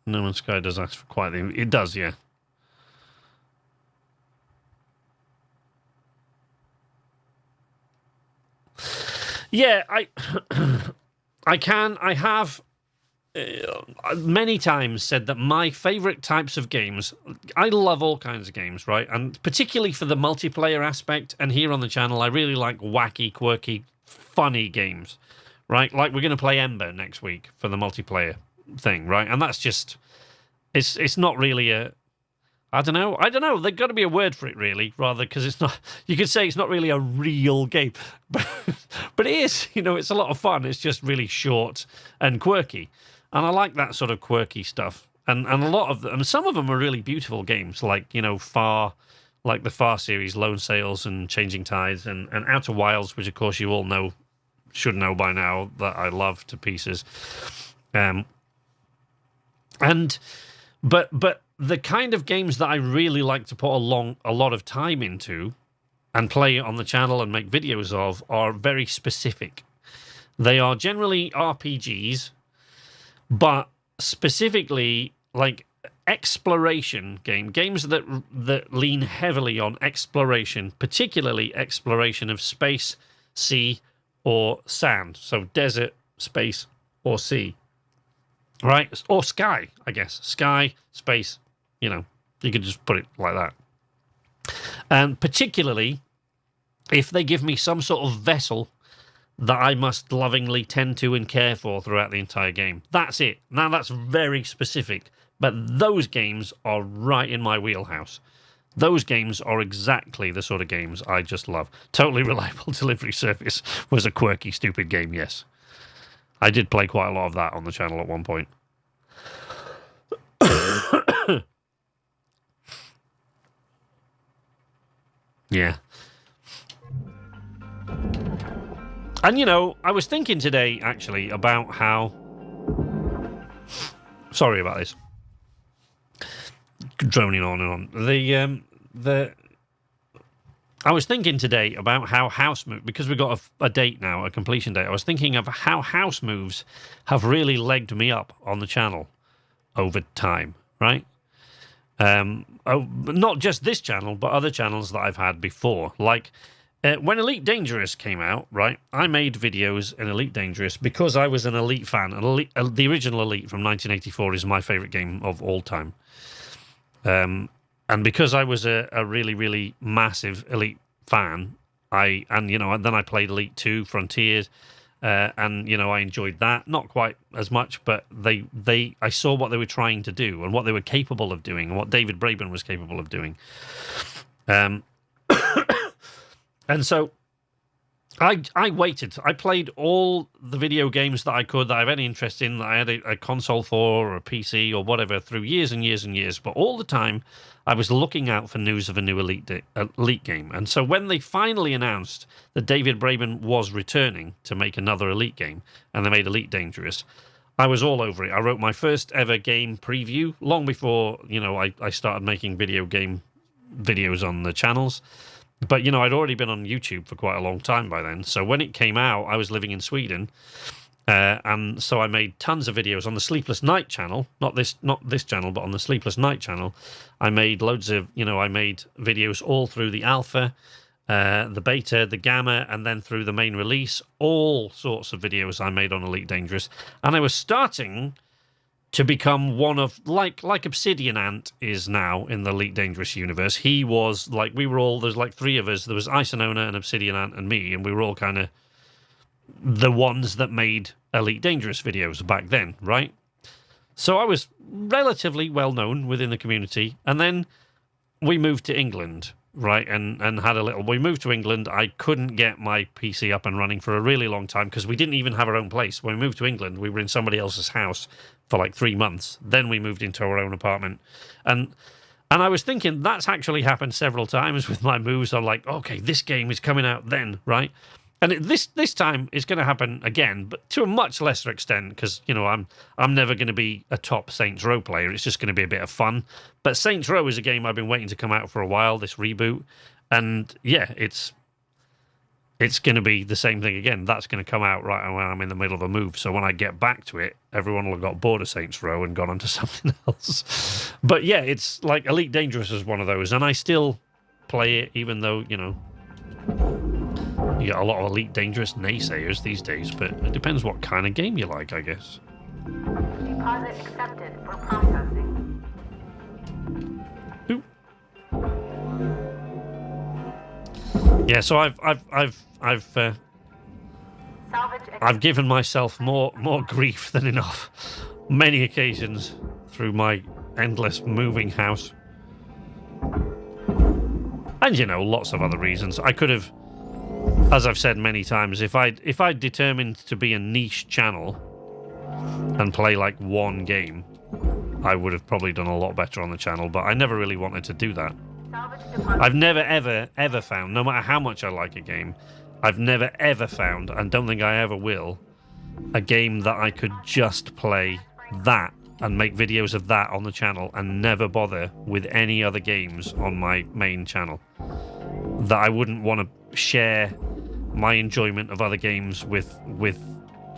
No Man's Sky does ask for quite the... It does, yeah. Yeah, I have many times said that my favourite types of games, I love all kinds of games, right? And particularly for the multiplayer aspect, and here on the channel, I really like wacky, quirky, funny games, right? Like we're going to play Ember next week for the multiplayer thing, right? And that's just, it's not really a... I don't know. There's got to be a word for it, really, rather, because it's not... You could say it's not really a real game. But it is, it's a lot of fun. It's just really short and quirky. And I like that sort of quirky stuff. And a lot of them... Some of them are really beautiful games, like, Far... Like the Far series, Lone Sails and Changing Tides, and Outer Wilds, which, of course, you all should know by now, that I love to pieces. But the kind of games that I really like to put a lot of time into and play on the channel and make videos of are very specific. They are generally RPGs, but specifically like exploration games that lean heavily on exploration, particularly exploration of space, sea, or sand. So desert, space, or sea. Right? Or sky, I guess. Sky, space, you could just put it like that. And particularly if they give me some sort of vessel that I must lovingly tend to and care for throughout the entire game. That's it. Now, that's very specific, but those games are right in my wheelhouse. Those games are exactly the sort of games I just love. Totally Reliable Delivery Service was a quirky, stupid game, yes. I did play quite a lot of that on the channel at one point. Yeah. And, I was thinking today, actually, about how... Sorry about this. Droning on and on. I was thinking today about how house moves, because we've got a date now, a completion date. I was thinking of how house moves have really legged me up on the channel over time, right? Not just this channel, but other channels that I've had before. Like, when Elite Dangerous came out, right, I made videos in Elite Dangerous because I was an Elite fan. The original Elite from 1984 is my favourite game of all time. And because I was a really, really massive Elite fan, then I played Elite 2, Frontiers, and I enjoyed that. Not quite as much, but I saw what they were trying to do and what they were capable of doing and what David Braben was capable of doing. And so I waited. I played all the video games that I could, that I have any interest in, that I had a console for or a PC or whatever, through years and years and years. But all the time, I was looking out for news of a new Elite game. And so when they finally announced that David Braben was returning to make another Elite game, and they made Elite Dangerous, I was all over it. I wrote my first ever game preview long before, I started making video game videos on the channels. But, I'd already been on YouTube for quite a long time by then. So when it came out, I was living in Sweden. And so I made tons of videos on the Sleepless Night channel. Not this channel, but on the Sleepless Night channel. I made loads of, I made videos all through the alpha, the beta, the gamma, and then through the main release. All sorts of videos I made on Elite Dangerous. And I was starting to become one of, like Obsidian Ant is now in the Elite Dangerous universe. He was, there's three of us. There was Isonona and Obsidian Ant and me, and we were all kind of, the ones that made Elite Dangerous videos back then, right? So I was relatively well known within the community, and then we moved to England, right? And had a little. We moved to England. I couldn't get my PC up and running for a really long time because we didn't even have our own place. When we moved to England, we were in somebody else's house for like 3 months. Then we moved into our own apartment, and I was thinking that's actually happened several times with my moves. I'm like, okay, this game is coming out then, right? And this time it's going to happen again, but to a much lesser extent because, you know, I'm never going to be a top Saints Row player. It's just going to be a bit of fun. But Saints Row is a game I've been waiting to come out for a while, this reboot. And yeah, it's going to be the same thing again. That's going to come out right when I'm in the middle of a move. So when I get back to it, everyone will have got bored of Saints Row and gone on to something else. But yeah, it's like Elite Dangerous is one of those. And I still play it even though, you know, you get a lot of Elite Dangerous naysayers these days, but it depends what kind of game you like, I guess. Deposit accepted for processing. Ooh. Yeah, so I've given myself more grief than enough, many occasions through my endless moving house, and you know, lots of other reasons. I could have. As I've said many times, if I'd determined to be a niche channel and play like one game, I would have probably done a lot better on the channel, but I never really wanted to do that. I've never, ever found, no matter how much I like a game, I've never, ever found, and don't think I ever will, a game that I could just play that and make videos of that on the channel and never bother with any other games on my main channel. That I wouldn't want to share my enjoyment of other games with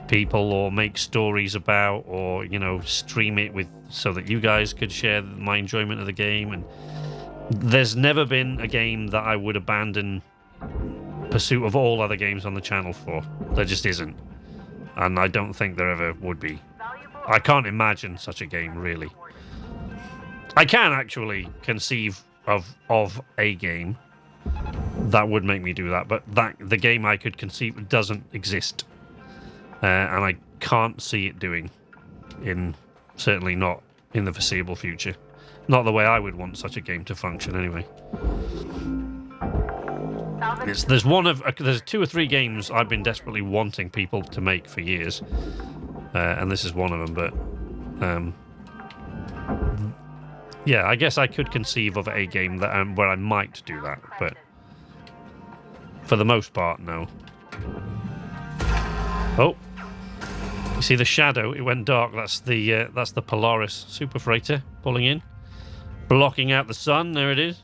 people or make stories about, or, you know, stream it with so that you guys could share my enjoyment of the game. And there's never been a game that I would abandon pursuit of all other games on the channel for. There just isn't, and I don't think there ever would be. I can't imagine such a game, really. I can actually conceive of a game that would make me do that, but the game I could conceive doesn't exist, and I can't see it doing, certainly not in the foreseeable future. Not the way I would want such a game to function, anyway. There's 2 or 3 games I've been desperately wanting people to make for years, and this is one of them. But yeah, I guess I could conceive of a game that where I might do that, but for the most part, no. Oh, you see the shadow? It went dark. That's the Polaris super freighter pulling in, blocking out the sun. There it is.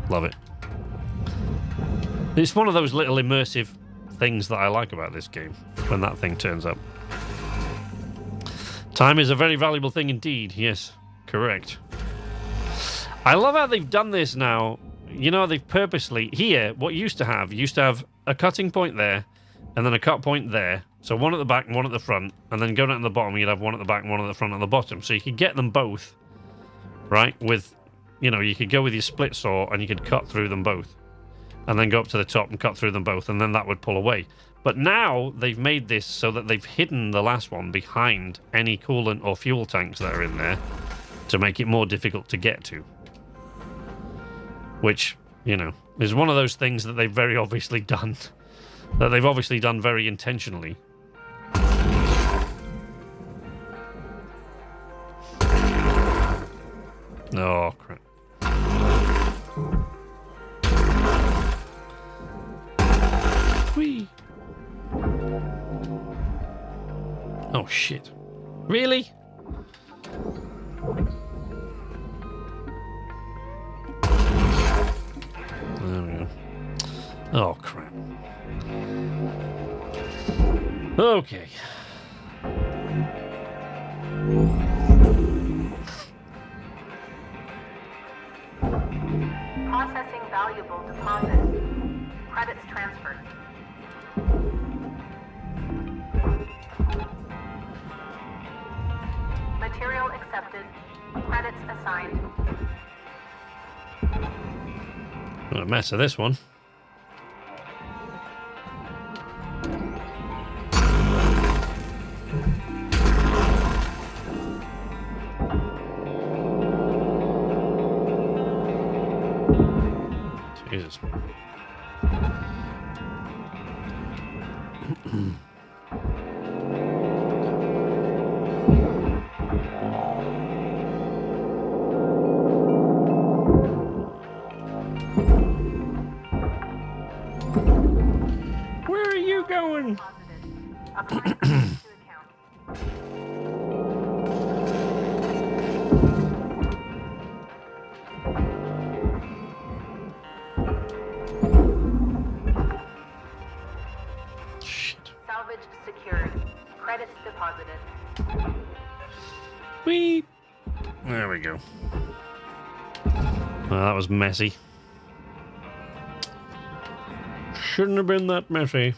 Love it. It's one of those little immersive things that I like about this game when that thing turns up. Time is a very valuable thing indeed. Yes, correct. I love how they've done this now. You know, they've purposely... Here, what you used to have a cutting point there, and then a cut point there. So one at the back and one at the front, and then going down to the bottom, you'd have one at the back and one at the front and the bottom. So you could get them both, right? With, you know, you could go with your split saw and you could cut through them both, and then go up to the top and cut through them both, and then that would pull away. But now they've made this so that they've hidden the last one behind any coolant or fuel tanks that are in there to make it more difficult to get to. Which, you know, is one of those things that they've very obviously done. That they've obviously done very intentionally. Oh, crap. Whee! Oh, shit. Really? There we go. Oh, crap. Okay. Processing valuable deposit. Credits transferred. Material accepted. Credits assigned. What a mess of this one. Jesus. Where are you going? Applying credit to account. Shit. Salvage secured. Credits deposited. Whee! There we go. Well, that was messy. Shouldn't have been that messy.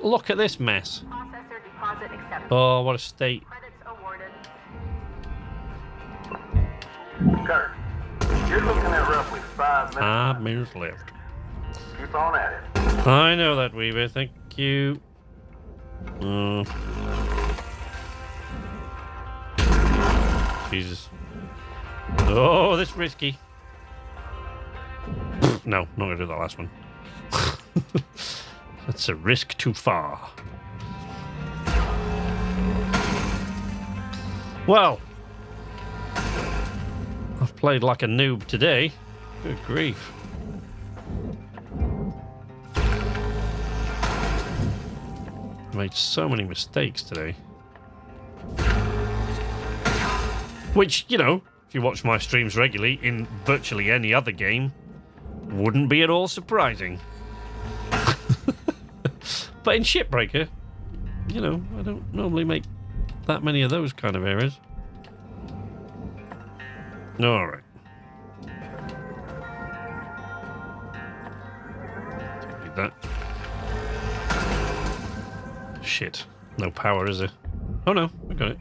Look at this mess. Processor deposit accepted. Oh, what a state. Credits awarded. Kurt, you're looking at roughly 5 minutes. 5 minutes left. Keep on at it. I know that, Weaver. Thank you. Jesus. Oh, this risky. No, not gonna do that last one. That's a risk too far. Well, I've played like a noob today. Good grief. Made so many mistakes today. Which, you know, if you watch my streams regularly in virtually any other game, wouldn't be at all surprising. But in Shipbreaker, you know, I don't normally make that many of those kind of errors. Alright. Don't need that. Shit. No power, is there? Oh no, we got it.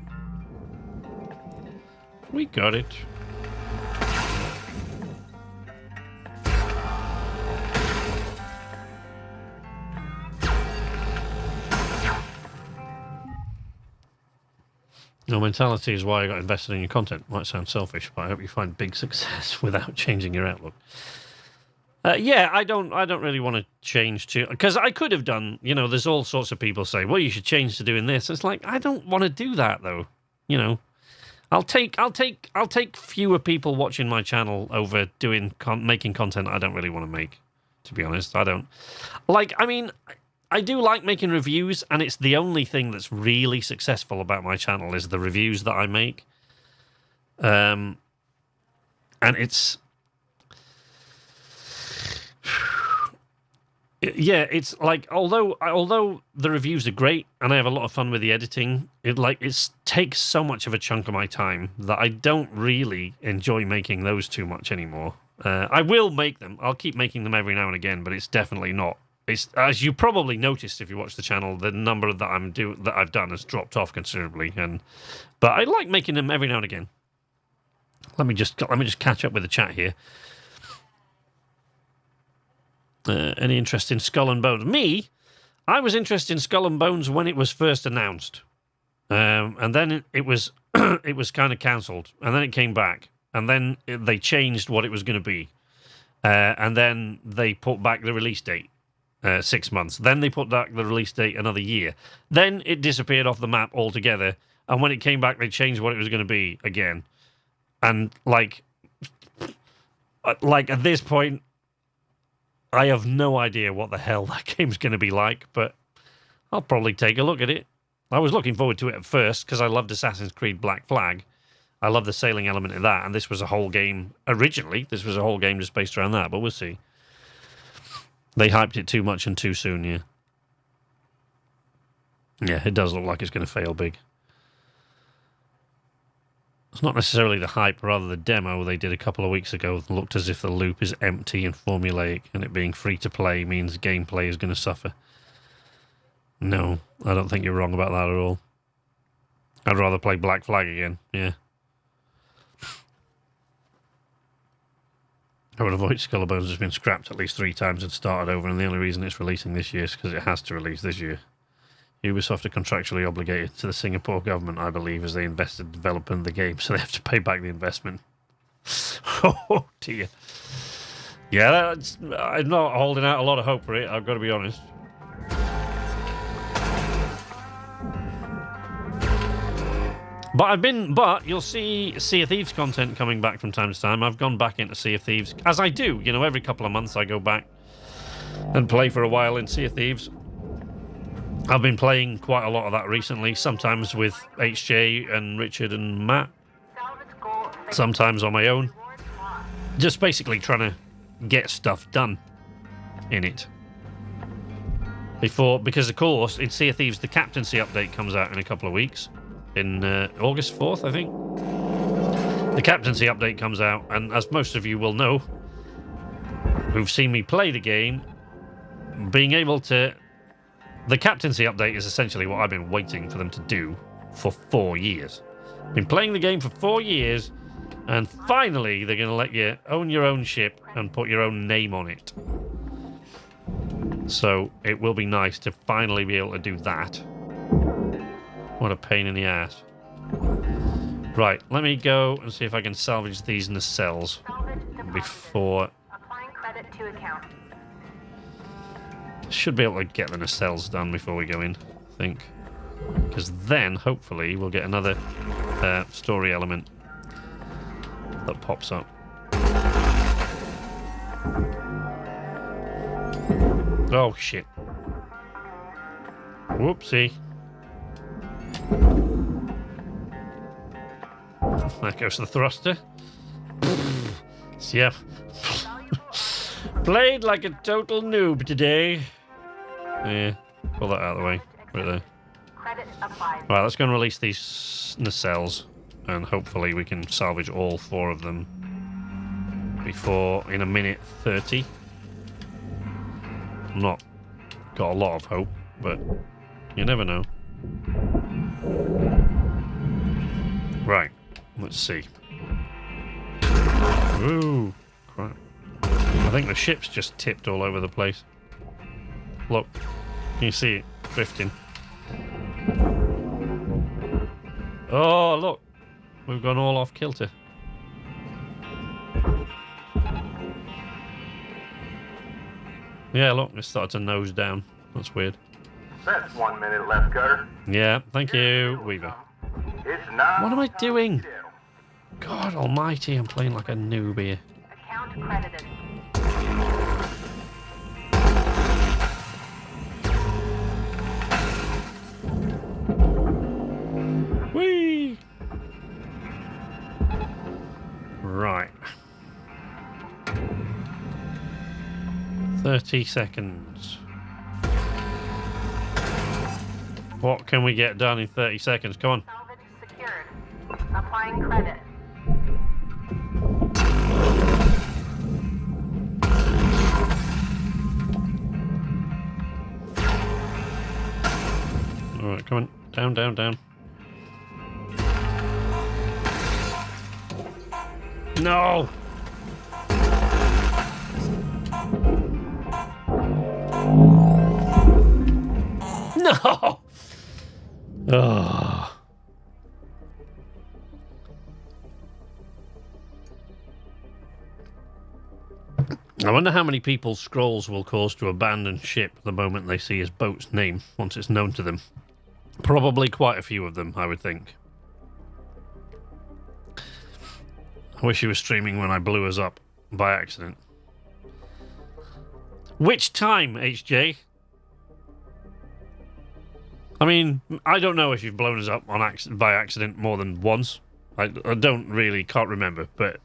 We got it. Your mentality is why I got invested in your content. Might sound selfish, but I hope you find big success without changing your outlook. Yeah, I don't really want to change to, because I could have done. You know, there's all sorts of people say, well, you should change to doing this. It's like, I don't want to do that though. You know, I'll take fewer people watching my channel over making content I don't really want to make. To be honest, I don't like. I mean, I do like making reviews, and it's the only thing that's really successful about my channel is the reviews that I make. And it's... Yeah, it's like, although the reviews are great, and I have a lot of fun with the editing, it takes so much of a chunk of my time that I don't really enjoy making those too much anymore. I will make them. I'll keep making them every now and again, but it's definitely not. It's, as you probably noticed if you watch the channel, the number that I've done has dropped off considerably. But I like making them every now and again. Let me just catch up with the chat here. Any interest in Skull and Bones? Me, I was interested in Skull and Bones when it was first announced, and then it was it was kind of cancelled, and then it came back, and then they changed what it was going to be, and then they put back the release date 6 months. Then they put back the release date another year. Then it disappeared off the map altogether, and when it came back, they changed what it was going to be again, and like at this point, I have no idea what the hell that game's going to be like, but I'll probably take a look at it. I was looking forward to it at first because I loved Assassin's Creed Black Flag. I love the sailing element of that, and this was a whole game. Originally, this was a whole game just based around that, but we'll see. They hyped it too much and too soon, yeah. Yeah, it does look like it's going to fail big. It's not necessarily the hype, rather the demo they did a couple of weeks ago looked as if the loop is empty and formulaic, and it being free to play means gameplay is going to suffer. No, I don't think you're wrong about that at all. I'd rather play Black Flag again, yeah. I would avoid Skull and Bones has been scrapped at least 3 times and started over, and the only reason it's releasing this year is because it has to release this year. Ubisoft are contractually obligated to the Singapore government, I believe, as they invested in developing the game, so they have to pay back the investment. Oh dear. Yeah, I'm not holding out a lot of hope for it, I've got to be honest. But you'll see Sea of Thieves content coming back from time to time. I've gone back into Sea of Thieves, as I do. You know, every couple of months I go back and play for a while in Sea of Thieves. I've been playing quite a lot of that recently, sometimes with HJ and Richard and Matt. Sometimes on my own. Just basically trying to get stuff done in it. Because of course, in Sea of Thieves, the captaincy update comes out in a couple of weeks. In August 4th, I think. The captaincy update comes out, and as most of you will know, who've seen me play the game, being able to... The captaincy update is essentially what I've been waiting for them to do for 4 years. Been playing the game for 4 years, and finally they're going to let you own your own ship and put your own name on it. So it will be nice to finally be able to do that. What a pain in the ass. Right, let me go and see if I can salvage these nacelles before... Applying credit to account. Should be able to get the nacelles done before we go in, I think. Because then, hopefully, we'll get another story element that pops up. Oh, shit. Whoopsie. There goes the thruster. Yeah. Played like a total noob today. Yeah, pull that out of the way. Right there. Right, let's go and release these nacelles, and hopefully we can salvage all 4 of them before in a minute 30. I'm not got a lot of hope, but you never know. Right, let's see. Ooh, crap. I think the ship's just tipped all over the place. Look, can you see it drifting? Oh, look, we've gone all off kilter. Yeah, look, it started to nose down. That's weird. That's 1 minute left, Cutter. Yeah, thank you, Weaver. It's not. What am I doing? God almighty, I'm playing like a noob here. Account credited. Whee! Right. 30 seconds. What can we get done in 30 seconds? Come on. Salvage secured. Applying credit. Alright, come on. Down, down, down. No! No! Oh. I wonder how many people Skrulls will cause to abandon ship the moment they see his boat's name, once it's known to them. Probably quite a few of them, I would think. I wish he was streaming when I blew us up by accident. Which time, HJ? I mean, I don't know if you've blown us up on by accident more than once. I don't really, can't remember, but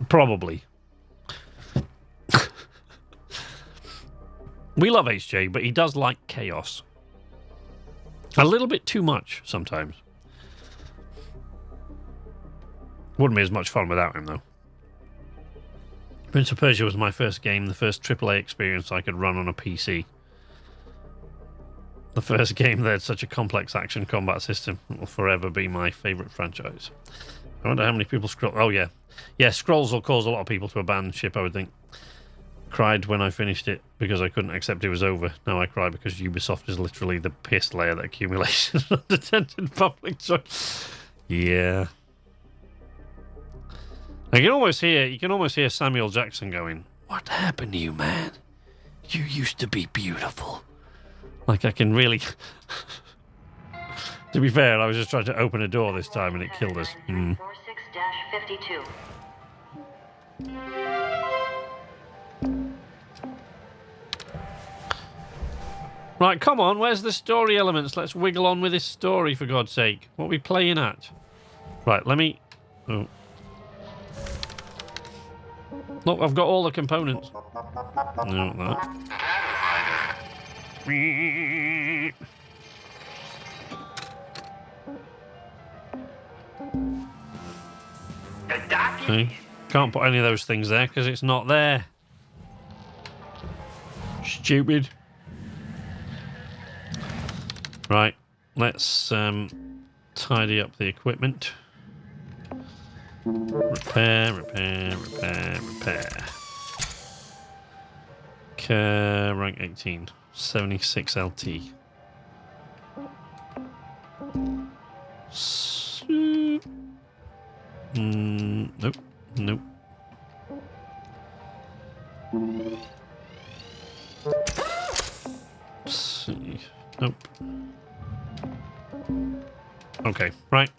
probably. We love HJ, but he does like chaos. A little bit too much sometimes. Wouldn't be as much fun without him, though. Prince of Persia was my first game, the first AAA experience I could run on a PC. The first game that had such a complex action combat system. It will forever be my favourite franchise. I wonder how many people scroll. Oh, yeah. Yeah, scrolls will cause a lot of people to abandon ship, I would think. Cried when I finished it because I couldn't accept it was over. Now I cry because Ubisoft is literally the piss layer that accumulation of undetected public choice. Yeah. You can almost hear Samuel Jackson going, "What happened to you, man? You used to be beautiful." Like I can really. To be fair, I was just trying to open a door this time and it killed us. 46-52. Right, come on, where's the story elements? Let's wiggle on with this story, for God's sake. What are we playing at? Right, let me... Oh. Look, I've got all the components. No, that. See? Can't put any of those things there because it's not there. Stupid. Right, let's tidy up the equipment. Repair. Rank 18. 76 LT. Nope. Let's see. Nope. Okay, right.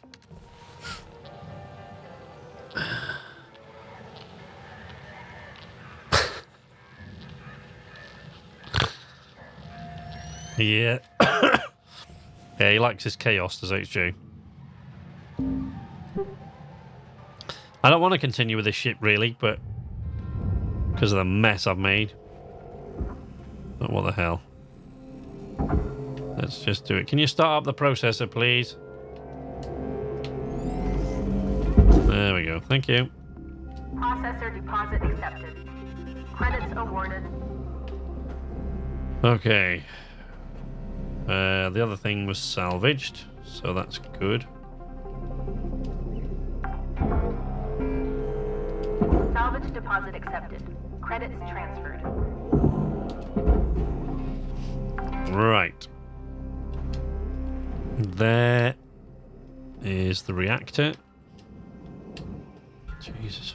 Yeah. Yeah, he likes his chaos, does HJ. I don't want to continue with this ship, really, but... because of the mess I've made. But what the hell. Let's just do it. Can you start up the processor, please? There we go. Thank you. Processor deposit accepted. Credits awarded. Okay. The other thing was salvaged, so that's good. Salvage deposit accepted. Credits transferred. Right. There is the reactor. Jesus.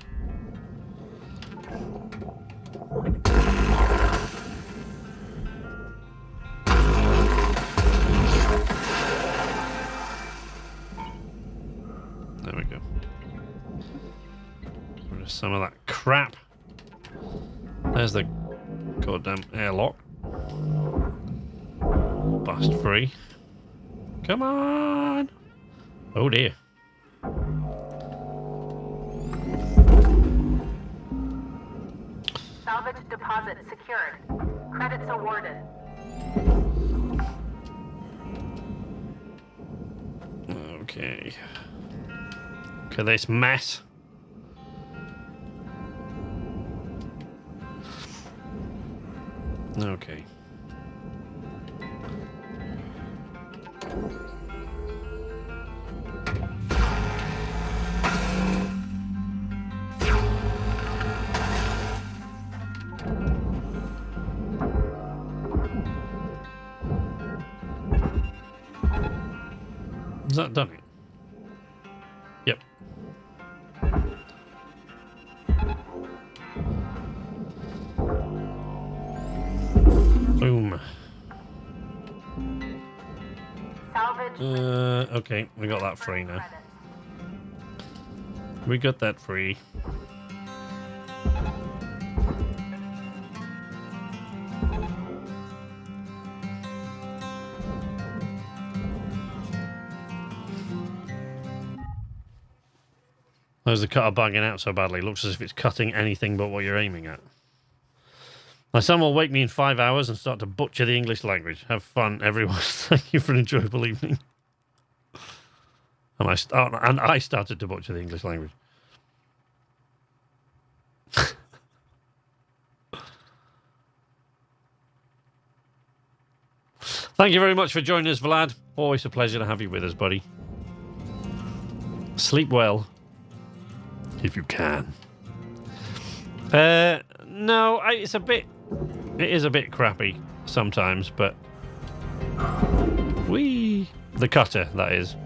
There we go. Rid of some of that crap. There's the goddamn airlock. Bust free. Come on! Oh dear. Salvage deposit secured. Credits awarded. Okay. Look at this mess. Okay. Has that done it? Yep. Boom. Salvage. Okay, we got that free now. We got that free. There's the cutter bugging out so badly. Looks as if it's cutting anything but what you're aiming at. My son will wake me in 5 hours and start to butcher the English language. Have fun, everyone. Thank you for an enjoyable evening. And I started to butcher the English language. Thank you very much for joining us, Vlad. Always a pleasure to have you with us, buddy. Sleep well. if you can. No, it is a bit crappy sometimes, but the cutter, that is.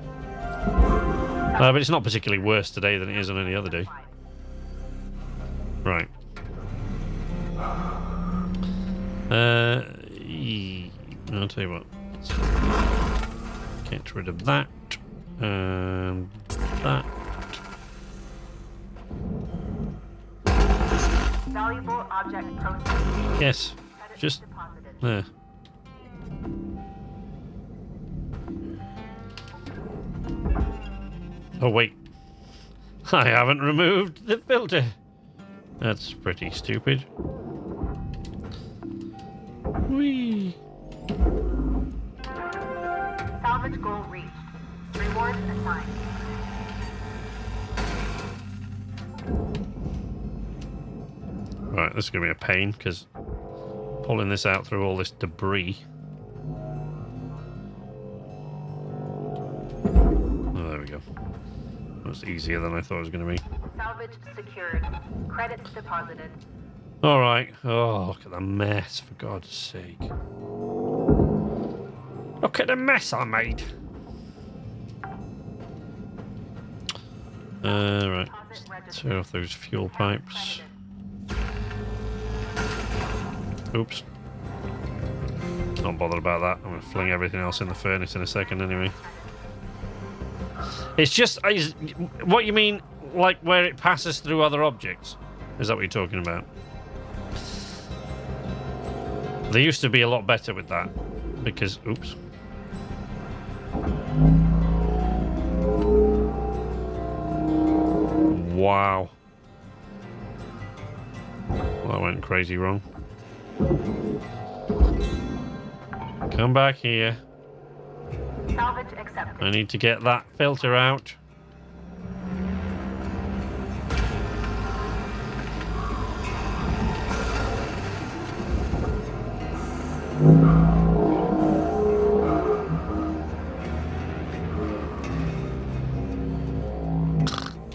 But it's not particularly worse today than it is on any other day. Right. I'll tell you what. Let's get rid of that and that. Valuable object processed. Yes, just there. Oh wait, I haven't removed the filter. That's pretty stupid. Whee! Salvage goal reached. Rewards assigned. Right, this is going to be a pain, because pulling this out through all this debris. Oh, there we go. That was easier than I thought it was going to be. Salvage secured. Credits deposited. Alright. Oh, look at the mess, for God's sake. Look at the mess I made. Right. Let's tear off those fuel pipes. Oops. Not bothered about that. I'm going to fling everything else in the furnace in a second anyway. It's just... what you mean, like, where it passes through other objects? Is that what you're talking about? They used to be a lot better with that. Because... Oops. Wow. Well, that went crazy wrong. Come back here. Salvage accepted. I need to get that filter out.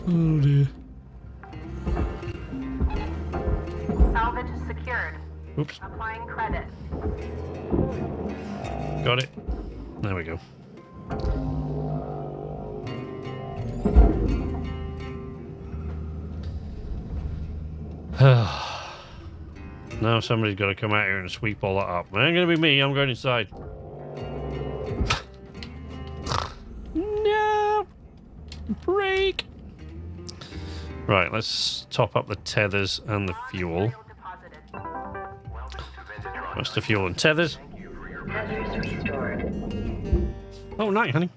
Oh dear. Salvage secured. Oops. Applying credit. Got it. There we go. Now somebody's got to come out here and sweep all that up. It ain't going to be me. I'm going inside. No! Break! Right, let's top up the tethers and the fuel. What's the fuel and tethers? Hazards restored. Oh, night, honey.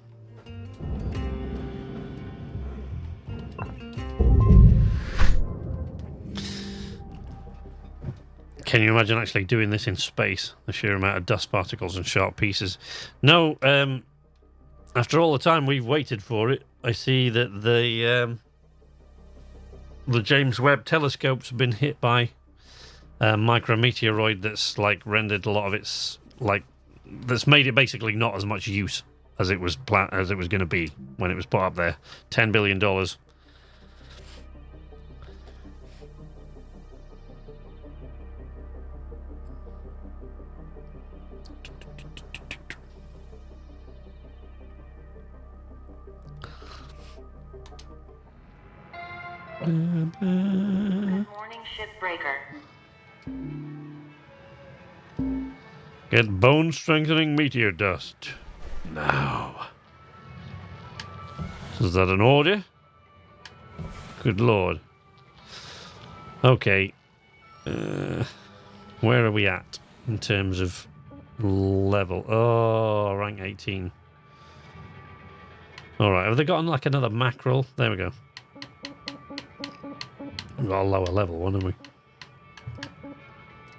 Can you imagine actually doing this in space? The sheer amount of dust particles and sharp pieces. No, after all the time we've waited for it, I see that the James Webb Telescope's been hit by a micrometeoroid that's like rendered a lot of its that's made it basically not as much use as it was going to be when it was put up there. $10 billion. Good morning, Shipbreaker. Get bone-strengthening meteor dust. Now. Is that an order? Good lord. Okay. Where are we at in terms of level? Oh, rank 18. Alright, have they gotten like another mackerel? There we go. We've got a lower level one, haven't we?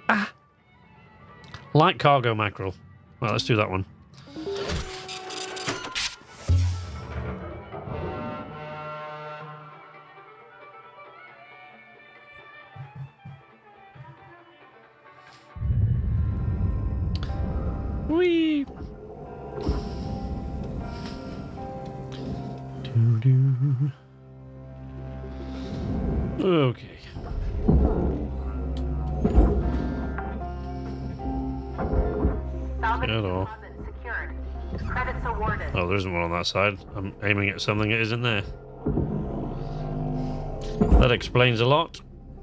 Ah! Light cargo mackerel. Well, let's do that one. Whee! Doo-doo. Okay. Salvage Hello. deposit secured. Credits awarded. Oh, there isn't one on that side. I'm aiming at something that isn't there. That explains a lot.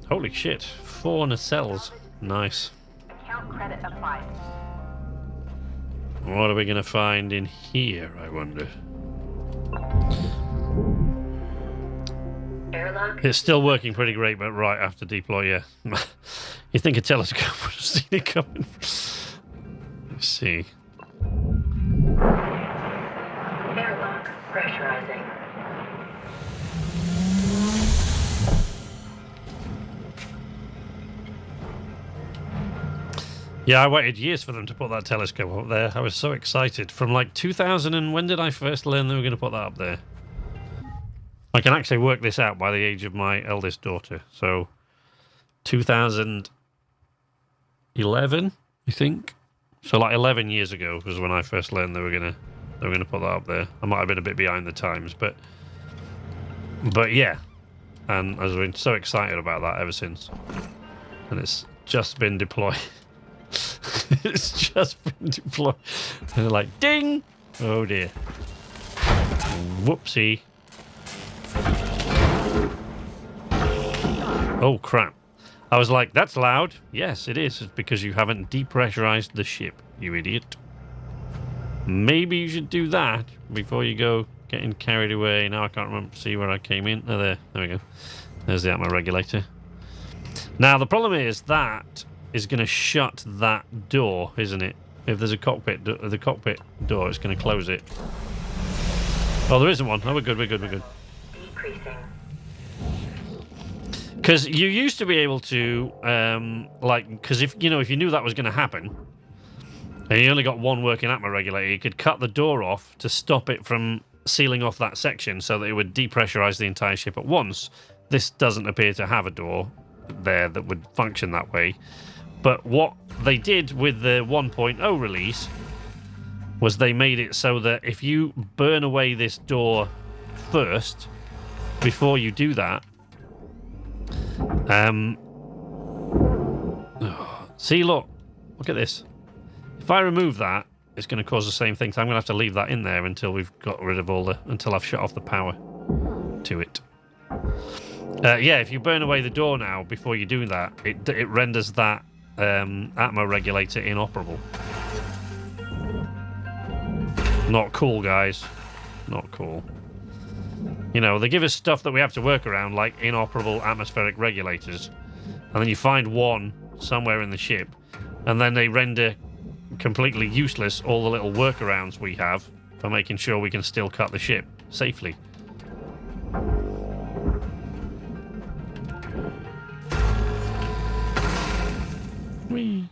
Holy shit. 4 nacelles. Nice. Account credit applied. What are we going to find in here, I wonder? Airlock. It's still working pretty great, but right after deploy, yeah. You think a telescope would have seen it coming. Let's see. Airlock pressurizing. Yeah, I waited years for them to put that telescope up there. I was so excited. From like 2000 and when did I first learn they were going to put that up there? I can actually work this out by the age of my eldest daughter. So 2011, I think. So like 11 years ago was when I first learned they were gonna put that up there. I might have been a bit behind the times, but yeah. And I've been so excited about that ever since. And it's just been deployed. It's just been deployed. And they're like, ding! Oh dear. Whoopsie. Oh crap. I was like, that's loud. Yes, it is. It's because you haven't depressurized the ship, you idiot. Maybe you should do that before you go getting carried away. Now I can't remember. See where I came in. Oh, there we go. There's the atmo regulator. Now the problem is that is going to shut that door, isn't it? If there's a cockpit, the cockpit door, it's going to close it. Oh, there isn't one. Oh, we're good. Decreasing. Because you used to be able to, because if you knew that was going to happen, and you only got one working atmo regulator, you could cut the door off to stop it from sealing off that section, so that it would depressurize the entire ship at once. This doesn't appear to have a door there that would function that way. But what they did with the 1.0 release was they made it so that if you burn away this door first, before you do that, see, look at this. If I remove that, it's going to cause the same thing. So I'm going to have to leave that in there until we've got rid of until I've shut off the power to it. Yeah, if you burn away the door now before you do that, it renders that atmo regulator inoperable. Not cool, guys. Not cool. You know, they give us stuff that we have to work around, like inoperable atmospheric regulators, and then you find one somewhere in the ship, and then they render completely useless all the little workarounds we have for making sure we can still cut the ship safely. Whee.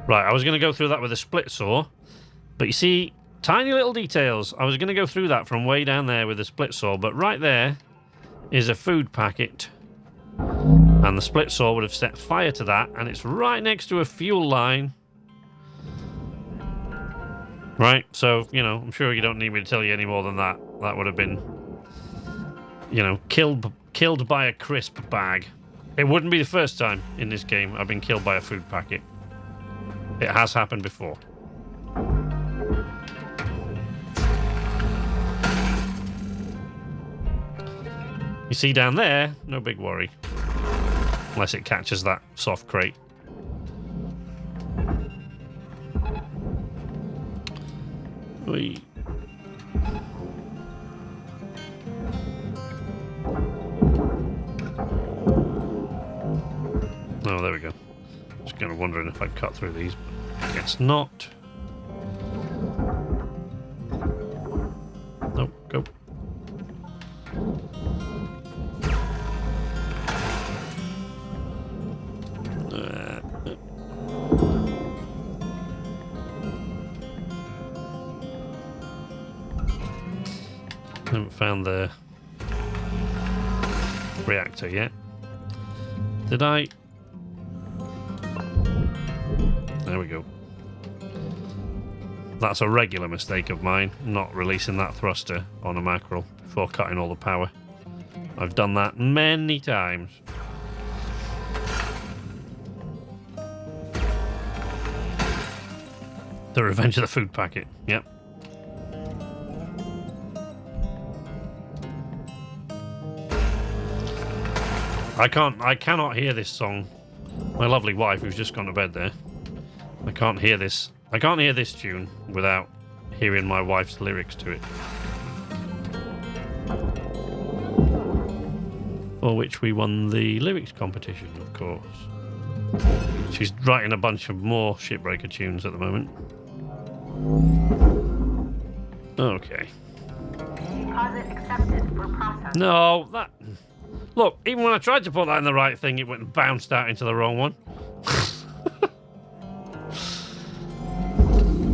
Right, I was going to go through that with a split saw, but you see, tiny little details. I was going to go through that from way down there with a split saw, but right there is a food packet, and the split saw would have set fire to that, and it's right next to a fuel line. Right, so, I'm sure you don't need me to tell you any more than that. That would have been, killed by a crisp bag. It wouldn't be the first time in this game I've been killed by a food packet. It has happened before. You see down there, no big worry. Unless it catches that soft crate. Whee. Oh, there we go. Just kind of wondering if I'd cut through these, but I guess not. Nope, go. Haven't found the reactor yet. Did I? There we go. That's a regular mistake of mine, not releasing that thruster on a mackerel before cutting all the power. I've done that many times. The Revenge of the Food Packet, yep. I cannot hear this song. My lovely wife, who's just gone to bed there. I can't hear this tune without hearing my wife's lyrics to it. For which we won the lyrics competition, of course. She's writing a bunch of more Shipbreaker tunes at the moment. Okay. Deposit accepted for process. No, that... Look, even when I tried to put that in the right thing, it went and bounced out into the wrong one.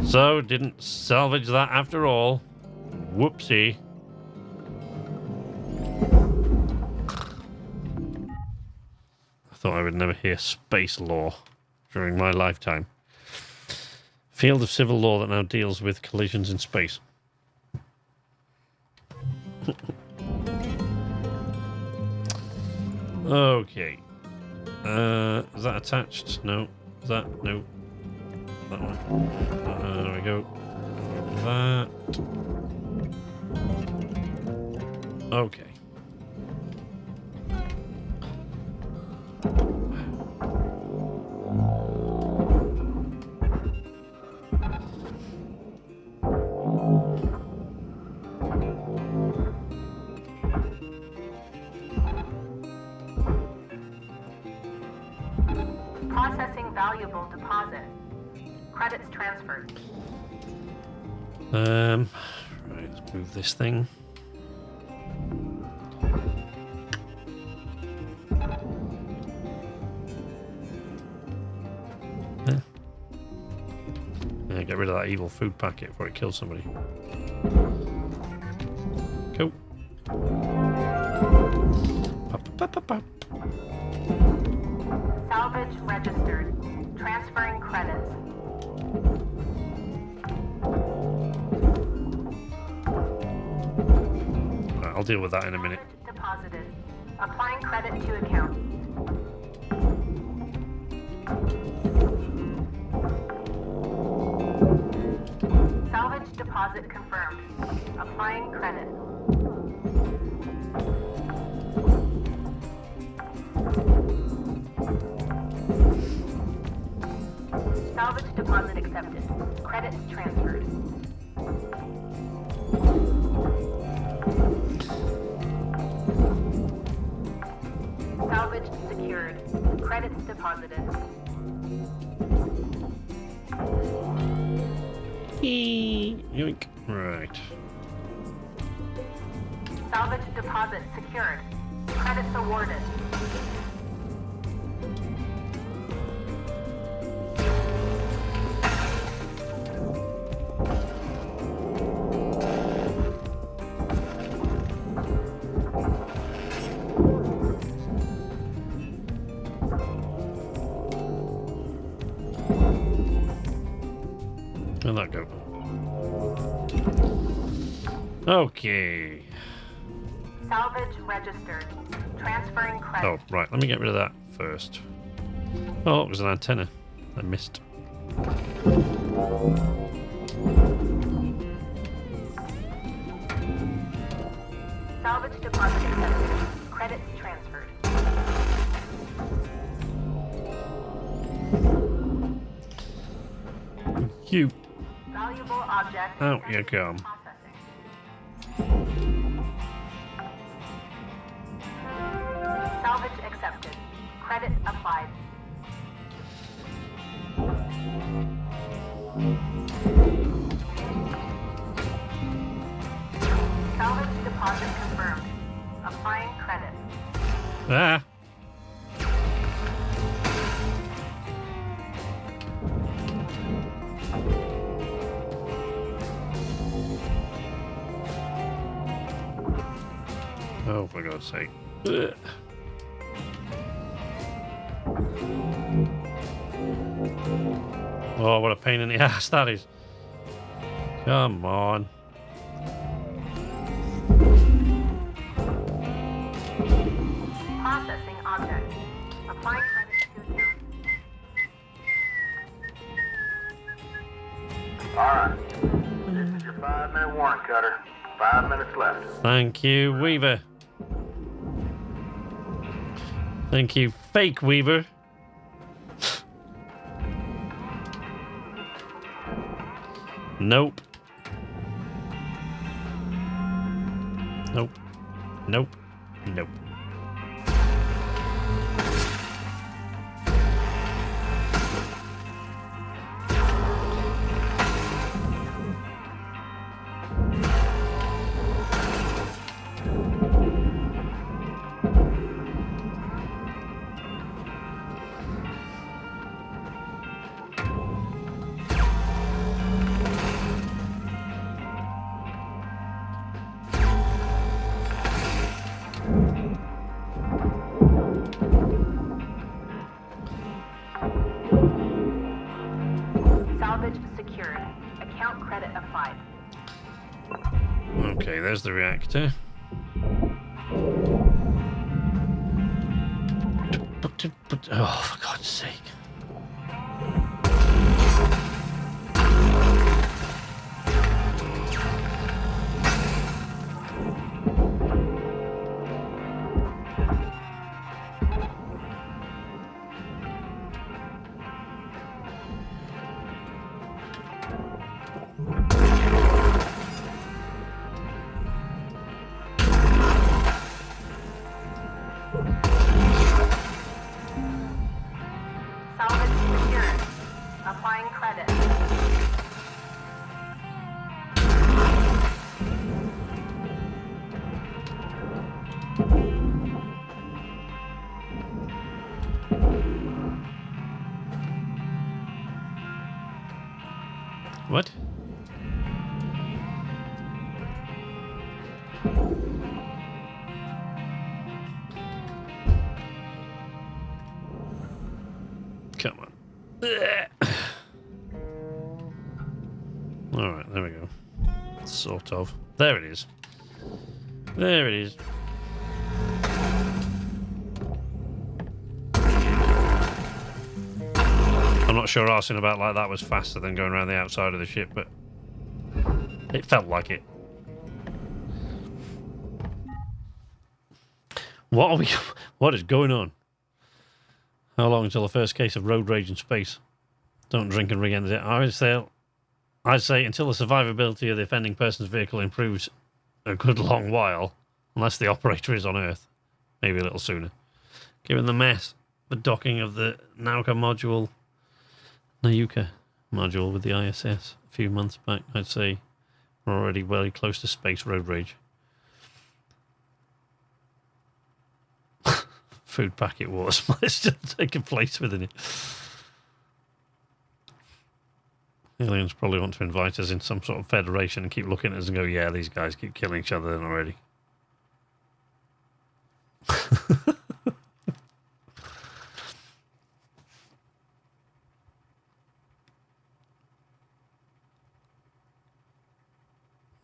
So, didn't salvage that after all. Whoopsie. I thought I would never hear space law during my lifetime. Field of civil law that now deals with collisions in space. Okay. Is that attached? No. Is that? No. That one. There we go. That. Okay. Processing valuable deposit. Credits transferred. Right, let's move this thing. Yeah, get rid of that evil food packet before it kills somebody. Go. Salvage registered. Transferring credits. Right, I'll deal with that in a minute. Deposited. Applying credit to account. Salvage deposit confirmed. Applying credit. Salvage deposit accepted. Credits transferred. Salvage secured. Credits deposited. Yoink. Right. Salvage deposit secured. Credits awarded. Where'd that go? Okay. Salvage registered. Transferring Oh, credit. right. Let me get rid of that first. Oh, it was an antenna. I missed. Salvage deposit accepted. Credits transferred. You. Valuable object. Out you come. Salvage accepted. Credit applied. Salvage deposit confirmed. Applying credit. Ah. Oh, for God's sake. Ugh. Oh, what a pain in the ass that is. Come on. Processing object. Applying credit to account. Alright. This is your 5-minute warrant, Cutter. 5 minutes left. Thank you, Weaver. Thank you, fake Weaver. Nope. Nope. Nope. Nope. Salvage secured. Account credit applied. Okay, there's the reactor. Oh, for God's sake. Salvage secured. Applying credit. What? Come on. Alright, there we go. Sort of. There it is. There it is. I'm not sure arsing about like that was faster than going around the outside of the ship, but it felt like it. What are we? What is going on? How long until the first case of road rage in space? Don't drink and re-enter it. I'd say until the survivability of the offending person's vehicle improves a good long while, unless the operator is on Earth. Maybe a little sooner. Given the mess, the docking of the Nauka module with the ISS a few months back, I'd say we're already very close to space road rage. Food packet wars might still taking place within it. Aliens probably want to invite us in some sort of federation and keep looking at us and go, yeah, these guys keep killing each other then already.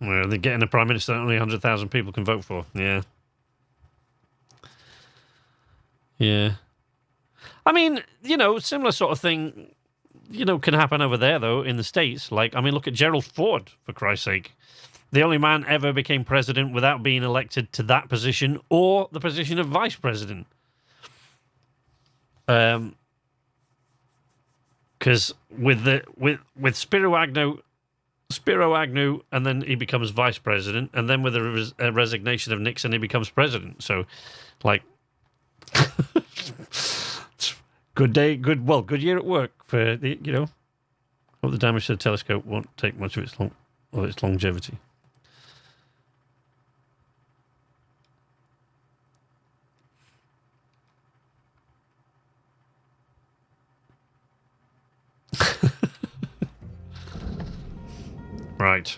Well, they're getting a prime minister that only 100,000 people can vote for. Yeah. Yeah. I mean, you know, similar sort of thing, you know, can happen over there, though, in the States. Like, I mean, look at Gerald Ford, for Christ's sake. The only man ever became president without being elected to that position or the position of vice president. Because with Spiro Agnew, and then he becomes vice president, and then with the resignation of Nixon, he becomes president. So, like, good year at work for the, you know. Hope the damage to the telescope won't take much of its longevity. Right.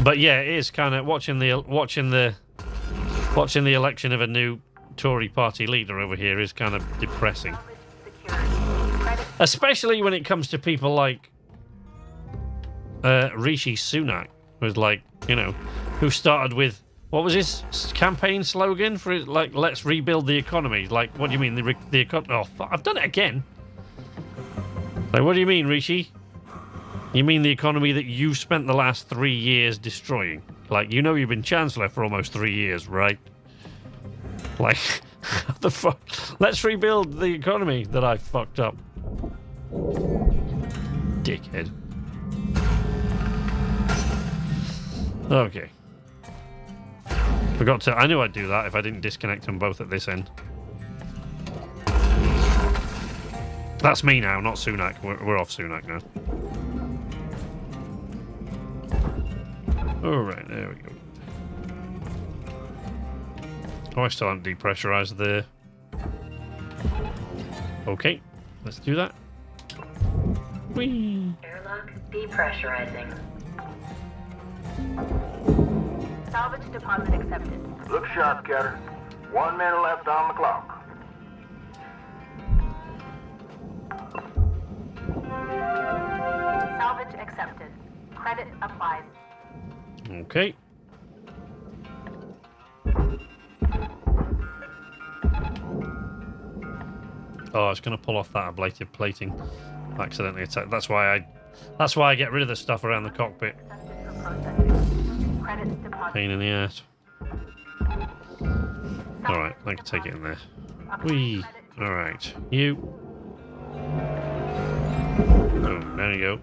But yeah, it is kind of watching the election of a new Tory party leader over here is kind of depressing. Salvage secured. Credit Especially when it comes to people like Rishi Sunak, who's like, you know, who started with, what was his campaign slogan for it? Like, let's rebuild the economy. Like, what do you mean, the economy? Oh, I've done it again. Like, what do you mean, Rishi? You mean the economy that you've spent the last 3 years destroying? Like, you know you've been Chancellor for almost 3 years, right? Like, what the fuck? Let's rebuild the economy that I fucked up. Dickhead. Okay. Forgot to... I knew I'd do that if I didn't disconnect them both at this end. That's me now, not Sunak. We're off Sunak now. Alright, there we go. Oh, I still haven't depressurized there. Okay, let's do that. Whee! Airlock depressurizing. Salvage deposit accepted. Look sharp, Cutter. 1 minute left on the clock. Salvage accepted. Credit applied. Okay. Oh, I was going to pull off that ablative plating. Accidentally attacked. That's why I get rid of the stuff around the cockpit. Pain in the ass. Alright, I can take it in there. Whee! Alright. You. Oh, there you go.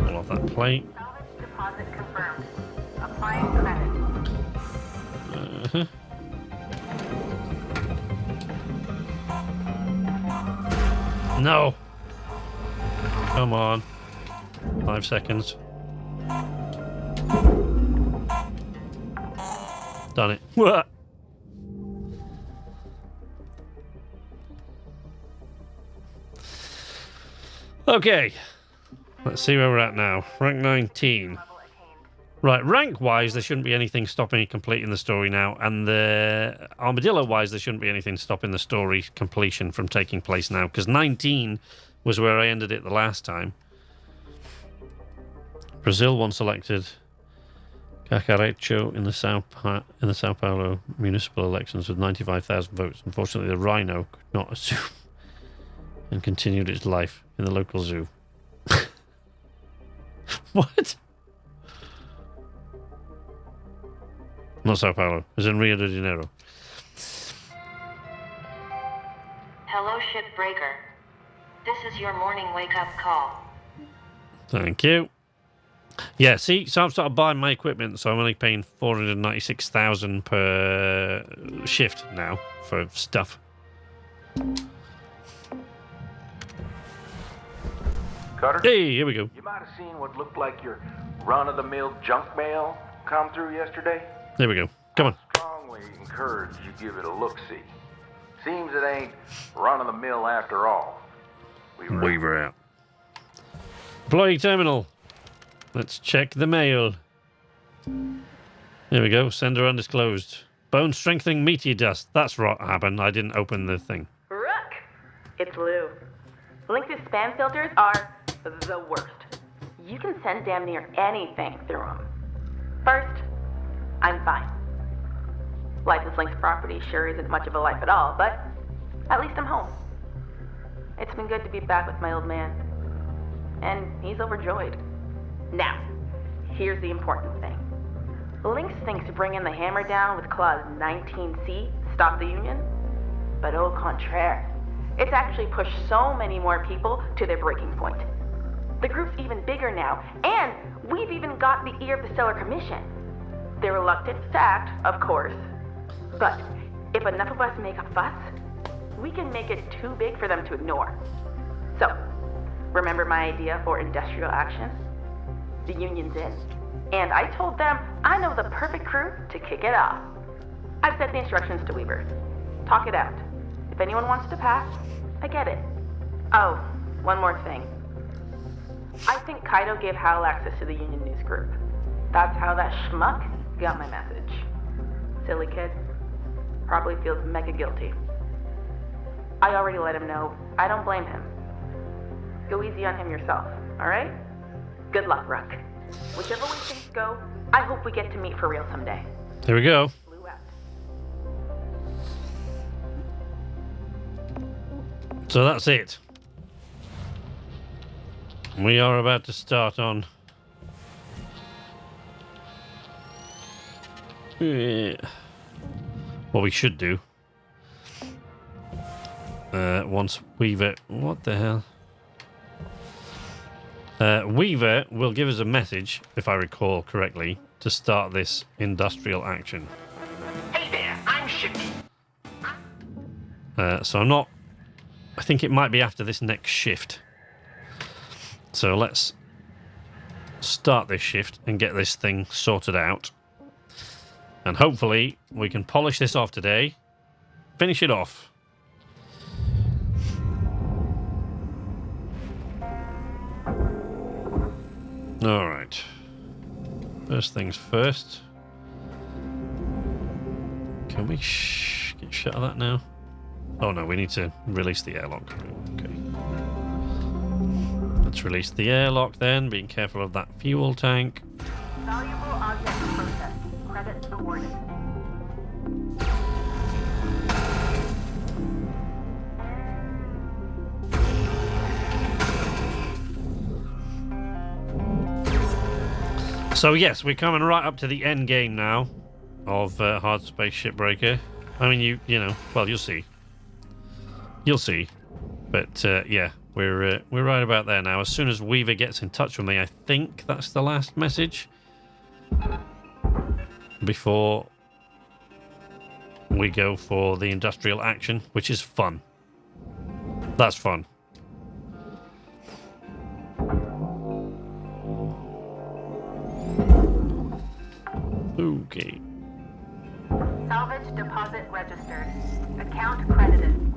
Pull off that plate. Salvage deposit confirmed. Applying credit. Uh-huh. No! Come on. 5 seconds. Done it. What? Okay. Let's see where we're at now. Rank 19. Right, rank-wise, there shouldn't be anything stopping me completing the story now, and the armadillo-wise, there shouldn't be anything stopping the story completion from taking place now, because 19 was where I ended it the last time. Brazil won selected Cacarecho in the Sao Paulo municipal elections with 95,000 votes. Unfortunately, the rhino could not assume and continued its life in the local zoo. What? Not Sao Paulo. It's in Rio de Janeiro. Hello, Shipbreaker. This is your morning wake-up call. Thank you. Yeah, see, so I've started buying my equipment, so I'm only paying 496,000 per shift now for stuff. Cutter? Hey, here we go. You might have seen what looked like your run-of-the-mill junk mail come through yesterday. There we go. Come on. I strongly encourage you give it a look-see. Seems it ain't run-of-the-mill after all. Weaver out. Employee terminal. Let's check the mail. There we go. Sender undisclosed. Bone strengthening meteor dust. That's what happened. I didn't open the thing. Rook! It's Lou. Lynx's spam filters are the worst. You can send damn near anything through them. First, I'm fine. Life as Lynx property sure isn't much of a life at all, but at least I'm home. It's been good to be back with my old man. And he's overjoyed. Now, here's the important thing. Lynx thinks bringing the hammer down with Clause 19C stopped the Union, but au contraire. It's actually pushed so many more people to their breaking point. The group's even bigger now, and we've even got the ear of the Stellar Commission. They're a reluctant fact, of course, but if enough of us make a fuss, we can make it too big for them to ignore. So, remember my idea for industrial action? The Union's in. And I told them I know the perfect crew to kick it off. I've sent the instructions to Weaver. Talk it out. If anyone wants to pass, I get it. Oh, one more thing. I think Kaido gave Hal access to the Union News Group. That's how that schmuck got my message. Silly kid. Probably feels mega guilty. I already let him know. I don't blame him. Go easy on him yourself, alright? Good luck, Ruck. Whichever way things go, I hope we get to meet for real someday. Here we go. So that's it. We are about to start on... what we should do. Once Weaver... What the hell? Weaver will give us a message, if I recall correctly, to start this industrial action. Hey there, I'm Shippy. So I'm not... I think it might be after this next shift. So let's start this shift and get this thing sorted out. And hopefully we can polish this off today. Finish it off. Alright. First things first. Can we get shut of that now? Oh no, we need to release the airlock. Okay. Let's release the airlock then, being careful of that fuel tank. Valuable object processed. Credits awarded. So yes, we're coming right up to the end game now of Hardspace Shipbreaker. I mean, you know, well, you'll see. You'll see. But yeah, we're right about there now. As soon as Weaver gets in touch with me, I think that's the last message before we go for the industrial action, which is fun. That's fun. Okay. Salvage deposit registered. Account credited.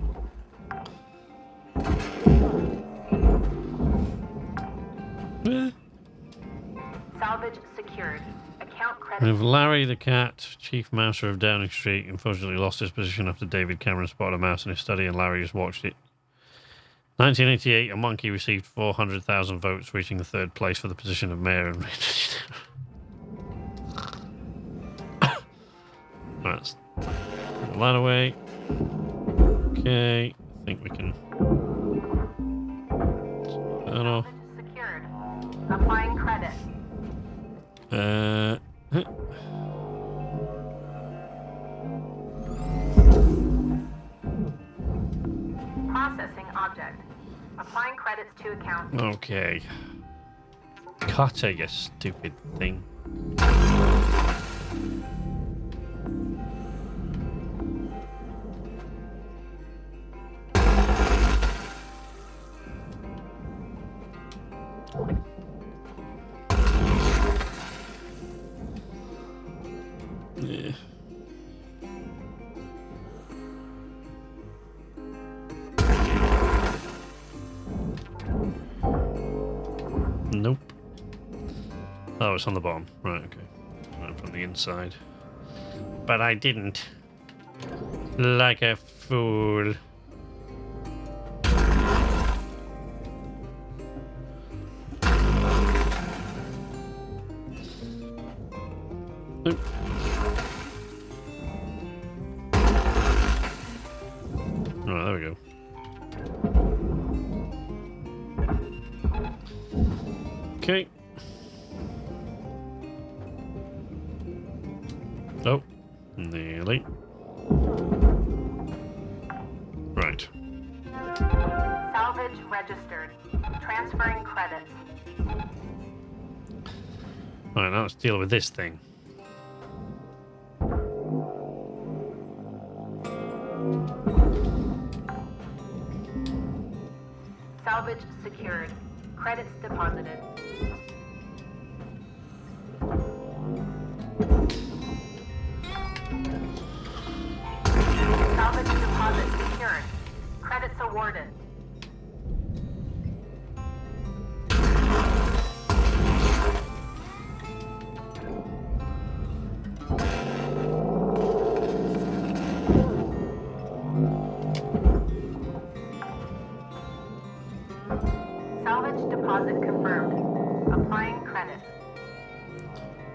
Salvage secured. Account credited. If Larry the cat, chief mouser of Downing Street, unfortunately lost his position after David Cameron spotted a mouse in his study and Larry just watched it. 1988, a monkey received 400,000 votes, reaching the third place for the position of mayor. And let's put that away. Okay, I think we can. I don't know. Secured. Applying credit. Processing object. Applying credits to account. Okay. Cutter, you stupid thing. Yeah. Nope. Oh, it's on the bottom. Right, okay. Right from the inside. But I didn't. Like a fool. Nope. Right, there we go. Okay. Oh, nearly. Right. Salvage registered. Transferring credits. Alright, now let's deal with this thing. Salvage secured. Credits deposited. Salvage deposit secured. Credits awarded.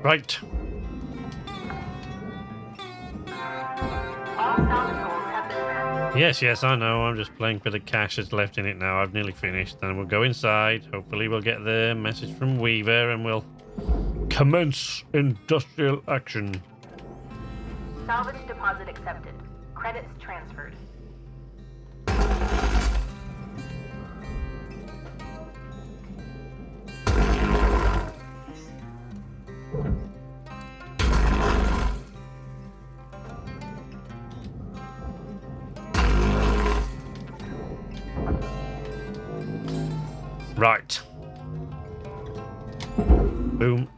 Right. All salvage goals have been met. Yes, I know. I'm just playing for the cash that's left in it now. I've nearly finished. Then we'll go inside. Hopefully we'll get the message from Weaver and we'll commence industrial action. Salvage deposit accepted. Credits transferred. Right. Boom.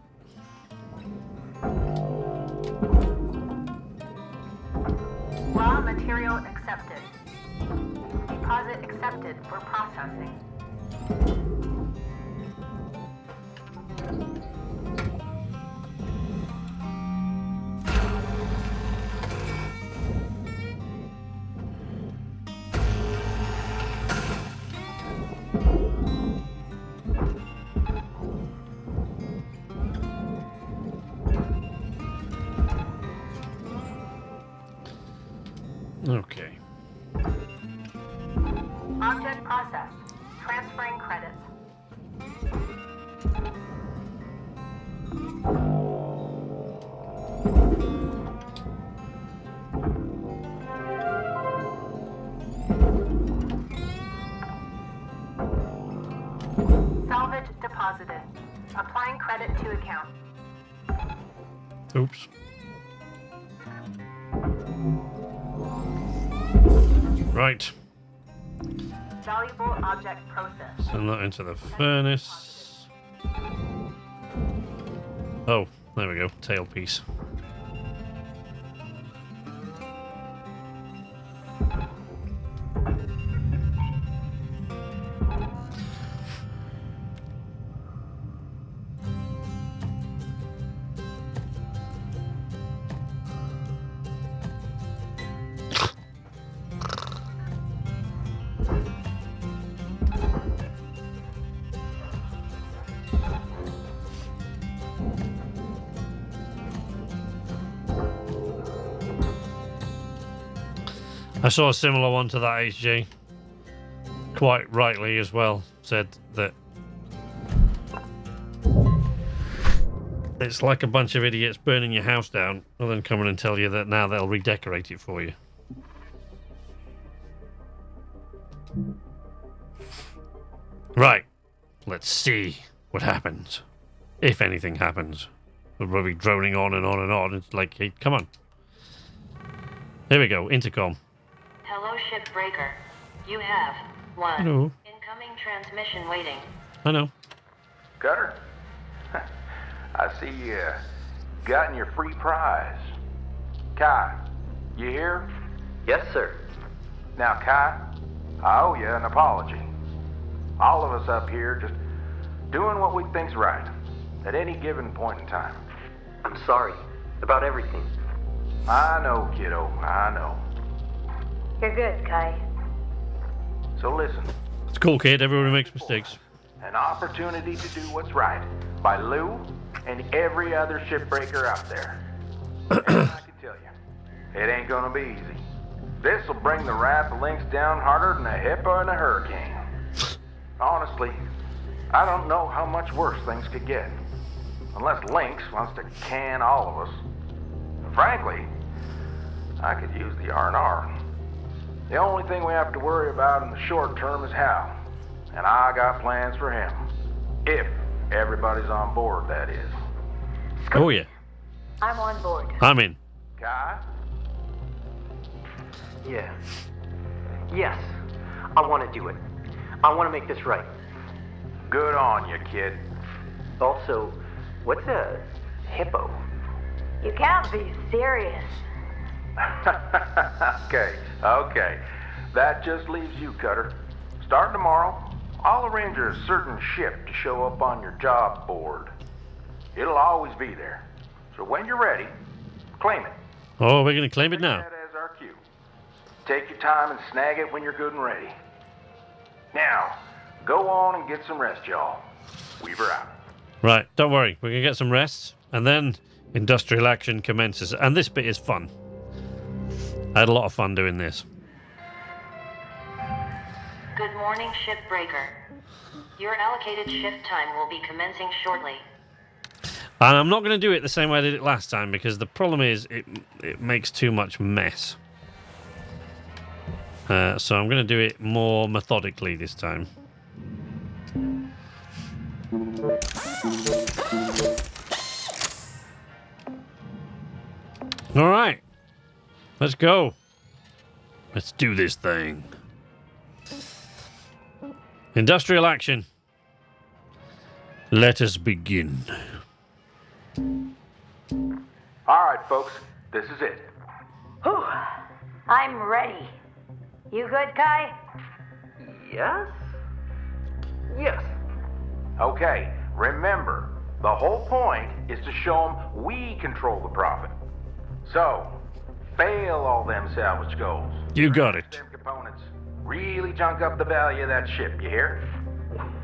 Raw material accepted. Deposit accepted for processing. Okay. Object processed. Transferring credits. Salvage deposited. Applying credit to account. Oops. Right. Valuable object processed. Send that into the furnace. Oh, there we go. Tailpiece. I saw a similar one to that, HG. Quite rightly as well, said that it's like a bunch of idiots burning your house down and then coming and tell you that now they'll redecorate it for you. Right. Let's see what happens. If anything happens. We'll be droning on and on and on. It's like, hey, come on. Here we go. Intercom. Hello, Shipbreaker. You have one Hello. incoming transmission waiting. I know. Cutter, I see you gotten your free prize. Kai, you here? Yes, sir. Now, Kai, I owe you an apology. All of us up here just doing what we think's right at any given point in time. I'm sorry about everything. I know, kiddo, I know. You're good, Kai. So listen, It's cool, kid. Everybody makes mistakes. an opportunity to do what's right by Lou and every other shipbreaker out there. And I can tell you, it ain't gonna be easy. This'll bring the wrath of Lynx down harder than a hippo in a hurricane. Honestly, I don't know how much worse things could get. Unless Lynx wants to can all of us. And frankly, I could use the R&R. The only thing we have to worry about in the short term is Hal. And I got plans for him. If everybody's on board, that is. Oh, yeah. I'm on board. I'm in. Kai? Yeah. Yes. I want to do it. I want to make this right. Good on you, kid. Also, what's a hippo? You can't be serious. Okay. That just leaves you, Cutter. Starting tomorrow, I'll arrange a certain ship to show up on your job board. It'll always be there. So when you're ready, claim it. Oh, we're going to claim it now. Take that as our cue. Take your time and snag it when you're good and ready. Now, go on and get some rest, y'all. Weaver out. Right, don't worry. We're going to get some rest. and then industrial action commences. And this bit is fun. I had a lot of fun doing this. Good morning, Shipbreaker. Your allocated shift time will be commencing shortly. And I'm not going to do it the same way I did it last time, because the problem is it makes too much mess. So I'm going to do it more methodically this time. All right. Let's go. Let's do this thing. Industrial action. Let us begin. All right, folks, this is it. Whew. I'm ready. You good, Kai? Yes? Yes. Okay, remember, the whole point is to show them we control the profit. So, fail all them salvage goals. You got it. Them components. Really junk up the value of that ship, you hear?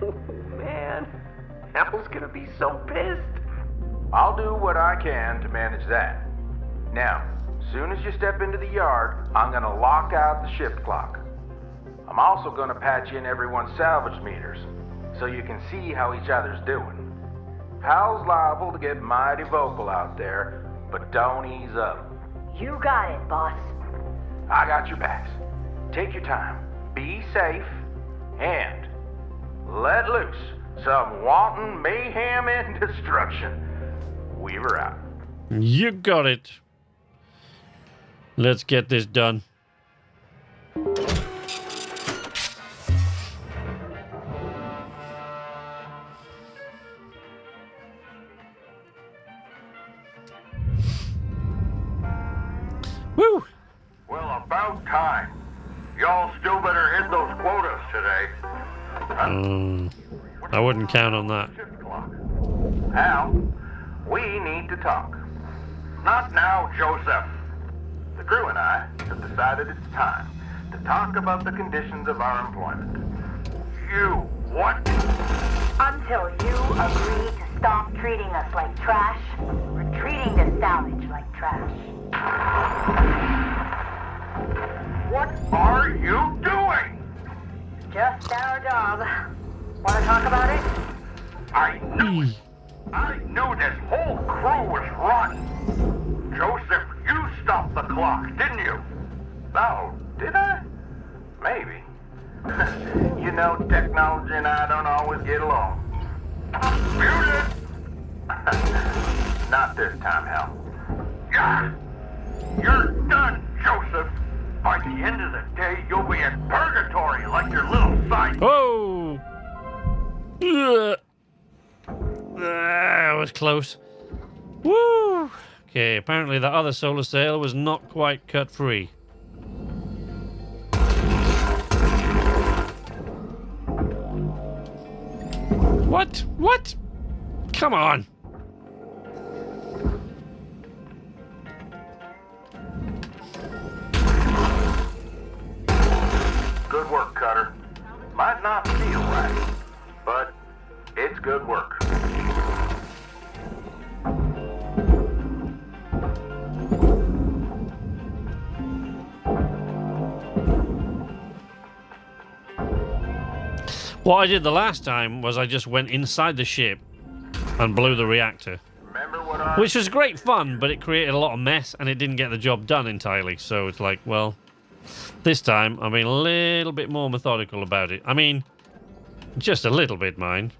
Oh, man. Hal's gonna be so pissed. I'll do what I can to manage that. Now, as soon as you step into the yard, I'm gonna lock out the shift clock. I'm also gonna patch in everyone's salvage meters, so you can see how each other's doing. Hal's liable to get mighty vocal out there, but don't ease up. You got it, boss. I got your backs. Take your time, be safe, and let loose some wanton mayhem and destruction. Weaver out. You got it. Let's get this done. Woo! Well, about time. Y'all still better hit those quotas today. I wouldn't count on that. Hal, we need to talk. Not now, Joseph. The crew and I have decided it's time to talk about the conditions of our employment. You, what? Until you agree to stop treating us like trash, or treating the salvage like trash. What are you doing? Just our job. Want to talk about it? I knew it. I knew this whole crew was rotten. Joseph, you stopped the clock, didn't you? Oh, did I? Maybe. You know, technology and I don't always get along. You did? Not this time, Hal. Yeah. You're done, Joseph. By the end of the day, you'll be in purgatory like your little side. Oh! That was close. Woo! Okay, apparently that other solar sail was not quite cut free. What? What? Come on! Good work, Cutter. Might not feel right, but it's good work. What I did the last time was I just went inside the ship and blew the reactor. Which was great fun, but it created a lot of mess and it didn't get the job done entirely. So it's like, well, this time I'm being a little bit more methodical about it. I mean, just a little bit, mind.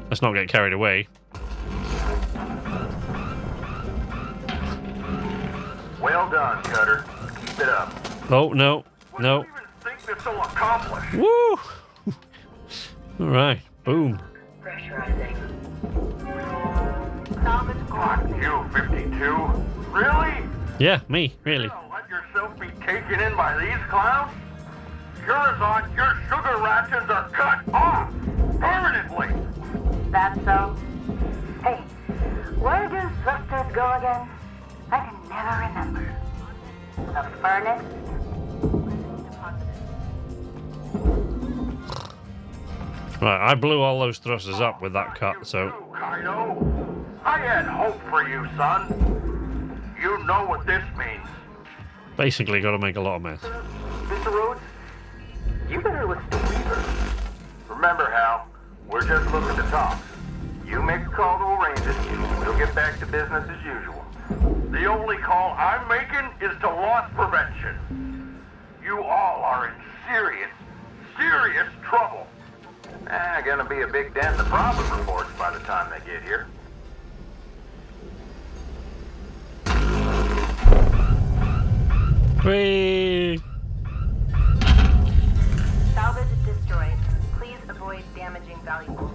Let's not get carried away. Well done, Cutter. Keep it up. Oh, no. No. Think this will accomplish. Woo! All right. Boom. Pressurizing. You, 52? Really? Yeah, me, really. You're gonna let yourself be taken in by these clowns? Curazon, your sugar rations are cut off permanently. That's so. Hey, where do thrusters go again? I can never remember. The furnace? Right, I blew all those thrusters up with that cut, so... Kaido, I had hope for you, son. You know what this means. Basically, got to make a lot of mess. Mr. Rhodes, you better listen to Weaver. Remember, Hal, we're just looking to talk. You make a call to arrange it, we'll get back to business as usual. The only call I'm making is to loss prevention. You all are in serious, serious trouble. Gonna be a big dent in the profit reports by the time they get here. Whee! Salvage destroyed. Please avoid damaging valuables.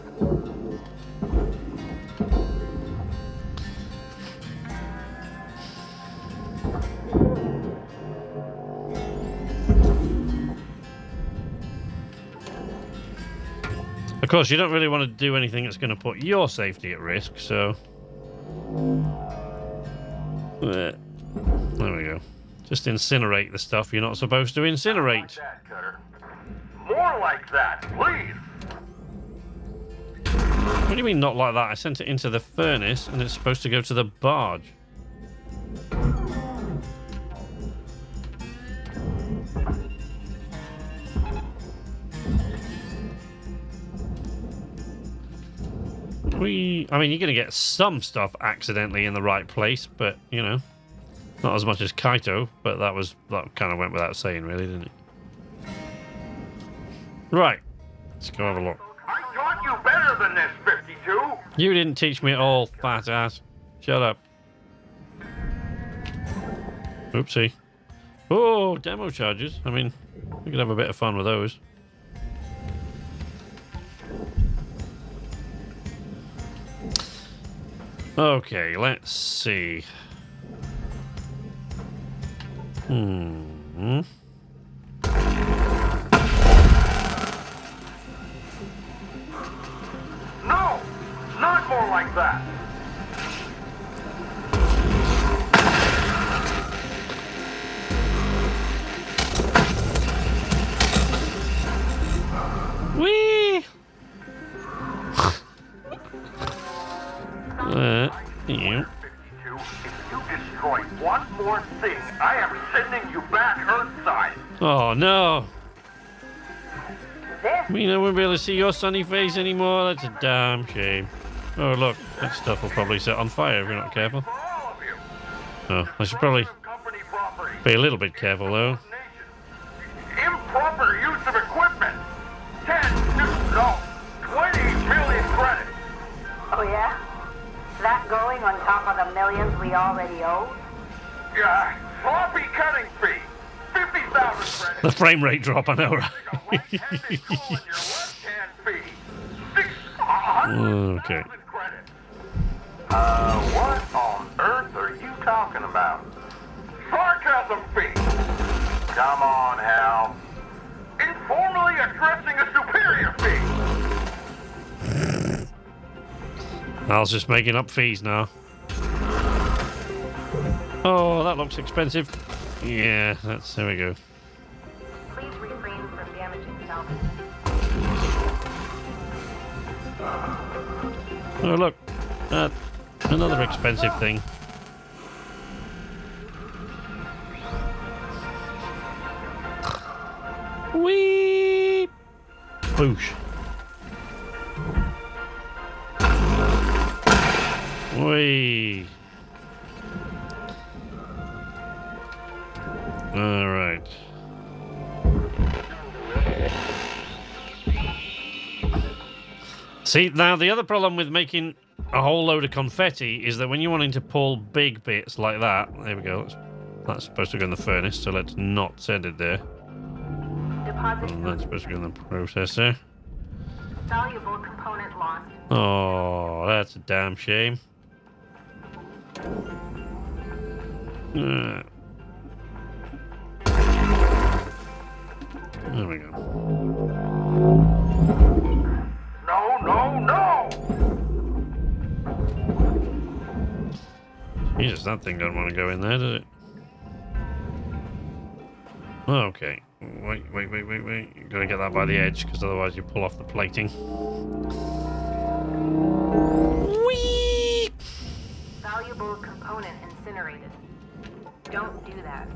Of course, you don't really want to do anything that's going to put your safety at risk, so... There we go. Just incinerate the stuff you're not supposed to incinerate. Like that, Cutter. More like that, please. What do you mean not like that? I sent it into the furnace and it's supposed to go to the barge. I mean, you're going to get some stuff accidentally in the right place, but, you know, not as much as Kaito, but that kind of went without saying, really, didn't it? Right. Let's go have a look. I taught you better than this, 52. You didn't teach me at all, fat ass. Shut up. Oopsie. Oh, demo charges. I mean, we could have a bit of fun with those. Okay, let's see. No, not more like that. Whee! You. 52, if you destroy one more thing, I am sending you back Earthside. Oh no! This I mean, I won't be able to see your sunny face anymore. That's a damn shame. Oh look, that stuff will probably set on fire if you're not careful. For all of you. Oh, I should probably Company property. be a little bit careful though. Improper use of equipment. 20 million credits. Oh, yeah? That going on top of the millions we already owe? Yeah, sloppy cutting fee. 50,000 credits. The frame rate drop, I know, right? Right-handed call in your left-hand fee. 600,000 Okay. credits. What on earth are you talking about? Sarcasm fee. Come on, Hal. Informally addressing a superior fee. Hal's just making up fees now. Oh, that looks expensive. Yeah, there we go. Please refrain from damaging salvage. Oh, look. Another expensive thing. Whee! Boosh. Whee! All right. See, now the other problem with making a whole load of confetti is that when you're wanting to pull big bits like that, there we go, that's supposed to go in the furnace, so let's not send it there. Deposit And that's supposed to go in the processor. valuable component lost. Oh, that's a damn shame. There we go. No. Jesus, that thing doesn't want to go in there, does it? Okay. Wait. You're going to get that by the edge, because otherwise you pull off the plating. Whee! Valuable component incinerated. Don't do that.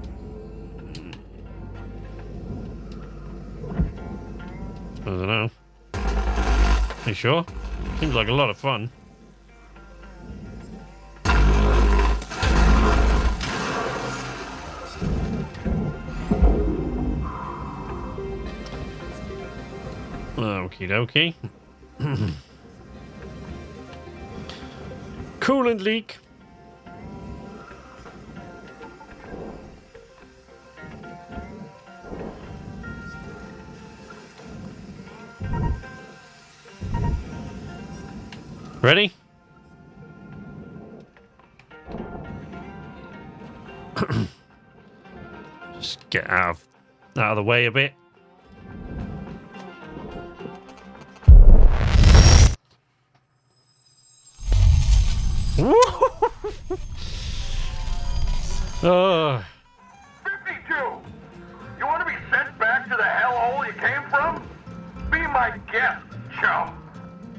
I don't know. You sure? Seems like a lot of fun. Okie dokie. Coolant leak. Ready? Just get out of the way a bit. Oh. 52! You want to be sent back to the hellhole you came from? Be my guest, chum.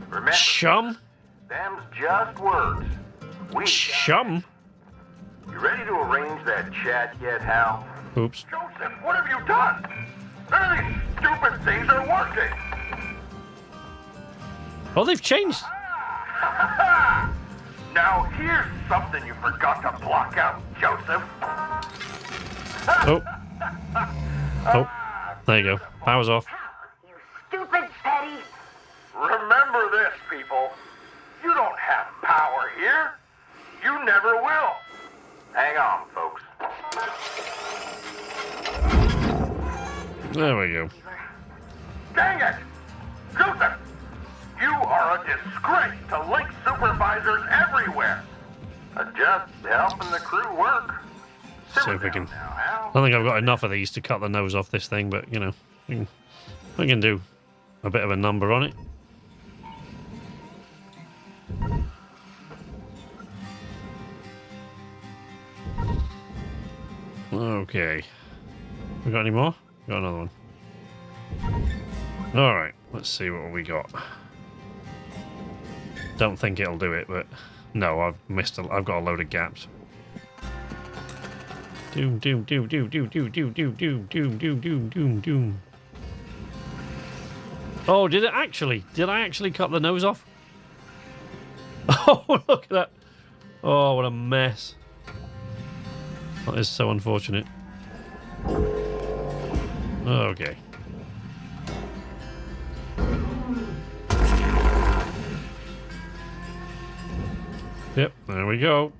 Remember, Chum? Them's just words. Chum? You ready to arrange that chat yet, Hal? Oops. Joseph, what have you done? None of these stupid things are working. Oh, they've changed. Now here's something you forgot to block out, Joseph. Oh. Oh. There you go. Power's off. You stupid fatty. Remember this, people. You don't have power here. You never will. Hang on, folks. There we go. Dang it! Joseph! You are a disgrace to Lynx supervisors everywhere. Just helping the crew work. See if we can. I don't think I've got enough of these to cut the nose off this thing, but you know, we can do a bit of a number on it. Okay. We got any more? Got another one. Alright, let's see what we got. Don't think it'll do it, but no, I've got a load of gaps. Doom, doom, doom, doom, doom, doom, doom, doom, doom, doom, doom, doom, doom, doom. Oh, did it actually? Did I actually cut the nose off? Oh, look at that. Oh, what a mess. That is so unfortunate. Okay. Yep, there we go.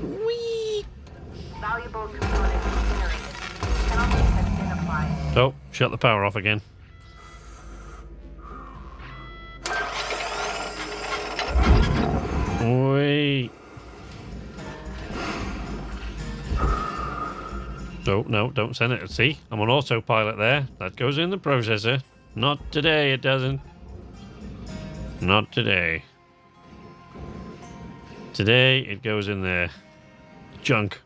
Whee! Valuable component incinerated. Penalty has been applied. Oh, shut the power off again. Wait. No, no, don't send it. See, I'm on autopilot there. That goes in the processor. Not today, it doesn't. Not today. Today, it goes in there. Junk.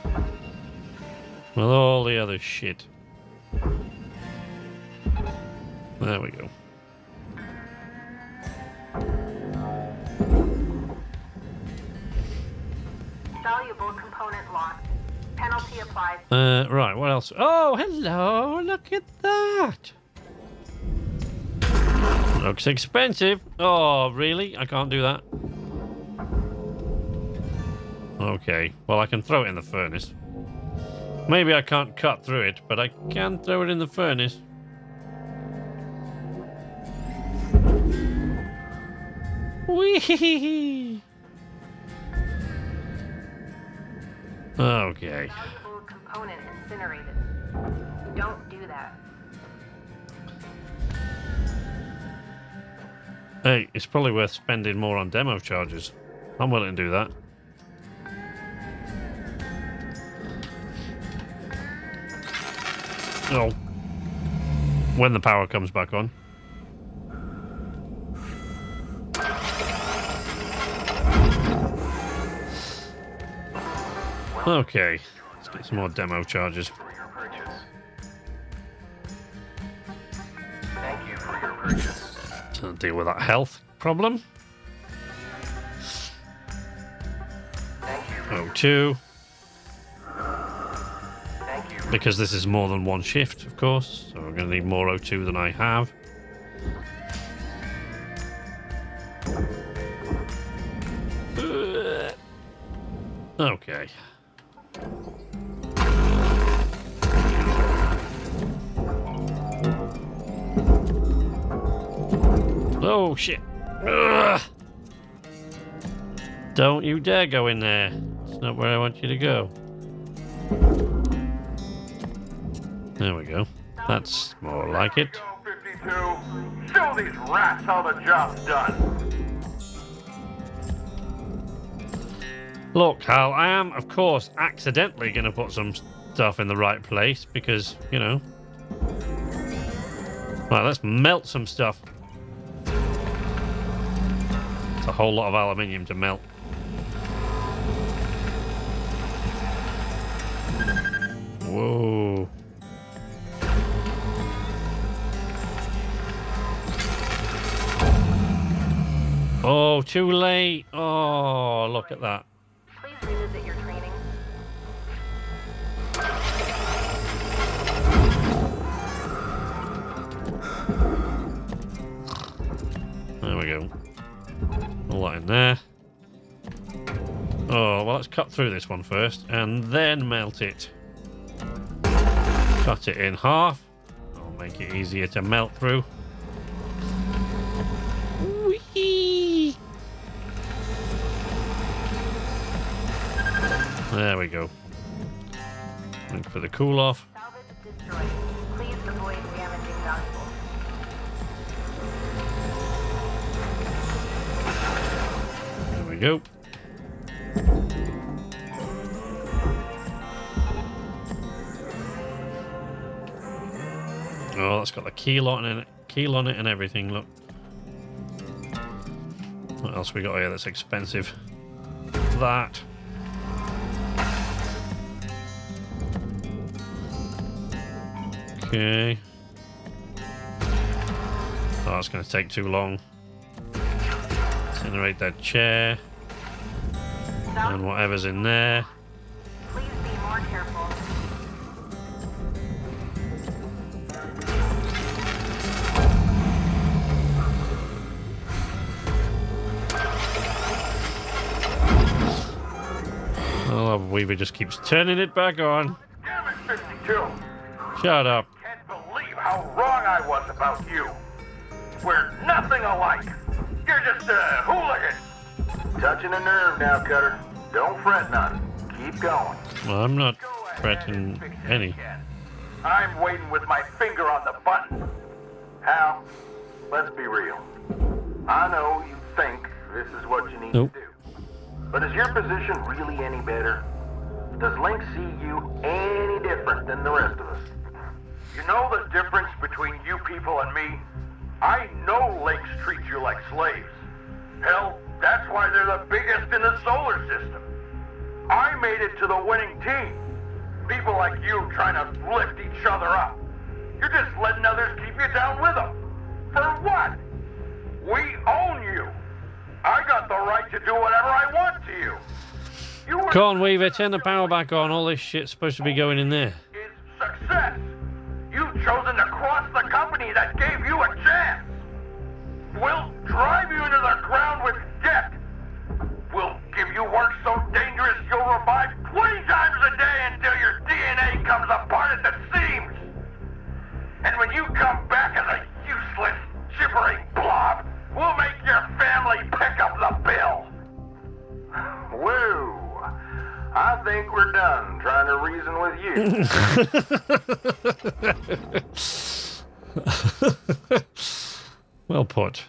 With all the other shit. There we go. Valuable component lost. Penalty applied. Right, what else? Oh, hello, look at that. Looks expensive. Oh, really? I can't do that. Okay, well, I can throw it in the furnace. Maybe I can't cut through it, but I can throw it in the furnace. Whee! Okay. Valuable component incinerated. Don't do that. Hey, it's probably worth spending more on demo charges. I'm willing to do that. Oh. When the power comes back on. Okay, let's get some more demo charges. deal with that health problem. O2. Because this is more than one shift, of course, so I'm going to need more O2 than I have. Okay. Oh, shit. Ugh. Don't you dare go in there. It's not where I want you to go. There we go. That's more like it. 52. Show these rats how the job's done. Look, Hal, I am, of course, accidentally going to put some stuff in the right place because, you know. Right, let's melt some stuff. It's a whole lot of aluminium to melt. Whoa. Oh, too late. Oh, look at that. Please revisit your training. There we go. A lot in there. Oh, well, let's cut through this one first and then melt it. Cut it in half. That'll make it easier to melt through. Whee! There we go. Look for the cool off. Salvage destroyed. Please avoid damaging valuables. There we go. Oh, that's got the keel on it and everything, look. What else we got here that's expensive? That. Okay. Oh, that's going to take too long. Generate that chair. And whatever's in there. Please be more careful. Oh, Weaver just keeps turning it back on. Damn it, 52. Shut up. Can't believe how wrong I was about you. We're nothing alike. You're just a hooligan. Touching a nerve now, Cutter. Don't fret none. Keep going. Well, I'm not Go ahead fretting and fix it any. again. I'm waiting with my finger on the button. Hal, let's be real. I know you think this is what you need Nope. to do. But is your position really any better? Does Lynx see you any different than the rest of us? You know the difference between you people and me? I know Lynx treats you like slaves. Hell, that's why they're the biggest in the solar system. I made it to the winning team. People like you trying to lift each other up. You're just letting others keep you down with them. For what? We own you. I got the right to do whatever I want to you. You were Come on, Weaver, turn the power back on. All this shit's supposed to be going in there. is success. You've chosen to cross the company that gave you a chance. We'll drive you into the ground with debt. We'll give you work so dangerous you'll revive 20 times a day until your DNA comes apart at the seams. And when you come back as a useless, gibbering blob, we'll make your family pick up the bill. Woo! I think we're done trying to reason with you. Well put.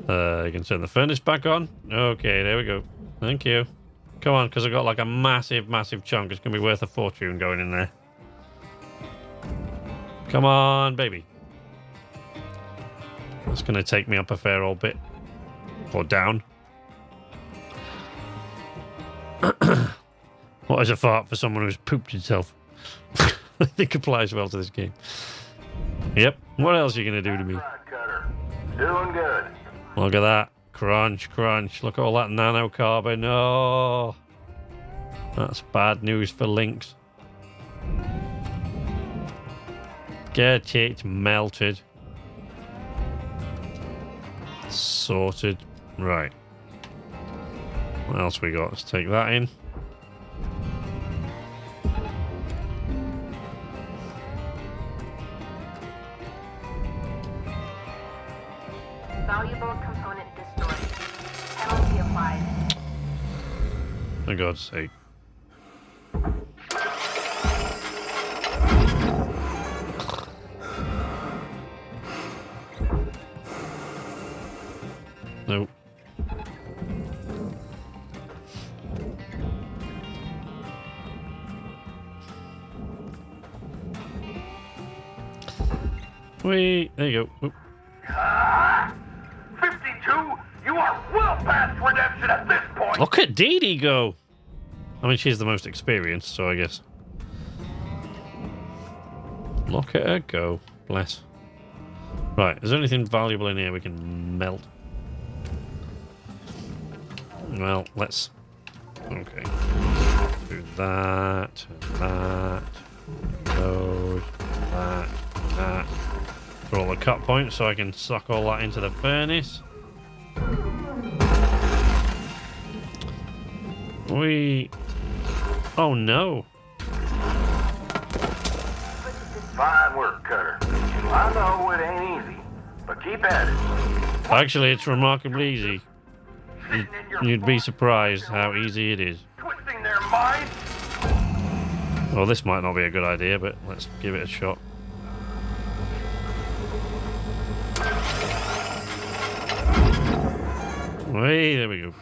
You can turn the furnace back on. Okay, there we go. Thank you. Come on, because I've got like a massive, massive chunk. It's going to be worth a fortune going in there. Come on, baby. That's going to take me up a fair old bit. Or down. What is a fart for someone who's pooped himself? I think applies well to this game. Yep. What else are you going to do to me? Right, Cutter. Doing good. Look at that. Crunch, crunch. Look at all that nanocarbon. Oh. That's bad news for Lynx. Get it melted. Sorted. Right. What else we got? Let's take that in. Valuable component destroyed. Penalty applied. For God's sake. Nope. Wait, there you go. Oop. 52, you are well past redemption at this point. Look at Dee Dee go. I mean, she's the most experienced, so I guess. Look at her go. Bless. Right, is there anything valuable in here we can melt? Well, let's... Okay. Do that, that, those, that. For all the cut points so I can suck all that into the furnace. Oh no. Fine work, Cutter. I know it ain't easy, but keep at it. Actually, it's remarkably easy. You'd be surprised how easy it is. Twisting their minds. Well, this might not be a good idea, but let's give it a shot. Hey, there we go.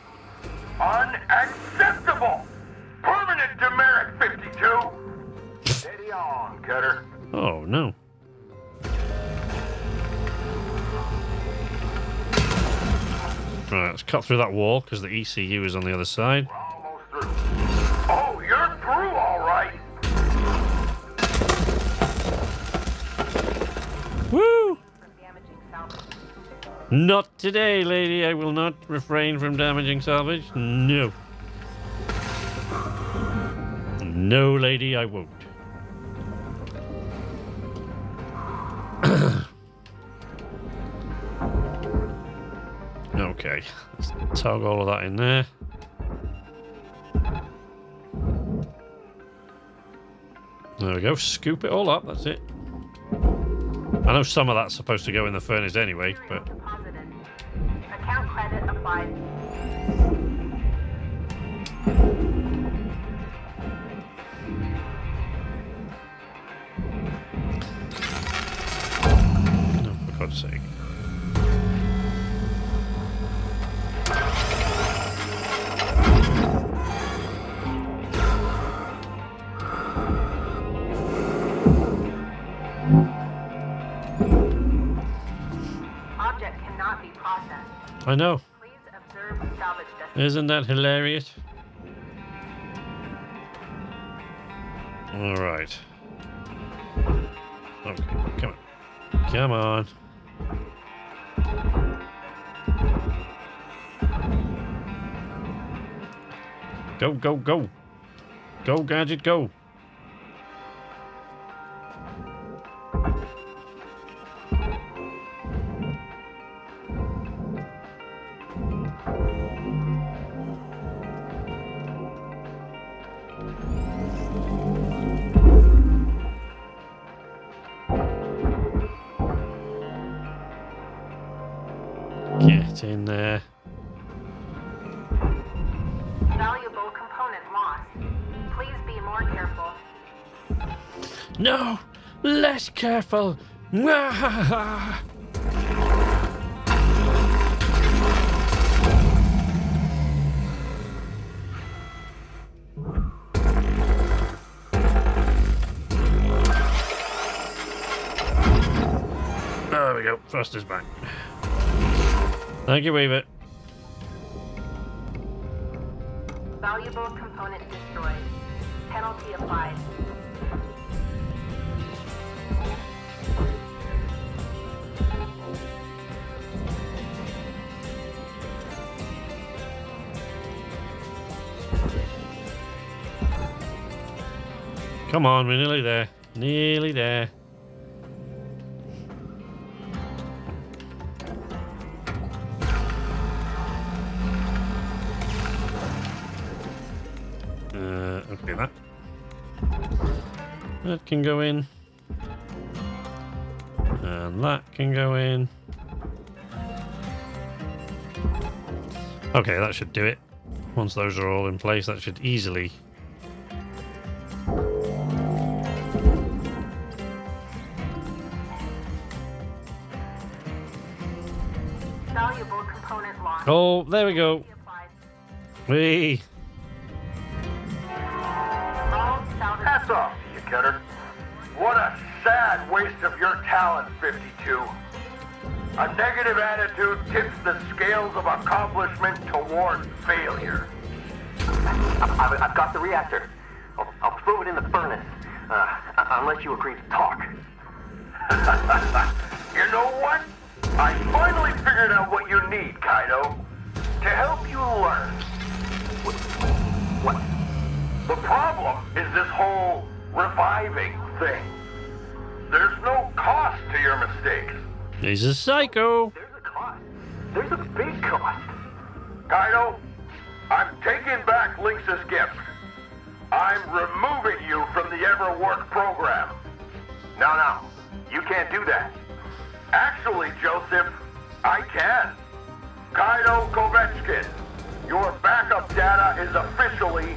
Unacceptable! Permanent demerit, 52! Steady on, Cutter. Oh, no. Right, let's cut through that wall, because the ECU is on the other side. We're almost through. Oh, you're through all right! Woo! From damaging salvage. Not today, lady. I will not refrain from damaging salvage. No. No, lady, I won't. Okay, let's tug all of that in there. There we go, scoop it all up, that's it. I know some of that's supposed to go in the furnace anyway, but... Deposited. Account credit applied. No, for God's sake. Object cannot be processed. I know. Please observe salvage destination. Isn't that hilarious? Alright. Okay, come on. Come on. Go, go, go. Go, Gadget, go. Get in there. Valuable component lost. Please be more careful. No! Less careful! There we go. Thrusters back. Thank you, Weaver. Valuable component destroyed. Penalty applied. Come on, we're nearly there. Nearly there. Okay, that can go in. And that can go in. Okay, that should do it. Once those are all in place, that should easily... Valuable component lost. Oh, there we go. Whee! Hats off to you, Cutter. What a sad waste of your talent, 52. A negative attitude tips the scales of accomplishment toward failure. I've got the reactor. I'll throw it in the furnace, unless you agree to talk. You know what? I finally figured out what you need, Kaido. To help you learn. What? The problem is this whole reviving thing. There's no cost to your mistakes. He's a psycho. There's a cost. There's a big cost. Kaido, I'm taking back Lynx's gift. I'm removing you from the Ever-Work program. No, you can't do that. Actually, Joseph, I can. Kaido Kovetskin, your backup data is officially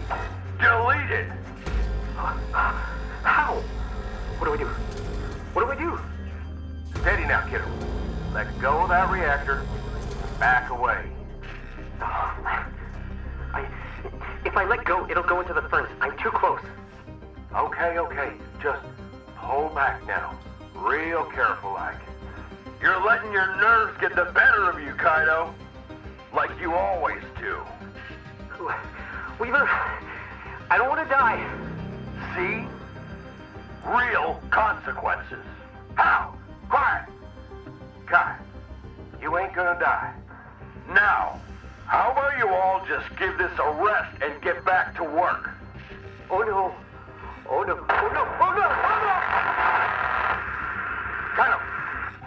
deleted. How? What do we do? What do we do? Steady now, kiddo. Let go of that reactor. Back away. If I let go, it'll go into the furnace. I'm too close. Okay. Just pull back now. Real careful, like. You're letting your nerves get the better of you, Kaido. Like you always do. Weaver, I don't want to die. See? Real consequences. How? Quiet. Quiet. You ain't gonna die. Now, how about you all just give this a rest and get back to work? Oh no.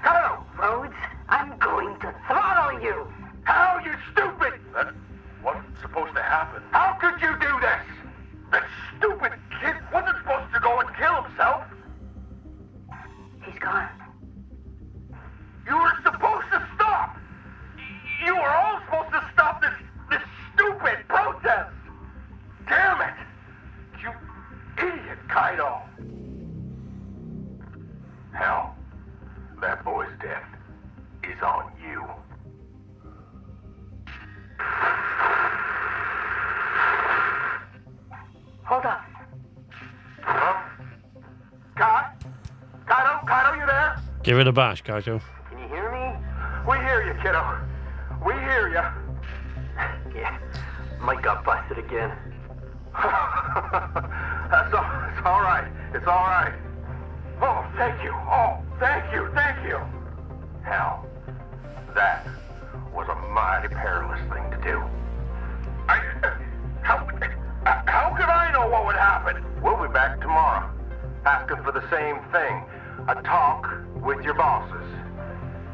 Kaido! Rhodes, I'm going to throttle you. How, you stupid? That wasn't supposed to happen. How could you do this? That stupid kid wasn't supposed to go and kill himself. He's gone. You were supposed to stop. You were all supposed to stop this stupid protest. Damn it. You idiot, Kaido. Hell, that boy's death is on you. Hold up. Huh? Kaido, you there? Give it a bash, Kaito. Can you hear me? We hear you, kiddo. We hear you. Yeah, Mike got busted again. It's all right. It's all right. Oh, thank you. Oh, thank you. Hell, that was a mighty perilous thing to do. How could I know what would happen? We'll be back tomorrow, asking for the same thing. A talk with your bosses.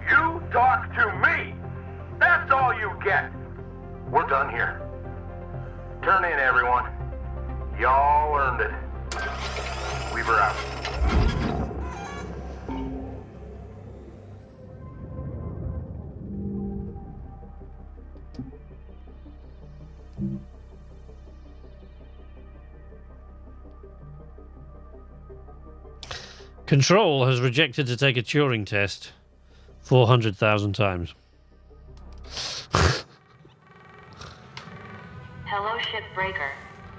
You talk to me. That's all you get. We're done here. Turn in, everyone. Y'all earned it. Weaver out. Control has rejected to take a Turing test 400,000 times. Hello, Shipbreaker.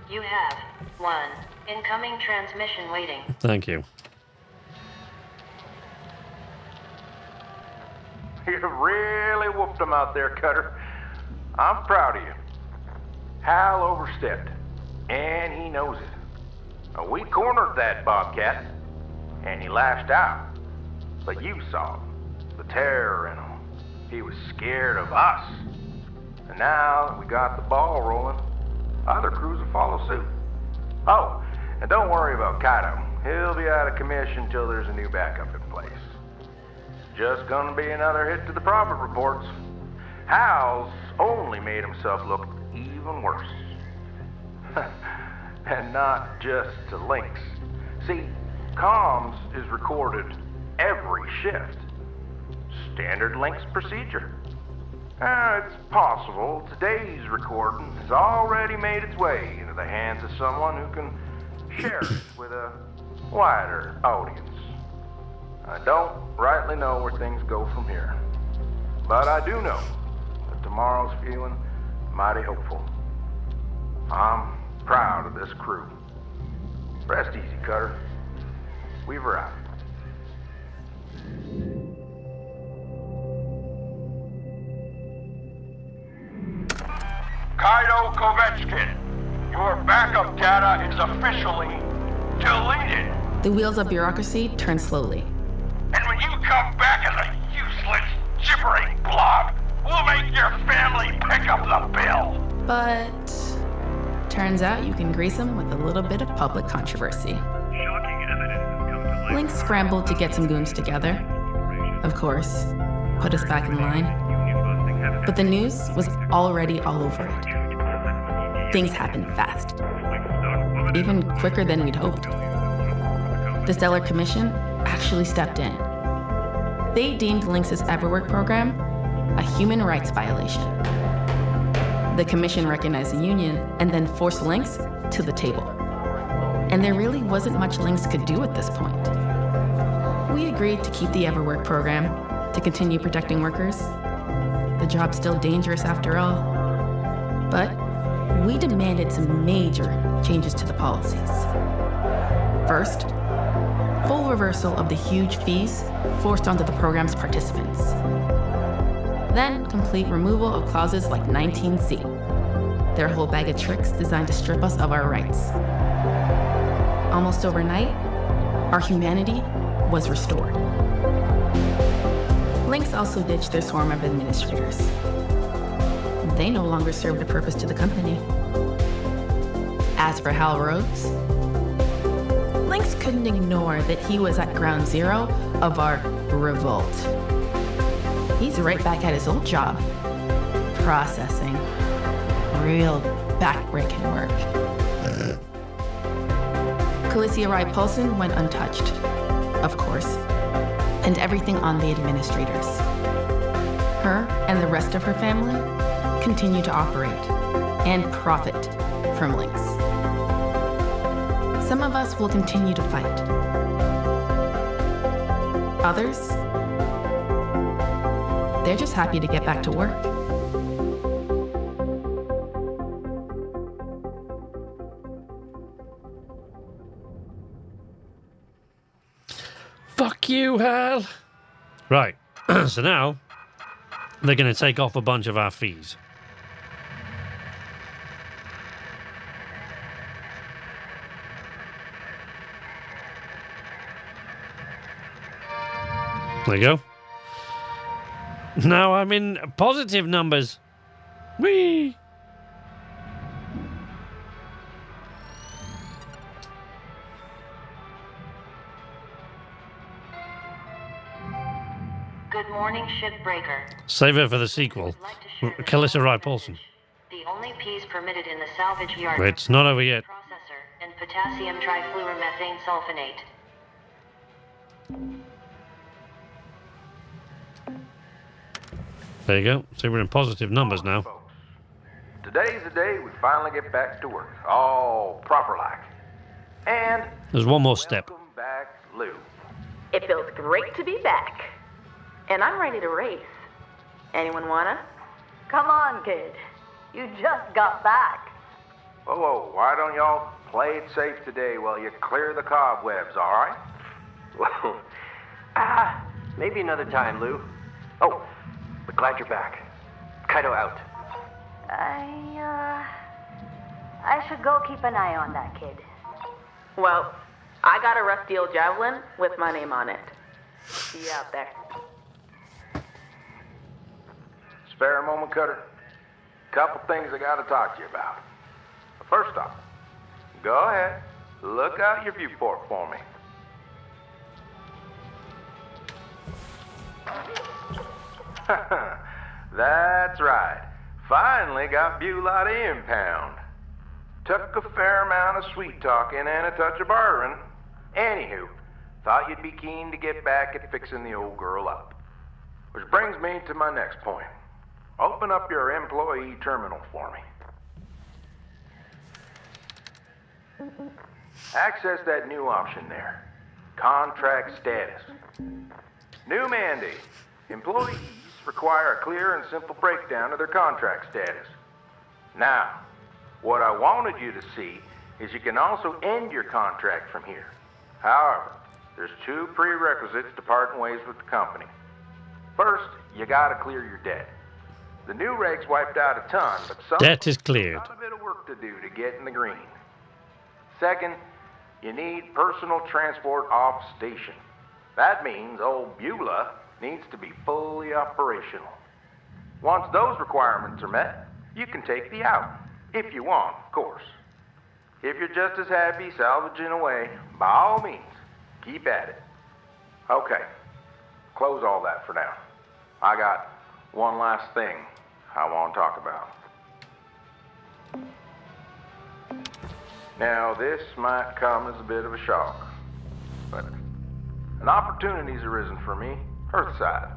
You have 1 incoming transmission waiting. Thank you. You really whooped him out there, Cutter. I'm proud of you. Hal overstepped, and he knows it. Now, we cornered that Bobcat, and he lashed out. But you saw the terror in him. He was scared of us. And now that we got the ball rolling, other crews will follow suit. Oh, And don't worry about Kaido. He'll be out of commission till there's a new backup in place. Just gonna be another hit to the profit reports. Hal's only made himself look even worse. And not just to Lynx. See, comms is recorded every shift. Standard Lynx procedure. It's possible today's recording has already made its way into the hands of someone who can share it with a wider audience. I don't rightly know where things go from here, but I do know that tomorrow's feeling mighty hopeful. I'm proud of this crew. Rest easy, Cutter. Weaver out. Kaido Kovetskin, your backup data is officially deleted. The wheels of bureaucracy turn slowly. And when you come back as a useless, gibbering blob, we'll make your family pick up the bill. But turns out you can grease them with a little bit of public controversy. Lynx scrambled to get some goons together. Of course, put us back in line. But the news was already all over it. Things happened fast. Even quicker than we'd hoped. The Stellar Commission actually stepped in. They deemed Lynx's Everwork program a human rights violation. The Commission recognized the union and then forced Lynx to the table. And there really wasn't much Lynx could do at this point. We agreed to keep the Everwork program, to continue protecting workers. The job's still dangerous after all. But we demanded some major changes to the policies. First, full reversal of the huge fees forced onto the program's participants. Then, complete removal of clauses like 19C. Their whole bag of tricks designed to strip us of our rights. Almost overnight, our humanity was restored. Lynx also ditched their swarm of administrators. They no longer served a purpose to the company. As for Hal Rhodes, Lynx couldn't ignore that he was at ground zero of our revolt. He's right back at his old job, processing real backbreaking work. Calicia Rai Paulson went untouched, of course, and everything on the administrators. Her and the rest of her family continue to operate and profit from Lynx. Some of us will continue to fight. Others, they're just happy to get back to work. Fuck you, Hal. Right. So now they're going to take off a bunch of our fees. There you go. Now I'm in positive numbers. Whee! Good morning, Shipbreaker. Save it for the sequel. Calicia Rai Paulson. The only piece permitted in the salvage yard. It's not over yet. Processor and potassium trifluoromethane sulfonate. There you go. See, we're in positive numbers now. Today's the day we finally get back to work, all proper like. And there's one more step. Welcome back, Lou. It feels great to be back. And I'm ready to race. Anyone wanna? Come on, kid. You just got back. Whoa, why don't y'all play it safe today while you clear the cobwebs, all right? Well, maybe another time, Lou. Oh, but glad you're back. Kaido out. I should go keep an eye on that kid. Well, I got a rusty old javelin with my name on it. See you out there. Spare a moment, Cutter. Couple things I gotta talk to you about. First off, go ahead, look out your viewport for me. That's right. Finally got Beulah to impound. Took a fair amount of sweet talking and a touch of bartering. Anywho, thought you'd be keen to get back at fixing the old girl up. Which brings me to my next point. Open up your employee terminal for me. Access that new option there. Contract status. New mandate. Employees require a clear and simple breakdown of their contract status. Now, what I wanted you to see is you can also end your contract from here. However, there's 2 prerequisites to parting ways with the company. First, you gotta clear your debt. The new regs wiped out a ton, but some Debt is cleared. got a bit of work to do to get in the green. Second, you need personal transport off station. That means old Beulah needs to be fully operational. Once those requirements are met, you can take the out. If you want, of course. If you're just as happy salvaging away, by all means, keep at it. Okay, close all that for now. I got one last thing I want to talk about. Now, this might come as a bit of a shock, but an opportunity's arisen for me, Earthside.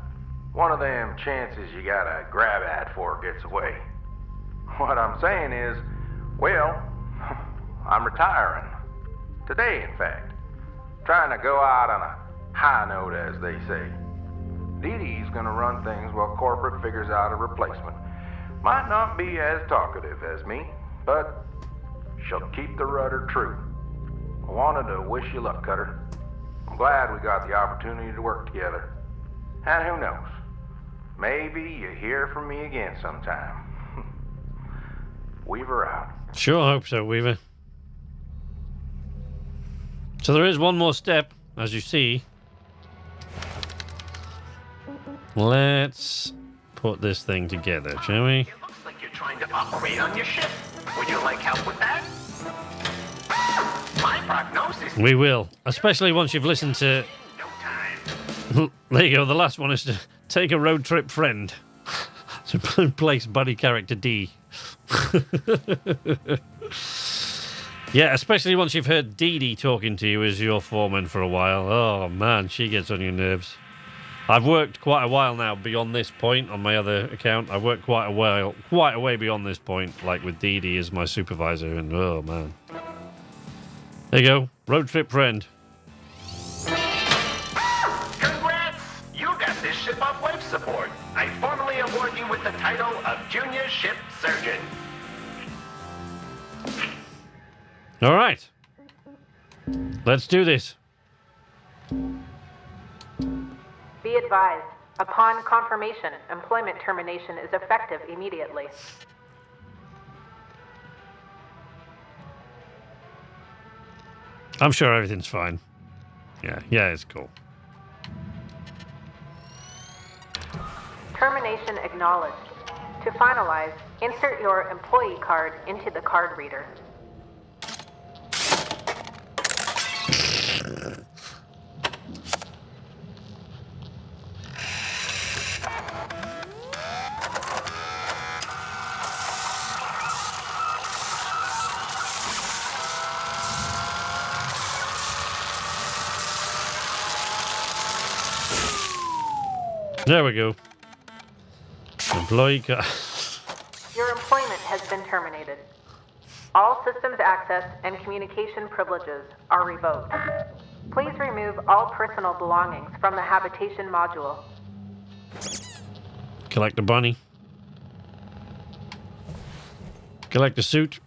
One of them chances you gotta grab at before it gets away. What I'm saying is, well, I'm retiring. Today, in fact. Trying to go out on a high note, as they say. Dee Dee's gonna run things while corporate figures out a replacement. Might not be as talkative as me, but she'll keep the rudder true. I wanted to wish you luck, Cutter. I'm glad we got the opportunity to work together. And who knows, maybe you hear from me again sometime. Weaver out. Sure hope so, Weaver. So there is one more step, as you see. Let's put this thing together, shall we? It looks like you're trying to operate on your ship. Would you like help with that? My prognosis. We will, especially once you've listened to... No time. There you go, the last one is to take a road trip friend. To place buddy character D. Yeah, especially once you've heard Dee Dee talking to you as your foreman for a while. Oh man, she gets on your nerves. I've worked quite a while now beyond this point on my other account. I've worked quite a way beyond this point, like with Dee Dee as my supervisor, and oh man. There you go, road trip friend. Congrats! You got this ship off life support. I formally award you with the title of Junior Ship Surgeon. All right. Let's do this. Be advised, upon confirmation, employment termination is effective immediately. I'm sure everything's fine. Yeah, it's cool. Termination acknowledged. To finalize, insert your employee card into the card reader. There we go. Employee card. Your employment has been terminated. All systems access and communication privileges are revoked. Please remove all personal belongings from the habitation module. Collect the bunny. Collect the suit.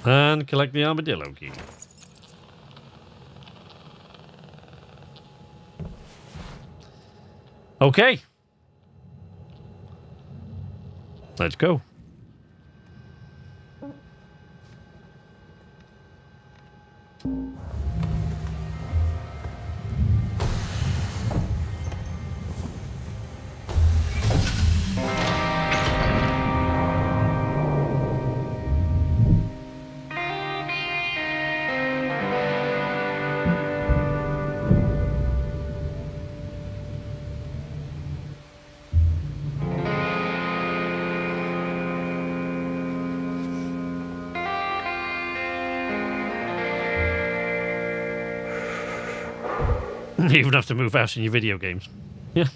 And collect the armadillo key. Okay. Let's go. You even have to move out in your video games. Yeah.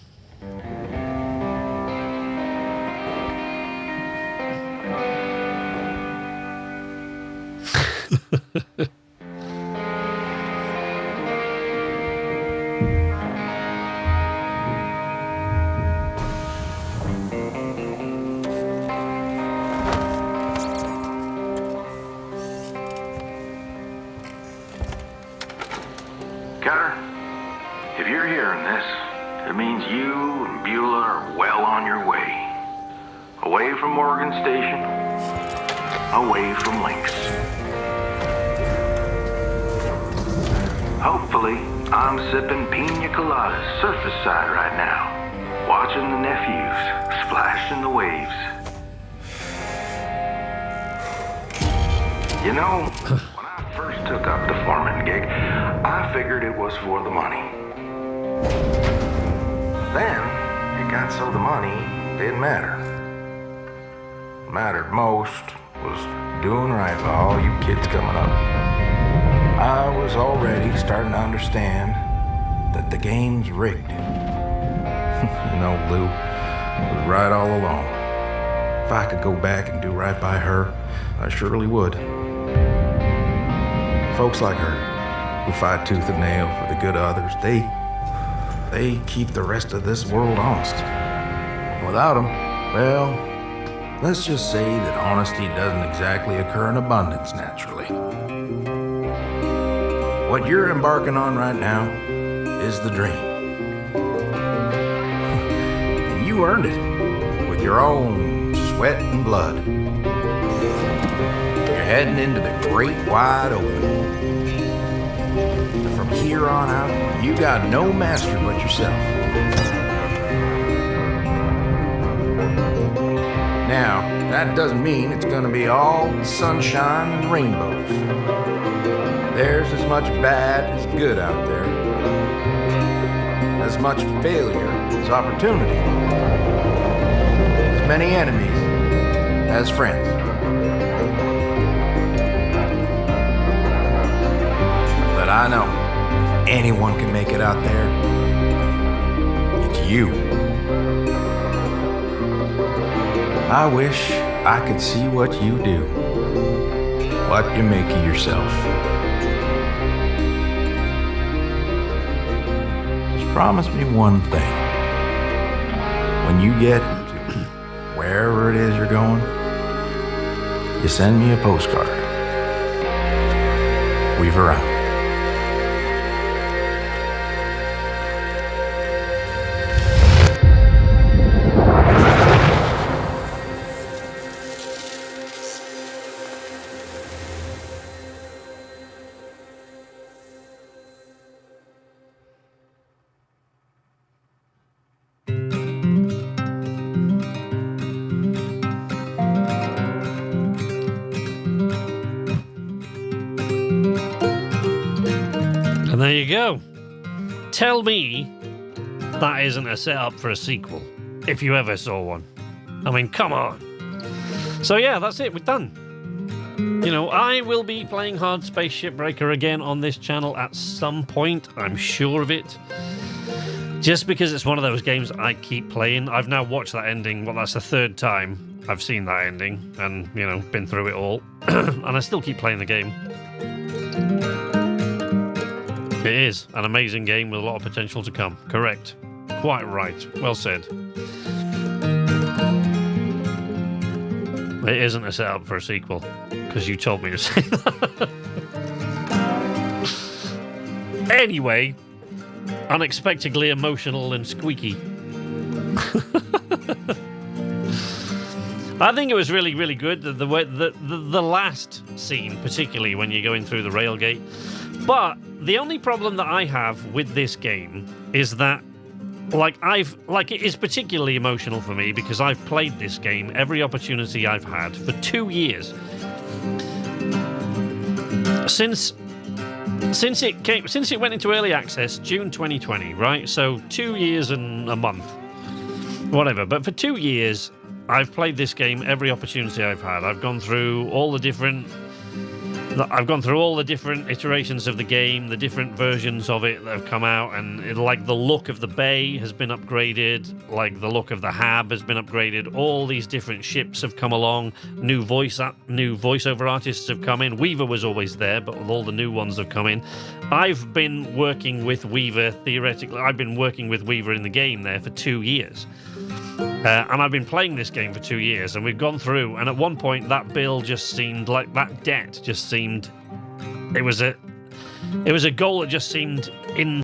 Cutter, if you're hearing this, it means you and Beulah are well on your way. Away from Morgan Station, away from Lynx. Hopefully, I'm sipping pina coladas surface side right now, watching the nephews splash in the waves. You know, when I first took up the foreman gig, I figured it was for the money. Then, it got so the money didn't matter. What mattered most was doing right by all you kids coming up. I was already starting to understand that the game's rigged. You know, Lou was right all along. If I could go back and do right by her, I surely would. Folks like her, who fight tooth and nail for the good of others, they keep the rest of this world honest. Without them, well, let's just say that honesty doesn't exactly occur in abundance naturally. What you're embarking on right now is the dream. And you earned it with your own sweat and blood. You're heading into the great wide open. And from here on out, you got no master but yourself. Now, that doesn't mean it's gonna be all sunshine and rainbows. There's as much bad as good out there. As much failure as opportunity. As many enemies as friends. But I know, if anyone can make it out there, it's you. I wish I could see what you do. What you make of yourself. Just promise me one thing. When you get wherever it is you're going, you send me a postcard. Weaver out. And there you go. Tell me that isn't a setup for a sequel, if you ever saw one. I mean, come on. So yeah, that's it. We're done. You know, I will be playing Hardspace Shipbreaker again on this channel at some point. I'm sure of it. Just because it's one of those games I keep playing. I've now watched that ending. Well, that's the third time I've seen that ending and, you know, been through it all. And I still keep playing the game. It is an amazing game with a lot of potential to come. Correct. Quite right. Well said. It isn't a setup for a sequel, because you told me to say that. Anyway, unexpectedly emotional and squeaky. I think it was really, really good. The last scene, particularly when you're going through the railgate. But the only problem that I have with this game is that, it is particularly emotional for me because I've played this game every opportunity I've had for 2 years. Since it went into early access, June 2020, right? So 2 years and a month, whatever. But for 2 years, I've played this game every opportunity I've had. I've gone through all the different I've gone through all the different iterations of the game, the different versions of it that have come out, and like the look of the bay has been upgraded, like the look of the hab has been upgraded. All these different ships have come along. New voiceover artists have come in. Weaver was always there, but all the new ones have come in. I've been working with Weaver theoretically. I've been working with Weaver in the game there for 2 years. And I've been playing this game for 2 years, and we've gone through, and at one point that bill just seemed like that debt just seemed, it was a goal that just seemed